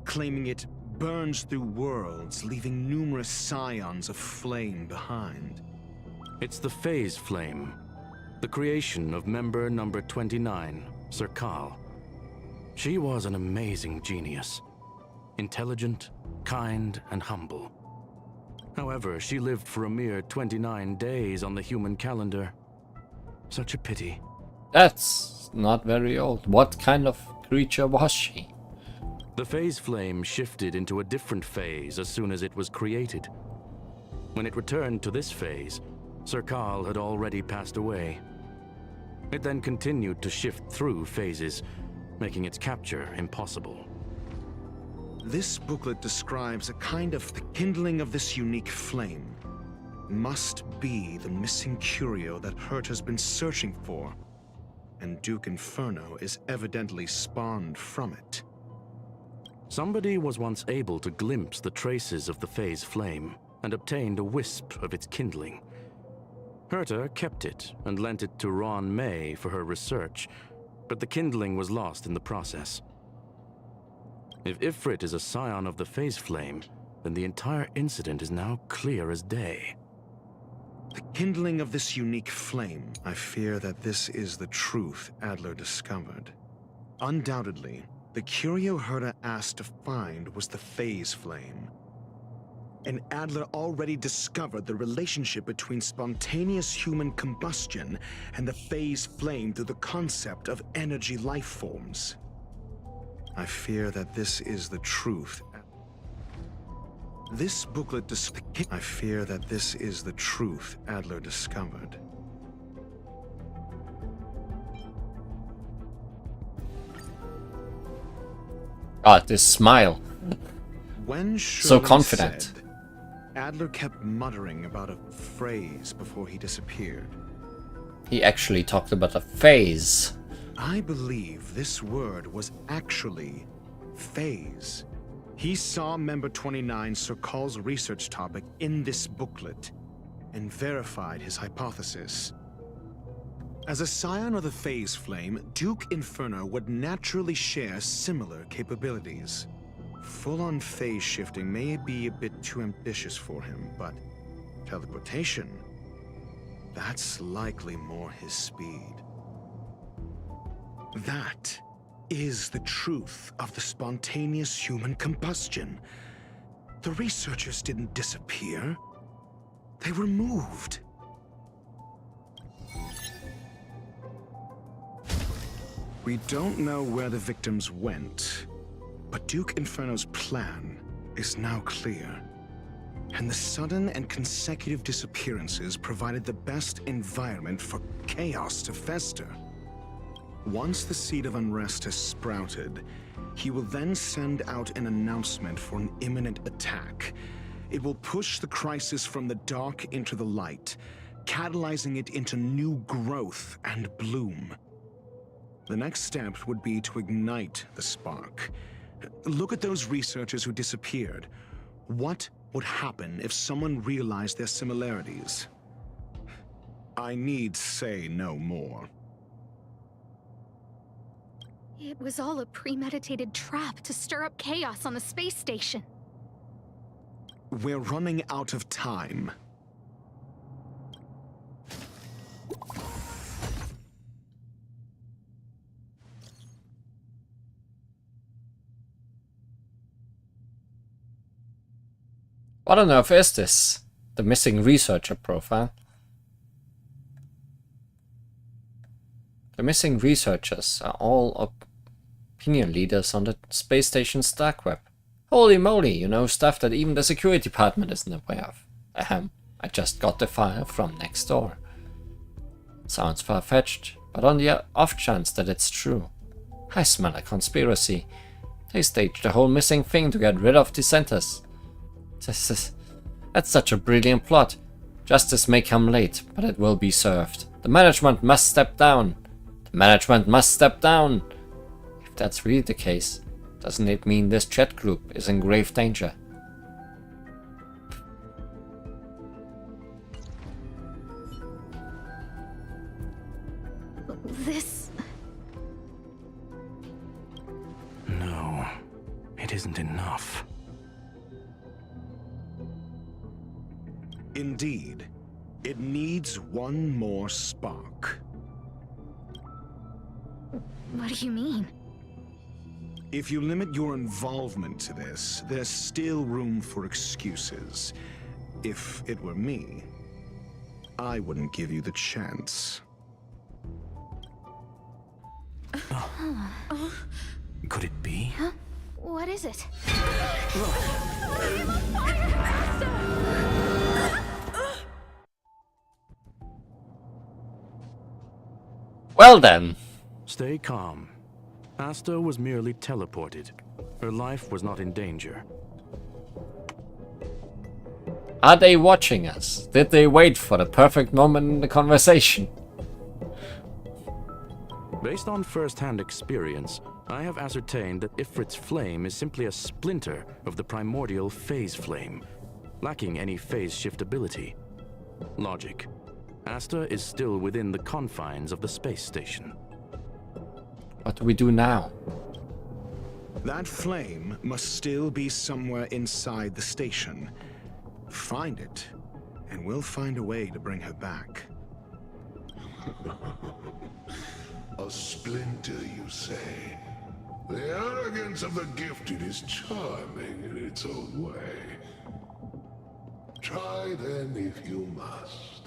claiming it burns through worlds, leaving numerous scions of flame behind. It's the phase flame, the creation of member number 29, Serkal. She was an amazing genius. Intelligent, kind, and humble. However, she lived for a mere 29 days on the human calendar. Such a pity. That's not very old. What kind of creature was she? The phase flame shifted into a different phase as soon as it was created. When it returned to this phase, Serkal had already passed away. It then continued to shift through phases, making its capture impossible. This booklet describes a kind of the kindling of this unique flame. Must be the missing curio that Hurt has been searching for, and Duke Inferno is evidently spawned from it. Somebody was once able to glimpse the traces of the phase flame and obtained a wisp of its kindling. Herta kept it and lent it to Ron May for her research, but the kindling was lost in the process. If Ifrit is a scion of the phase flame, then the entire incident is now clear as day. The kindling of this unique flame, I fear that this is the truth Adler discovered. Undoubtedly, the curio Herta asked to find was the phase flame. And Adler already discovered the relationship between spontaneous human combustion and the phase flame through the concept of energy life forms. I fear that this is the truth. This booklet I fear that this is the truth Adler discovered. God, this smile. When so Shirley confident. said, Adler kept muttering about a phrase before he disappeared. He actually talked about a phase. I believe this word was actually phase. He saw member 29 Serkal's research topic in this booklet and verified his hypothesis. As a scion of the phase flame, Duke Inferno would naturally share similar capabilities. Full-on phase shifting may be a bit too ambitious for him, but teleportation, that's likely more his speed. That is the truth of the spontaneous human combustion. The researchers didn't disappear. They were moved. We don't know where the victims went, but Duke Inferno's plan is now clear. And the sudden and consecutive disappearances provided the best environment for chaos to fester. Once the seed of unrest has sprouted, he will then send out an announcement for an imminent attack. It will push the crisis from the dark into the light, catalyzing it into new growth and bloom. The next step would be to ignite the spark. Look at those researchers who disappeared. What would happen if someone realized their similarities? I need say no more. It was all a premeditated trap to stir up chaos on the space station. We're running out of time. What on earth is this? The missing researcher profile. The missing researchers are all opinion leaders on the space station's dark web. Holy moly, you know stuff that even the security department isn't aware of. Ahem, I just got the file from next door. Sounds far-fetched, but on the off chance that it's true. I smell a conspiracy. They staged the whole missing thing to get rid of dissenters. That's such a brilliant plot. Justice may come late, but it will be served. The management must step down. The management must step down. If that's really the case, doesn't it mean this chat group is in grave danger? This... No, it isn't enough. Indeed, it needs one more spark. What do you mean? If you limit your involvement to this, there's still room for excuses. If it were me, I wouldn't give you the chance. Could it be? Huh? What is it? Well then. Stay calm. Asta was merely teleported. Her life was not in danger. Are they watching us? Did they wait for the perfect moment in the conversation? Based on first-hand experience, I have ascertained that Ifrit's flame is simply a splinter of the primordial phase flame, lacking any phase shift ability. Logic. Asta is still within the confines of the space station. What do we do now? That flame must still be somewhere inside the station. Find it, and we'll find a way to bring her back. A splinter, you say? The arrogance of the gifted is charming in its own way. Try then if you must.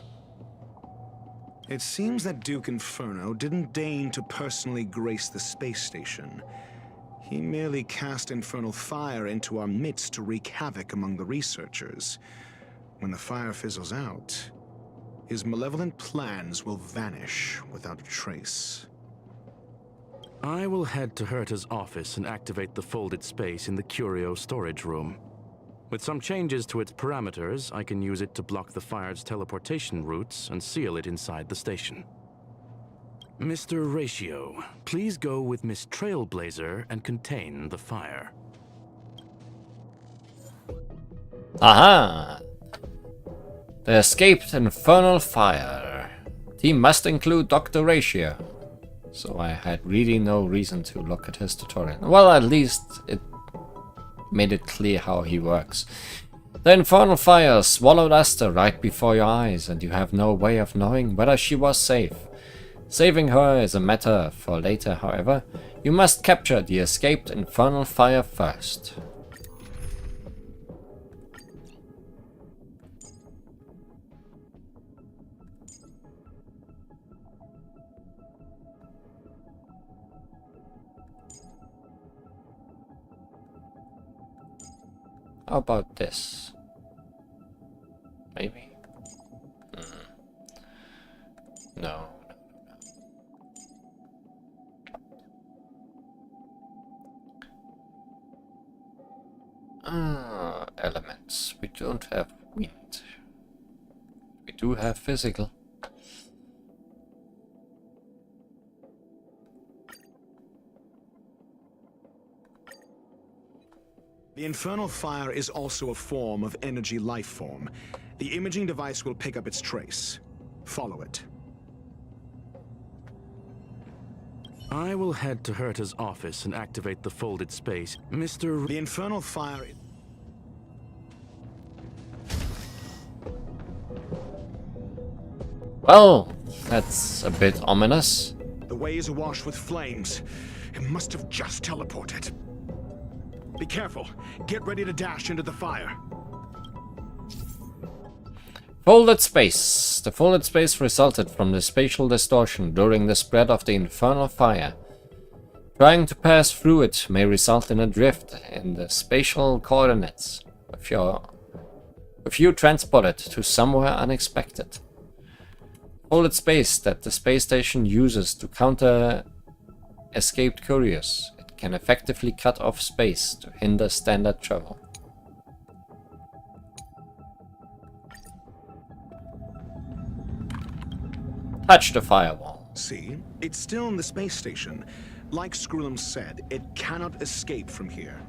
It seems that Duke Inferno didn't deign to personally grace the space station. He merely cast infernal fire into our midst to wreak havoc among the researchers. When the fire fizzles out, his malevolent plans will vanish without a trace. I will head to Herta's office and activate the folded space in the curio storage room. With some changes to its parameters, I can use it to block the fire's teleportation routes and seal it inside the station. Mr. Ratio, please go with Miss Trailblazer and contain the fire. Aha! The escaped infernal fire. Team must include Dr. Ratio. So I had really no reason to look at his tutorial. Well, at least it made it clear how he works. The infernal fire swallowed Asta right before your eyes, and you have no way of knowing whether she was safe. Saving her is a matter for later, however. You must capture the escaped infernal fire first. How about this? Maybe? No. Elements. We don't have wind. We do have physical. The infernal fire is also a form of energy life form. The imaging device will pick up its trace. Follow it. I will head to Herta's office and activate the folded space. Mr. The infernal fire... Well, that's a bit ominous. The way is awash with flames. It must have just teleported. Be careful. Get ready to dash into the fire. Folded space. The folded space resulted from the spatial distortion during the spread of the infernal fire. Trying to pass through it may result in a drift in the spatial coordinates if you transport it to somewhere unexpected. Folded space that the space station uses to counter escaped couriers. It can effectively cut off space to hinder standard travel. Touch the firewall. See? It's still in the space station. Like Skrullum said, it cannot escape from here.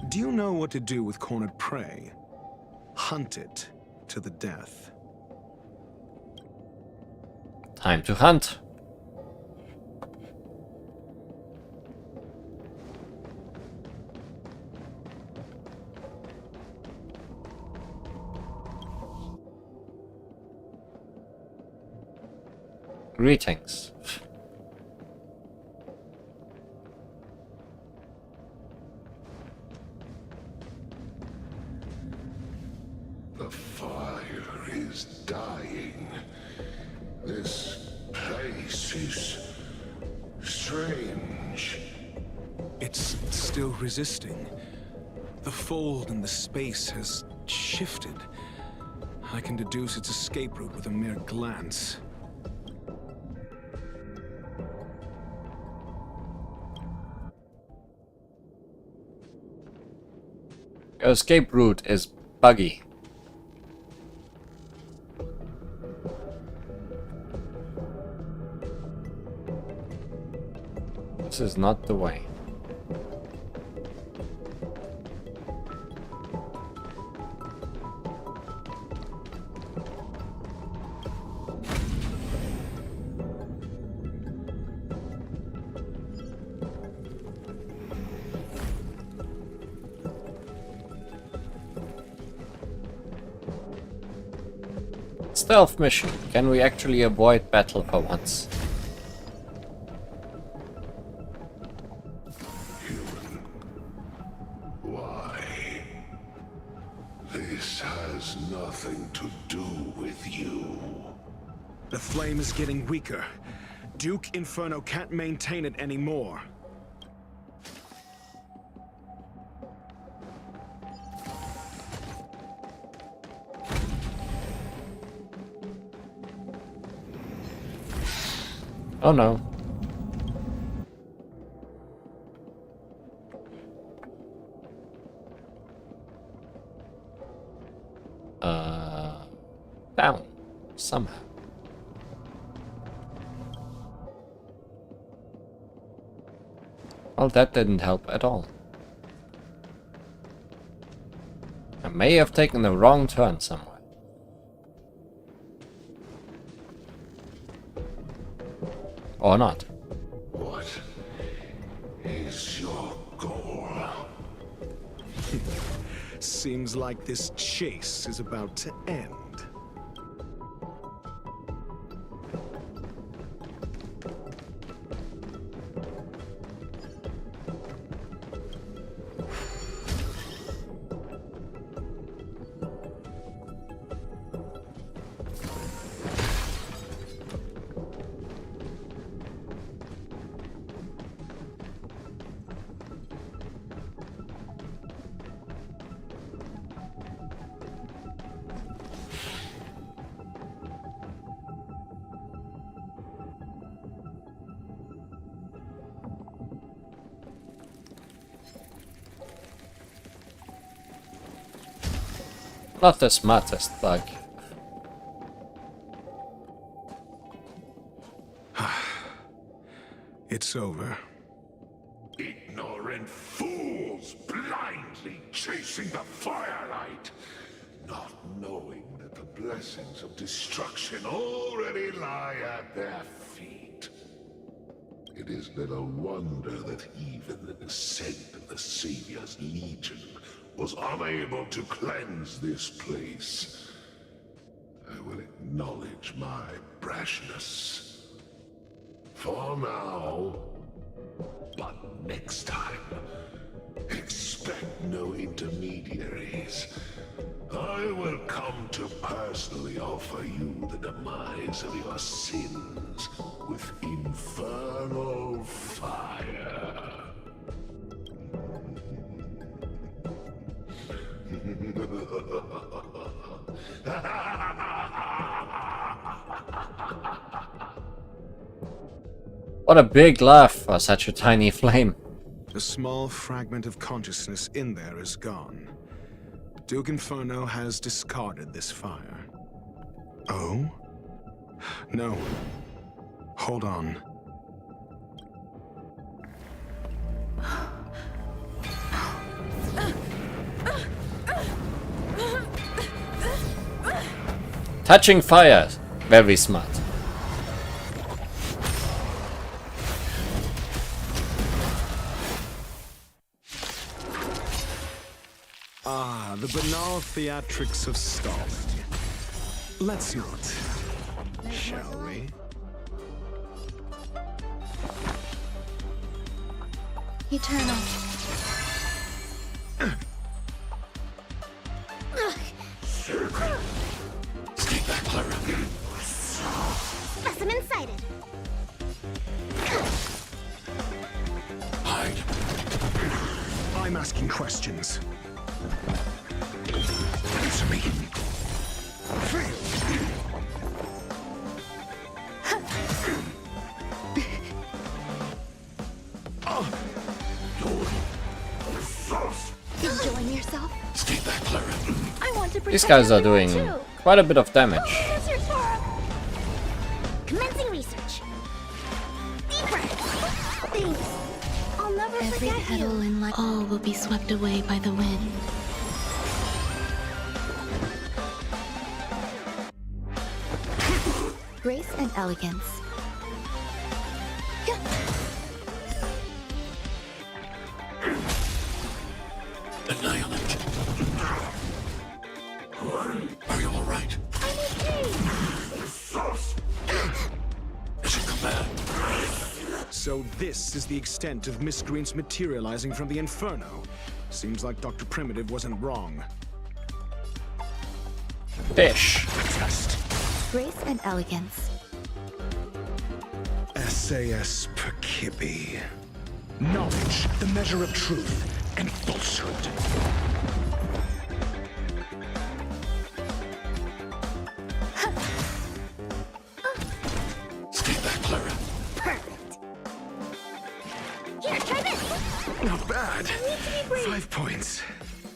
Do you know what to do with cornered prey? Hunt it to the death. Time to hunt. Greetings. The fire is dying. This place is strange. It's still resisting. The fold in the space has shifted. I can deduce its escape route with a mere glance. Your escape route is buggy. This is not the way. Stealth mission. Can we actually avoid battle for once? Why? This has nothing to do with you. The flame is getting weaker. Duke Inferno can't maintain it anymore. Oh no. Down. Somehow. Well, that didn't help at all. I may have taken the wrong turn somewhere. Or not. What is your goal? Seems like this chase is about to end. Not the smartest bug. It's over. Ignorant fools blindly chasing the firelight, not knowing that the blessings of destruction already lie at their feet. It is little wonder that even the descent of the Savior's Legion was unable to cleanse this place. I will acknowledge my brashness. For now, but next time, expect no intermediaries. I will come to personally offer you the demise of your sins with infernal fire. What a big laugh for such a tiny flame. The small fragment of consciousness in there is gone. Duke Inferno has discarded this fire. Oh? No. Hold on. Touching fire. Very smart. Ah, the banal theatrics of stalling. Let's not, shall we? Eternal. Stay back, Clara. Specimen sighted. Hide. I'm asking questions. Answer me. Enjoying yourself? Stay back, Clara. I want to protect These guys are everyone doing too. quite a bit of damage. Yes, your Sora. Commencing research. Deep breath. Thanks. I'll never Every forget petal you. in life, all will be swept away by the wind. Grace and elegance. Annihilate. Are you all right? I'm okay. Mission command. So this is the extent of miscreants materializing from the Inferno. Seems like Dr. Primitive wasn't wrong. Fish. Test. Grace and elegance. SAS Perkibi. Knowledge, the measure of truth and falsehood. Stay back, Clara. Perfect. Here, try this. Not bad. You need to be brave. 5 points.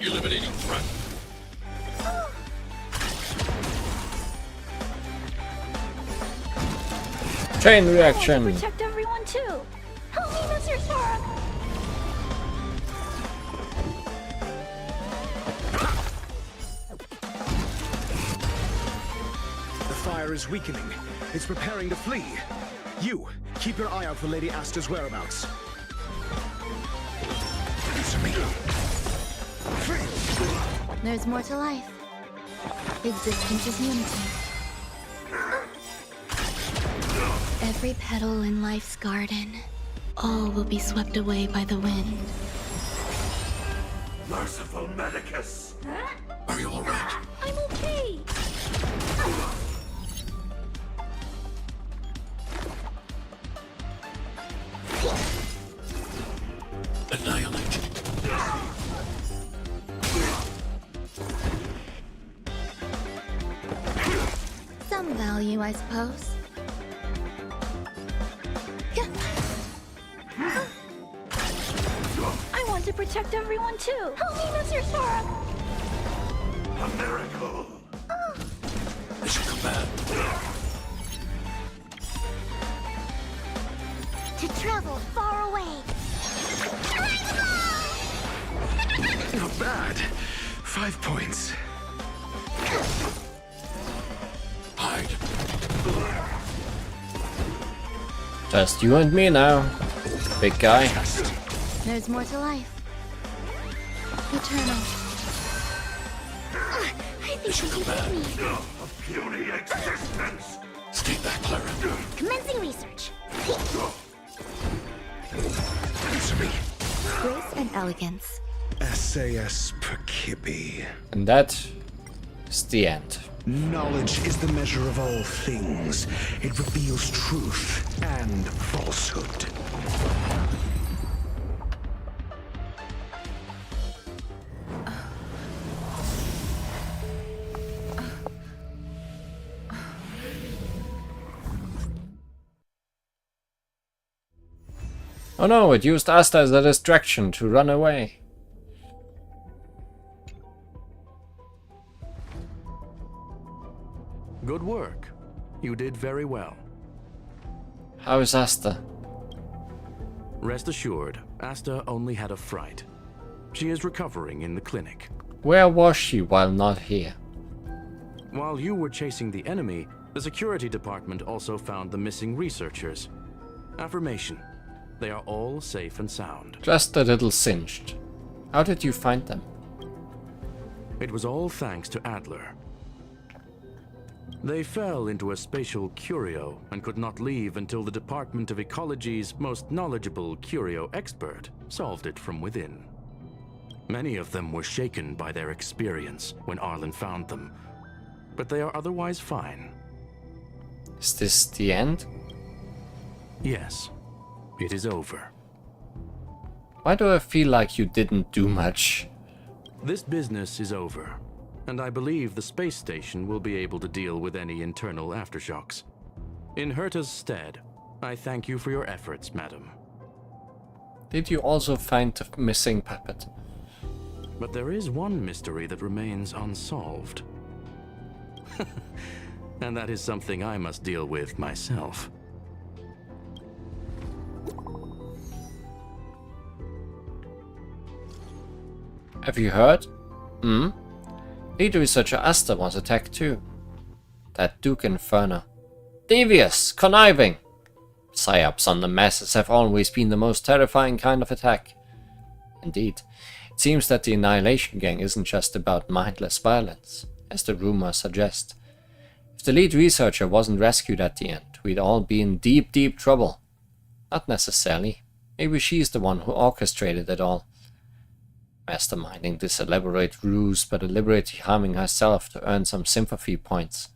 Eliminating threat. Chain reaction. Protect everyone too. Help me, Mr. Sora. The fire is weakening. It's preparing to flee. You, keep your eye out for Lady Asta's whereabouts. Answer me. There's more to life. Existence is unity. Every petal in life's garden, all will be swept away by the wind. Merciful Medicus. Are you all right? I'm okay. Annihilate. Some value, I suppose. I want to protect everyone too. Help me, Mr. Sora. A miracle. Mission command. To travel far away. Not bad. 5 points. Hide. Just you and me now, big guy. There's more to life. Eternal. I think she can beat me. A puny existence. Stay back, Clara. Commencing research. Answer me. Grace and elegance. SAS Perkibi. And that is the end. Knowledge is the measure of all things. It reveals truth and falsehood. Oh no, it used Asta as a distraction to run away. Good work. You did very well. How is Asta? Rest assured, Asta only had a fright. She is recovering in the clinic. Where was she while not here? While you were chasing the enemy, the security department also found the missing researchers. Affirmation. They are all safe and sound. Just a little singed. How did you find them? It was all thanks to Adler. They fell into a spatial curio and could not leave until the Department of Ecology's most knowledgeable curio expert solved it from within. Many of them were shaken by their experience when Arlen found them, but they are otherwise fine. Is this the end? Yes, it is over. Why do I feel like you didn't do much? This business is over, and I believe the space station will be able to deal with any internal aftershocks. In Herta's stead, I thank you for your efforts, madam. Did you also find the missing puppet? But there is one mystery that remains unsolved. And that is something I must deal with myself. Have you heard? Lead researcher Asta was attacked too. That Duke Inferno. Devious! Conniving! Psyops on the masses have always been the most terrifying kind of attack. Indeed, it seems that the Annihilation Gang isn't just about mindless violence, as the rumors suggest. If the lead researcher wasn't rescued at the end, we'd all be in deep, deep trouble. Not necessarily. Maybe she's the one who orchestrated it all. Masterminding this elaborate ruse, but deliberately harming herself to earn some sympathy points.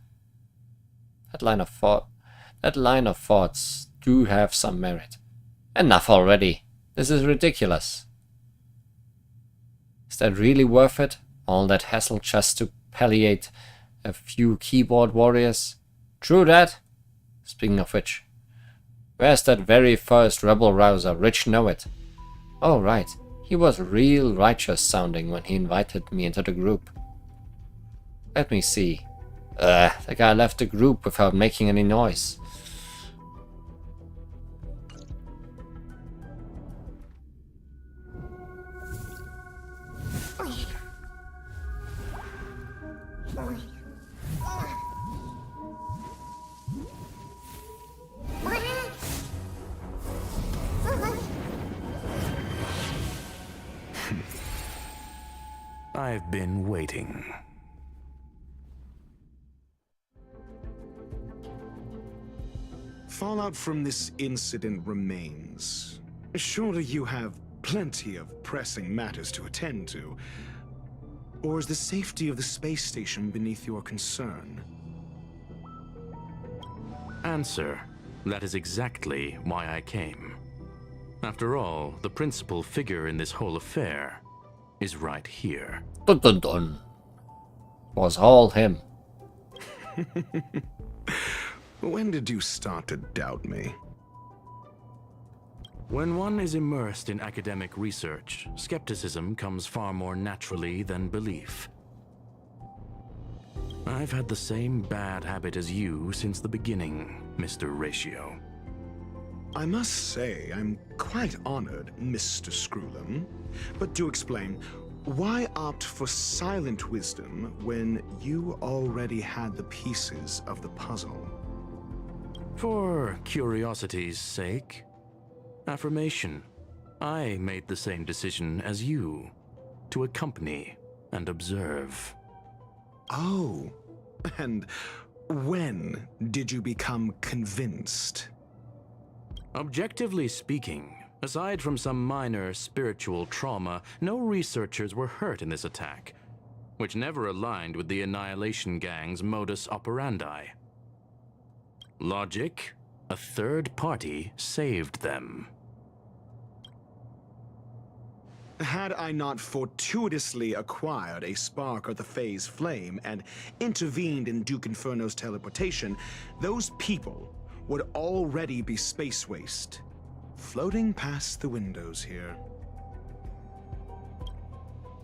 That line of thoughts do have some merit. Enough already. This is ridiculous. Is that really worth it? All that hassle just to palliate a few keyboard warriors? True that. Speaking of which, where's that very first rebel rouser, Rich Know It? Oh right. He was real righteous sounding when he invited me into the group. Let me see. The guy left the group without making any noise. I've been waiting. Fallout from this incident remains. Surely you have plenty of pressing matters to attend to. Or is the safety of the space station beneath your concern? Answer. That is exactly why I came. After all, the principal figure in this whole affair is right here. Dun dun dun. Was all him. When did you start to doubt me? When one is immersed in academic research, skepticism comes far more naturally than belief. I've had the same bad habit as you since the beginning, Mr. Ratio. I must say, I'm quite honored, Mr. Screwlam. But do explain, why opt for silent wisdom when you already had the pieces of the puzzle? For curiosity's sake. Affirmation. I made the same decision as you, to accompany and observe. Oh, and when did you become convinced? Objectively speaking, aside from some minor spiritual trauma, no researchers were hurt in this attack, which never aligned with the Annihilation Gang's modus operandi. Logic, a third party saved them. Had I not fortuitously acquired a spark of the phase flame and intervened in Duke Inferno's teleportation, those people would already be space waste, floating past the windows here.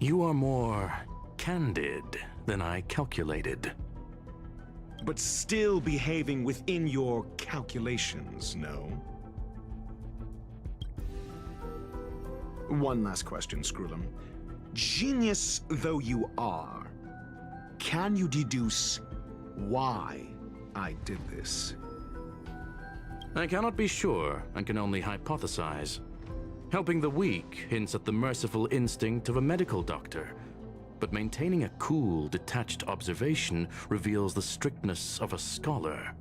You are more candid than I calculated. but still behaving within your calculations, no? One last question, Skrullum. Genius though you are, can you deduce why I did this? I cannot be sure and can only hypothesize. Helping the weak hints at the merciful instinct of a medical doctor, but maintaining a cool, detached observation reveals the strictness of a scholar.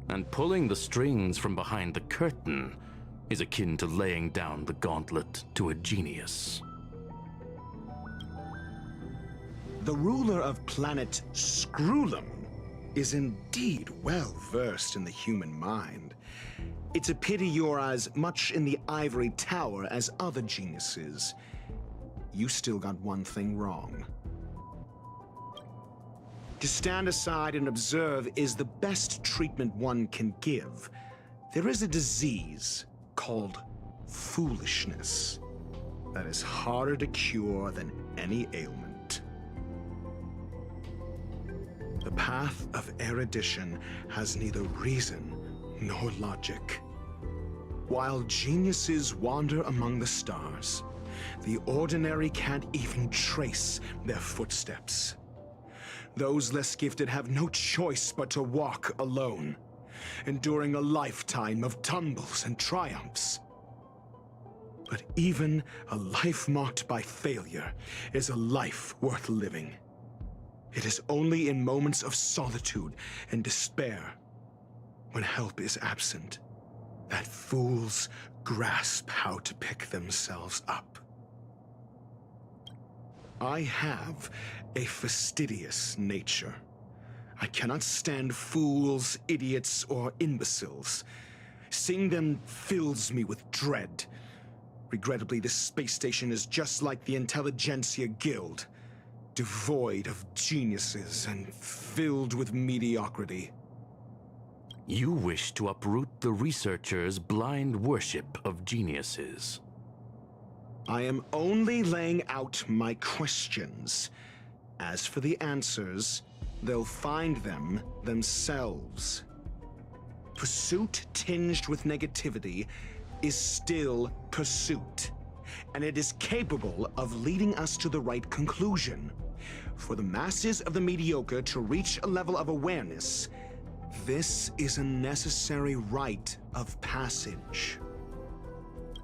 And pulling the strings from behind the curtain is akin to laying down the gauntlet to a genius. The ruler of planet Skrullum is indeed well versed in the human mind. It's a pity you're as much in the ivory tower as other geniuses. You still got one thing wrong. To stand aside and observe is the best treatment one can give. There is a disease called foolishness that is harder to cure than any ailment. The path of erudition has neither reason nor logic. While geniuses wander among the stars, the ordinary can't even trace their footsteps. Those less gifted have no choice but to walk alone, enduring a lifetime of tumbles and triumphs. But even a life marked by failure is a life worth living. It is only in moments of solitude and despair, when help is absent, that fools grasp how to pick themselves up. I have a fastidious nature. I cannot stand fools, idiots, or imbeciles. Seeing them fills me with dread. Regrettably, this space station is just like the Intelligentsia Guild, devoid of geniuses and filled with mediocrity. You wish to uproot the researchers' blind worship of geniuses. I am only laying out my questions. As for the answers, they'll find them themselves. Pursuit tinged with negativity is still pursuit, and it is capable of leading us to the right conclusion. For the masses of the mediocre to reach a level of awareness, this is a necessary rite of passage.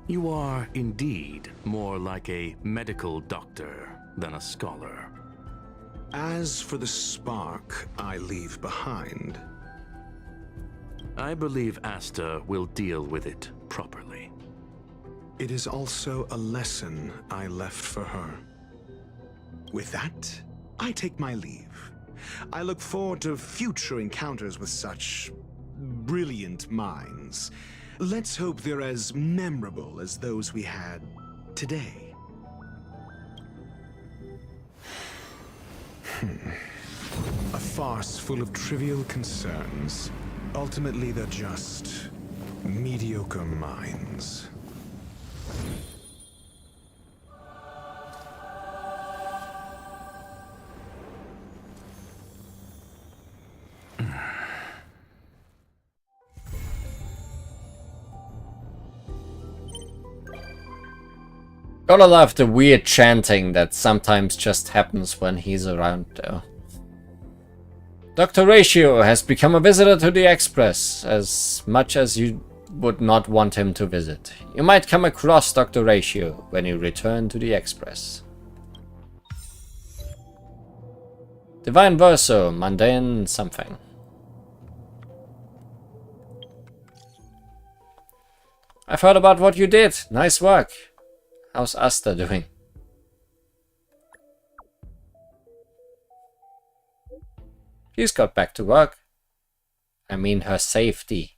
You are indeed more like a medical doctor than a scholar. As for the spark I leave behind, I believe Asta will deal with it properly. it is also a lesson I left for her. With that, I take my leave. I look forward to future encounters with such brilliant minds. Let's hope they're as memorable as those we had today. A farce full of trivial concerns. Ultimately, they're just mediocre minds. Gotta love the weird chanting that sometimes just happens when he's around though. Dr. Ratio has become a visitor to the Express, as much as you would not want him to visit. You might come across Dr. Ratio when you return to the Express. Divine Verso, mundane something. I've heard about what you did. Nice work. How's Asta doing? She's got back to work. I mean her safety.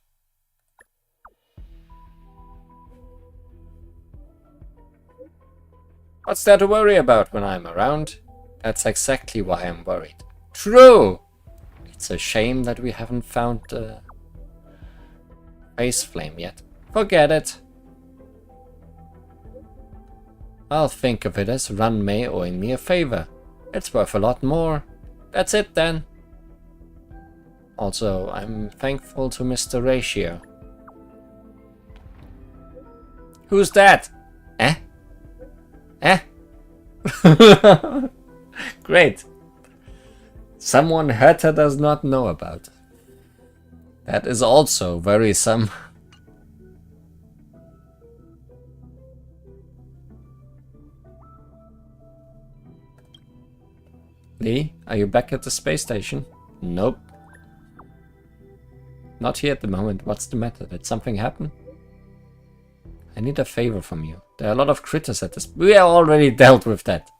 What's there to worry about when I'm around? That's exactly why I'm worried. True! It's a shame that we haven't found the face flame yet. Forget it. I'll think of it as Run May owing me a favor. It's worth a lot more. That's it then. Also, I'm thankful to Mr. Ratio. Who's that? Eh? Eh? Great. Someone Herta does not know about. That is also worrisome. Lee, are you back at the space station? Nope. Not here at the moment. What's the matter? Did something happen? I need a favor from you. There are a lot of critters at this. We already dealt with that.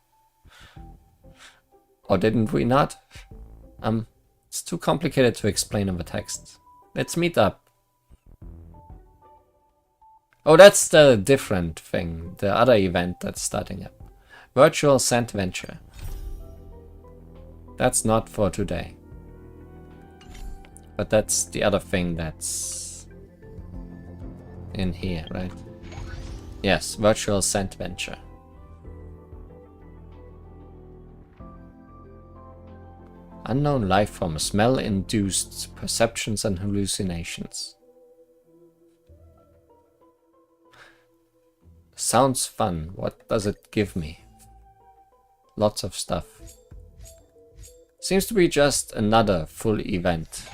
Or didn't we not? It's too complicated to explain over text. Let's meet up. Oh, that's the different thing. The other event that's starting up. Virtual Sand Venture. That's not for today. But that's the other thing that's in here, right? Yes, Virtual Sand Venture. Unknown life form, smell-induced perceptions and hallucinations. Sounds fun. What does it give me? Lots of stuff. Seems to be just another full event.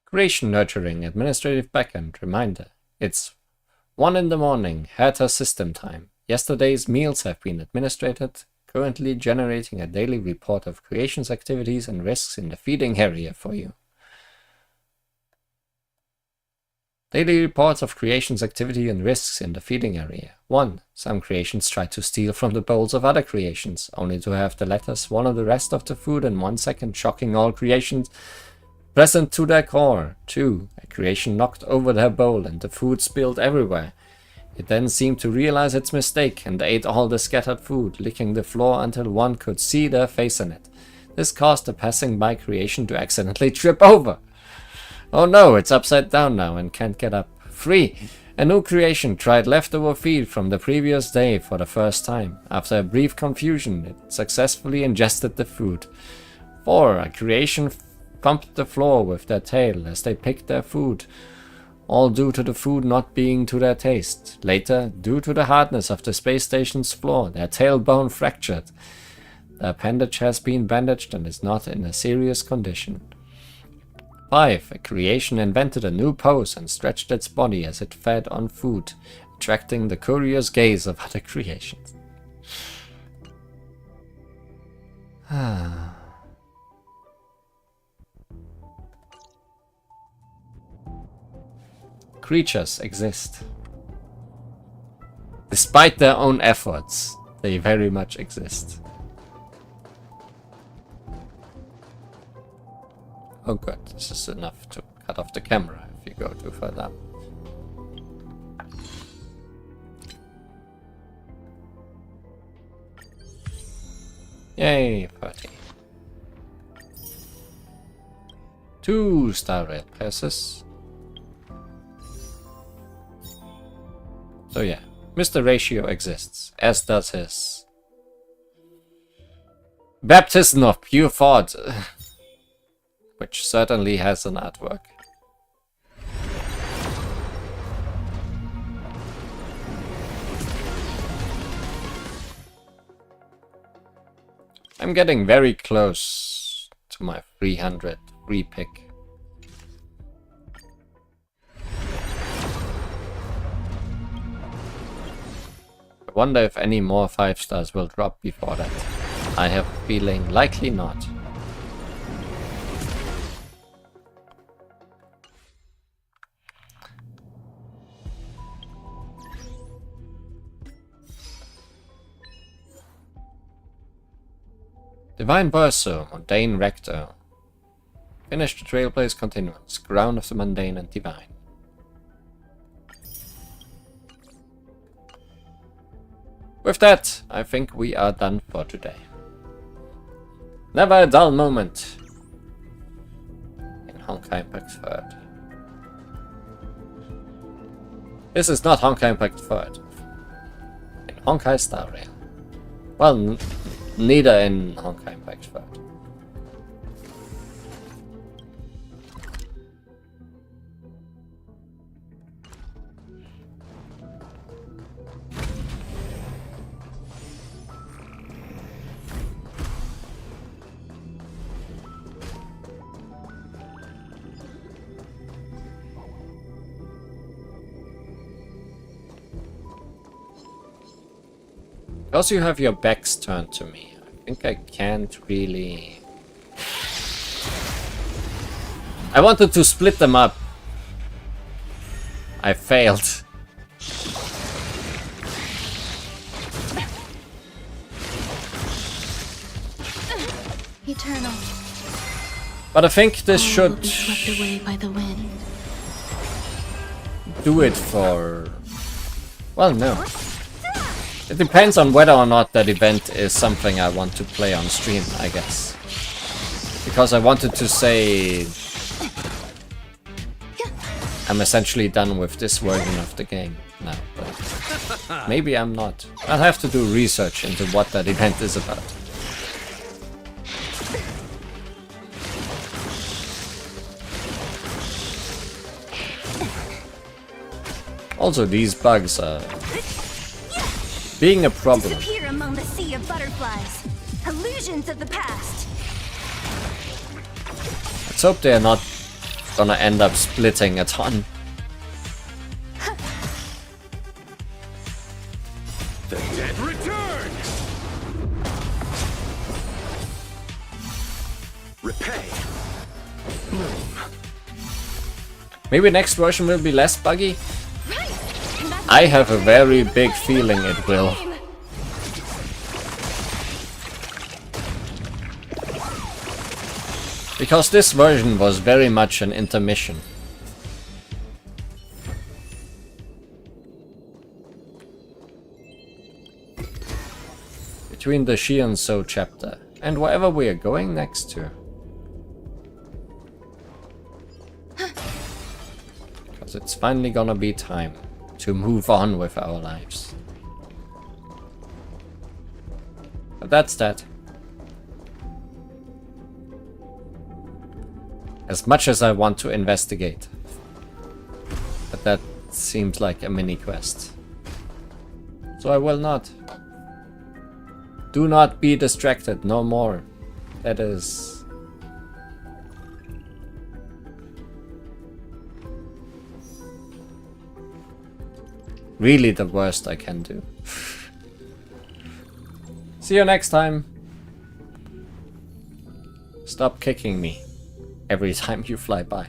Creation Nurturing, Administrative Backend, reminder. It's 1 in the morning, Herta system time. Yesterday's meals have been administrated, currently generating a daily report of creations activities and risks in the feeding area for you. Daily reports of creations activity and risks in the feeding area. 1. Some creations try to steal from the bowls of other creations, only to have the latter swallow the rest of the food in 1 second, shocking all creations present to their core. 2. A creation knocked over their bowl and the food spilled everywhere. It then seemed to realize its mistake and ate all the scattered food, licking the floor until one could see their face in it. This caused a passing by creation to accidentally trip over. Oh no, it's upside down now and can't get up. 3. A new creation tried leftover feed from the previous day for the first time. After a brief confusion, it successfully ingested the food. 4. A creation thumped the floor with their tail as they picked their food, all due to the food not being to their taste. Later, due to the hardness of the space station's floor, their tailbone fractured. The appendage has been bandaged and is not in a serious condition. 5. A creation invented a new pose and stretched its body as it fed on food, attracting the curious gaze of other creations. Creatures exist. Despite their own efforts, they very much exist. Oh good, this is enough to cut off the camera if you go too far up. Yay, 30. 2 star rail passes. So yeah, Mr. Ratio exists, as does his Baptism of Pure Thought, which certainly has an artwork. I'm getting very close to my 300 free pick. I wonder if any more 5 stars will drop before that. I have a feeling likely not. Divine Verso, Mundane Rector. Finish the Trailblaze Continuance, Ground of the Mundane and Divine. With that, I think we are done for today. Never a dull moment in Honkai Impact 3rd. This is not Honkai Impact 3rd. In Honkai Star Rail. Well, neither in Honkai Impact 3rd. Because you have your backs turned to me, I think I can't really... I wanted to split them up. I failed. Eternal. But I think this All should will be swept away by the wind. do it for... Well, no. It depends on whether or not that event is something I want to play on stream, I guess. Because I wanted to say... I'm essentially done with this version of the game now, but maybe I'm not. I'll have to do research into what that event is about. Also, these bugs are being a problem. Disappear among the sea of butterflies. Illusions of the past. Let's hope they're not gonna end up splitting a ton. The dead return! Repay. Maybe next version will be less buggy? I have a very big feeling it will. Because this version was very much an intermission. Between the Shion So chapter and wherever we are going next to. Because it's finally gonna be time to move on with our lives. But that's that. As much as I want to investigate. But that seems like a mini quest. So I will not. Do not be distracted, no more. That is... really the worst I can do. See you next time. Stop kicking me every time you fly by.